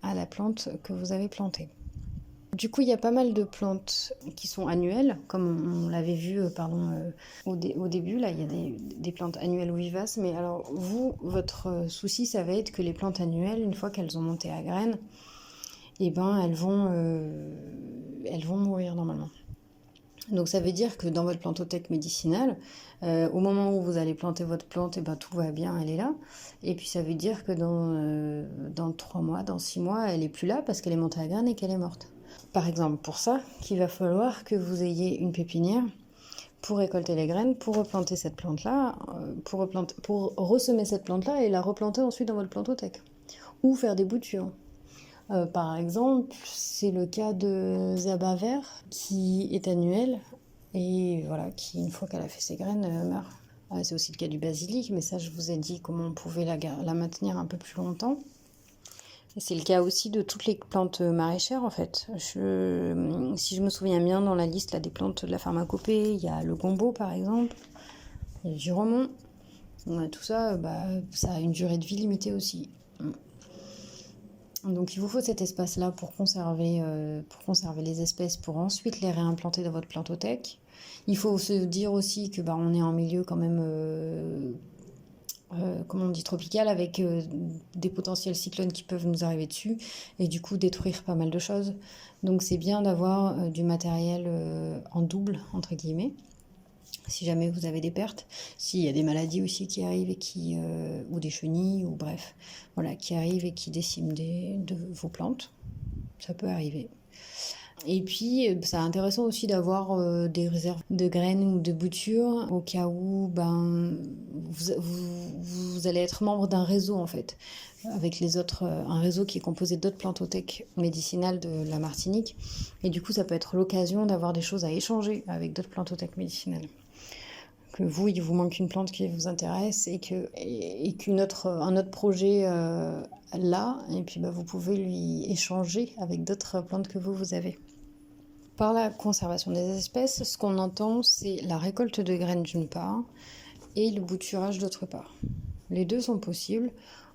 à la plante que vous avez plantée. Du coup, il y a pas mal de plantes qui sont annuelles, comme on l'avait vu au début. Là, il y a des plantes annuelles ou vivaces. Mais alors, votre souci, ça va être que les plantes annuelles, une fois qu'elles ont monté à graines, elles vont mourir normalement. Donc ça veut dire que dans votre plantothèque médicinale, au moment où vous allez planter votre plante, tout va bien, elle est là. Et puis ça veut dire que dans 3 mois, dans 6 mois, elle n'est plus là parce qu'elle est montée à graines et qu'elle est morte. Par exemple, pour ça, qu'il va falloir que vous ayez une pépinière pour récolter les graines, pour replanter cette plante-là, pour ressemer cette plante-là et la replanter ensuite dans votre plantothèque. Ou faire des boutures. Par exemple, c'est le cas de Zaba vert qui est annuel et voilà, qui une fois qu'elle a fait ses graines meurt. C'est aussi le cas du basilic, mais ça je vous ai dit comment on pouvait la maintenir un peu plus longtemps. Et c'est le cas aussi de toutes les plantes maraîchères en fait. Si je me souviens bien, dans la liste là, des plantes de la pharmacopée, il y a le gombo par exemple, il y a le giromon. Tout ça, ça a une durée de vie limitée aussi. Donc il vous faut cet espace-là pour conserver les espèces, pour ensuite les réimplanter dans votre plantothèque. Il faut se dire aussi que on est en milieu quand même, comme on dit, tropical, avec des potentiels cyclones qui peuvent nous arriver dessus et du coup détruire pas mal de choses. Donc c'est bien d'avoir du matériel en double, entre guillemets, si jamais vous avez des pertes, s'il y a des maladies aussi qui arrivent et ou des chenilles, ou bref, voilà, qui arrivent et qui déciment de vos plantes, ça peut arriver. Et puis, c'est intéressant aussi d'avoir des réserves de graines ou de boutures au cas où vous allez être membre d'un réseau en fait, avec les autres, un réseau qui est composé d'autres plantothèques médicinales de la Martinique. Et du coup, ça peut être l'occasion d'avoir des choses à échanger avec d'autres plantothèques médicinales. Que vous, il vous manque une plante qui vous intéresse et qu'un autre projet là, et puis vous pouvez lui échanger avec d'autres plantes que vous avez. Par la conservation des espèces, ce qu'on entend, c'est la récolte de graines d'une part et le bouturage d'autre part. Les deux sont possibles.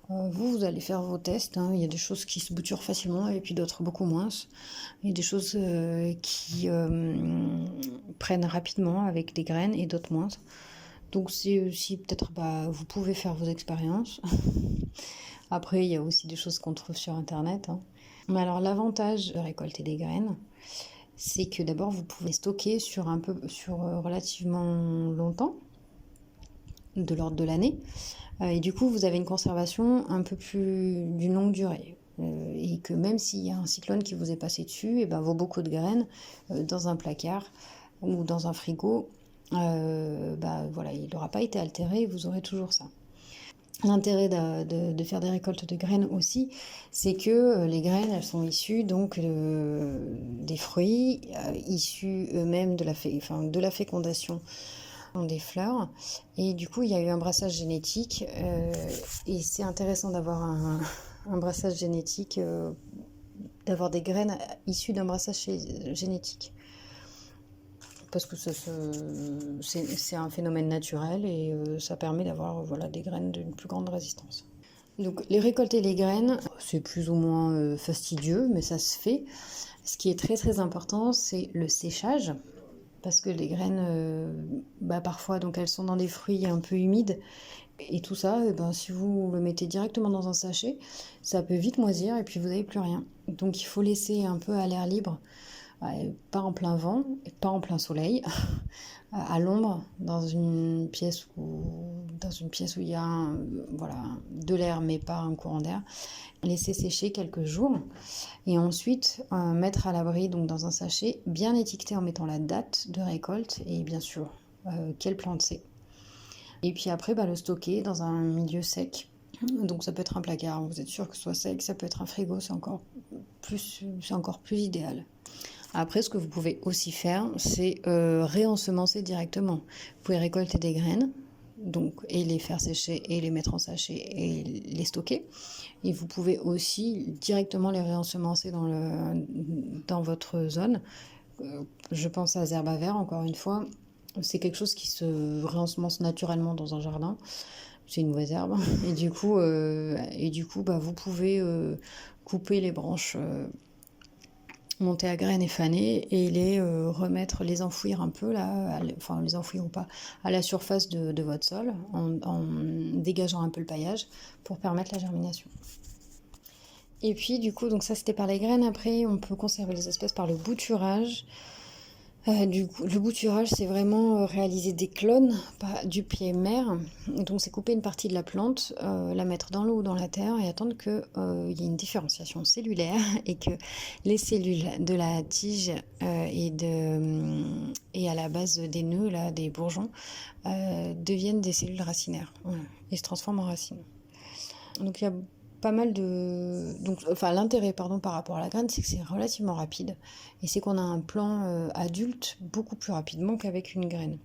Vous allez faire vos tests. Il y a des choses qui se bouturent facilement et puis d'autres beaucoup moins. Il y a des choses qui prennent rapidement avec des graines et d'autres moins. Donc c'est aussi peut-être vous pouvez faire vos expériences. Après, il y a aussi des choses qu'on trouve sur Internet. Mais alors l'avantage de récolter des graines, c'est que d'abord vous pouvez stocker sur relativement longtemps, de l'ordre de l'année, et du coup vous avez une conservation un peu plus d'une longue durée. Et que même s'il y a un cyclone qui vous est passé dessus, vos bocaux de graines dans un placard ou dans un frigo, voilà, il n'aura pas été altéré et vous aurez toujours ça. L'intérêt de faire des récoltes de graines aussi, c'est que les graines, elles sont issues donc des fruits, issus eux-mêmes de la fécondation des fleurs. Et du coup, il y a eu un brassage génétique. Et c'est intéressant d'avoir un brassage génétique, d'avoir des graines issues d'un brassage génétique. Parce que c'est un phénomène naturel et ça permet d'avoir des graines d'une plus grande résistance. Donc les récolter les graines, c'est plus ou moins fastidieux, mais ça se fait. Ce qui est très très important, c'est le séchage, parce que les graines, parfois, donc elles sont dans des fruits un peu humides, et tout ça, si vous le mettez directement dans un sachet, ça peut vite moisir et puis vous n'avez plus rien. Donc il faut laisser un peu à l'air libre, pas en plein vent, pas en plein soleil, à l'ombre, dans une pièce où il y a de l'air mais pas un courant d'air. Laisser sécher quelques jours et ensuite mettre à l'abri, donc dans un sachet bien étiqueté en mettant la date de récolte et bien sûr quelle plante c'est. Et puis après le stocker dans un milieu sec. Donc ça peut être un placard, vous êtes sûr que ce soit sec, ça peut être un frigo, c'est encore plus idéal. Après, ce que vous pouvez aussi faire, c'est réensemencer directement. Vous pouvez récolter des graines, donc, et les faire sécher, et les mettre en sachet, et les stocker. Et vous pouvez aussi directement les réensemencer dans votre zone. Je pense à Zerba vert, encore une fois. C'est quelque chose qui se réensemence naturellement dans un jardin. C'est une mauvaise herbe. Et du coup bah, vous pouvez couper les branches montées à graines et fanées et les remettre, les enfouir un peu, là, enfin les enfouir ou pas, à la surface de votre sol en dégageant un peu le paillage pour permettre la germination. Et puis du coup, donc ça c'était par les graines. Après, on peut conserver les espèces par le bouturage. Du coup, le bouturage, c'est vraiment réaliser des clones du pied mère. Donc, c'est couper une partie de la plante, la mettre dans l'eau ou dans la terre et attendre qu'il y ait une différenciation cellulaire et que les cellules de la tige et à la base des nœuds, là, des bourgeons, deviennent des cellules racinaires, voilà, et se transforment en racines. Donc, il y a pas mal de... Donc, enfin, l'intérêt par rapport à la graine, c'est que c'est relativement rapide. Et c'est qu'on a un plan adulte beaucoup plus rapidement qu'avec une graine.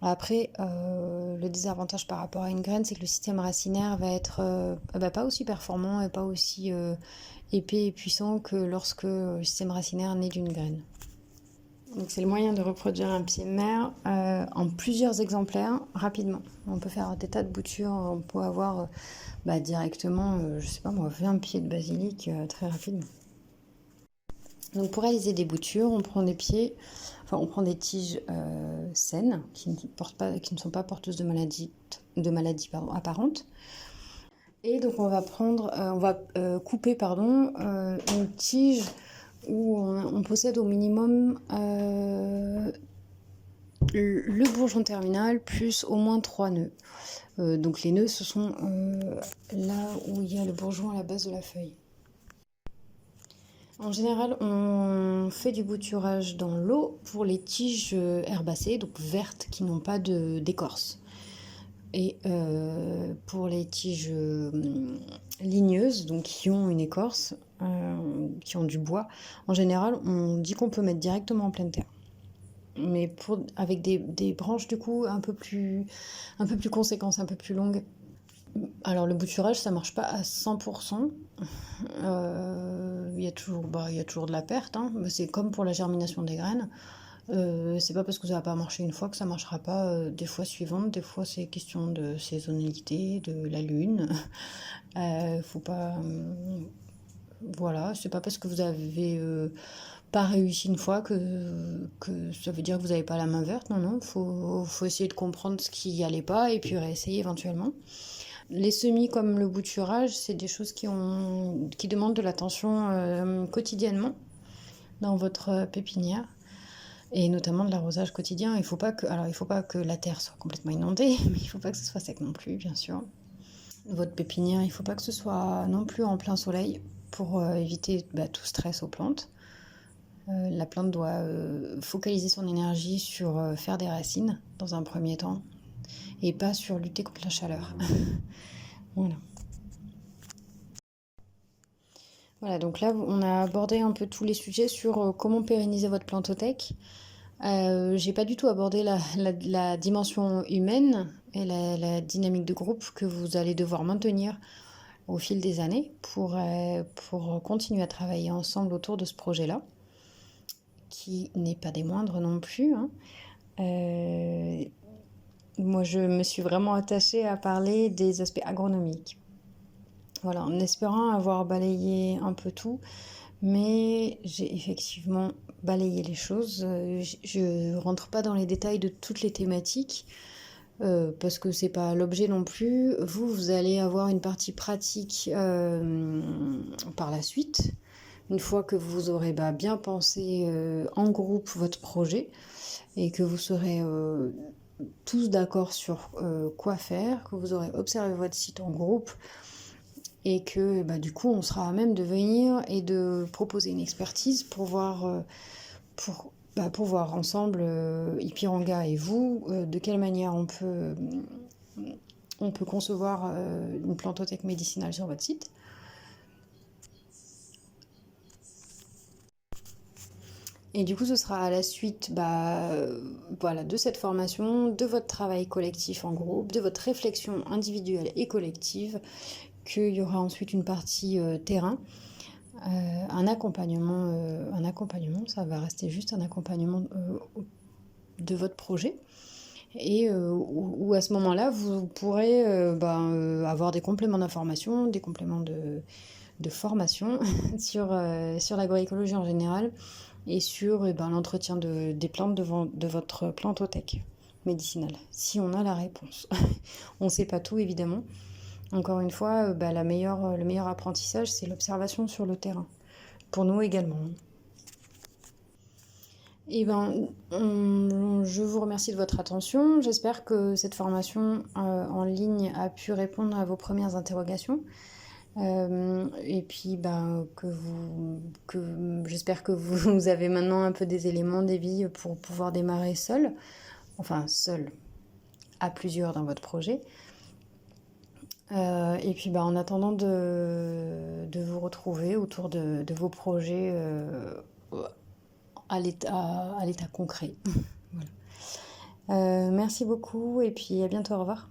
Après, le désavantage par rapport à une graine, c'est que le système racinaire va être pas aussi performant et pas aussi épais et puissant que lorsque le système racinaire naît d'une graine. Donc c'est le moyen de reproduire un pied mère en plusieurs exemplaires rapidement. On peut faire des tas de boutures, on peut avoir directement, je sais pas moi, 20 pieds de basilic très rapidement. Donc pour réaliser des boutures, on prend des tiges saines qui ne sont pas porteuses de maladies apparentes. Et donc on va couper une tige où on possède au minimum le bourgeon terminal plus au moins 3 nœuds. Donc les nœuds, ce sont là où il y a le bourgeon à la base de la feuille. En général, on fait du bouturage dans l'eau pour les tiges herbacées, donc vertes, qui n'ont pas d'écorce. Et pour les tiges ligneuses, donc qui ont une écorce, qui ont du bois, en général, on dit qu'on peut mettre directement en pleine terre. Mais avec des branches du coup un peu plus conséquentes, un peu plus longues. Alors le bouturage, ça marche pas à 100%. Il y a toujours de la perte, hein. C'est comme pour la germination des graines. C'est pas parce que ça va pas marcher une fois que ça marchera pas des fois suivantes. Des fois c'est question de saisonnalité, de la lune. Faut pas... voilà, c'est pas parce que vous avez pas réussi une fois que ça veut dire que vous n'avez pas la main verte. Non, faut essayer de comprendre ce qui allait pas et puis réessayer éventuellement. Les semis comme le bouturage, c'est des choses qui demandent de l'attention quotidiennement dans votre pépinière et notamment de l'arrosage quotidien. Il faut pas que la terre soit complètement inondée, mais il faut pas que ce soit sec non plus, bien sûr. Votre pépinière, il faut pas que ce soit non plus en plein soleil pour éviter tout stress aux plantes. La plante doit focaliser son énergie sur faire des racines dans un premier temps et pas sur lutter contre la chaleur. Voilà. Voilà, donc là, on a abordé un peu tous les sujets sur comment pérenniser votre plantothèque. J'ai pas du tout abordé la dimension humaine et la dynamique de groupe que vous allez devoir maintenir au fil des années pour continuer à travailler ensemble autour de ce projet-là, qui n'est pas des moindres non plus, hein. Moi, je me suis vraiment attachée à parler des aspects agronomiques. Voilà, en espérant avoir balayé un peu tout, mais j'ai effectivement balayé les choses. Je rentre pas dans les détails de toutes les thématiques parce que c'est pas l'objet non plus. Vous allez avoir une partie pratique par la suite, une fois que vous aurez bien pensé en groupe votre projet et que vous serez tous d'accord sur quoi faire, que vous aurez observé votre site en groupe et que du coup on sera à même de venir et de proposer une expertise pour voir ensemble, Ipiranga et vous, de quelle manière on peut concevoir une plantothèque médicinale sur votre site. Et du coup, ce sera à la suite voilà, de cette formation, de votre travail collectif en groupe, de votre réflexion individuelle et collective, qu'il y aura ensuite une partie terrain, un accompagnement, ça va rester juste un accompagnement de votre projet. Et où à ce moment-là, vous pourrez avoir des compléments d'information, des compléments de formation sur l'agroécologie en général et sur l'entretien des plantes de votre plantothèque médicinale, si on a la réponse. On ne sait pas tout, évidemment. Encore une fois, le meilleur apprentissage, c'est l'observation sur le terrain. Pour nous également. Je vous remercie de votre attention. J'espère que cette formation en ligne a pu répondre à vos premières interrogations. Et puis, j'espère que vous avez maintenant un peu des éléments, des billes pour pouvoir démarrer seul. Enfin, seul, à plusieurs dans votre projet. Et puis, en attendant de vous retrouver autour de vos projets à l'état concret. Voilà. Merci beaucoup et puis à bientôt, au revoir.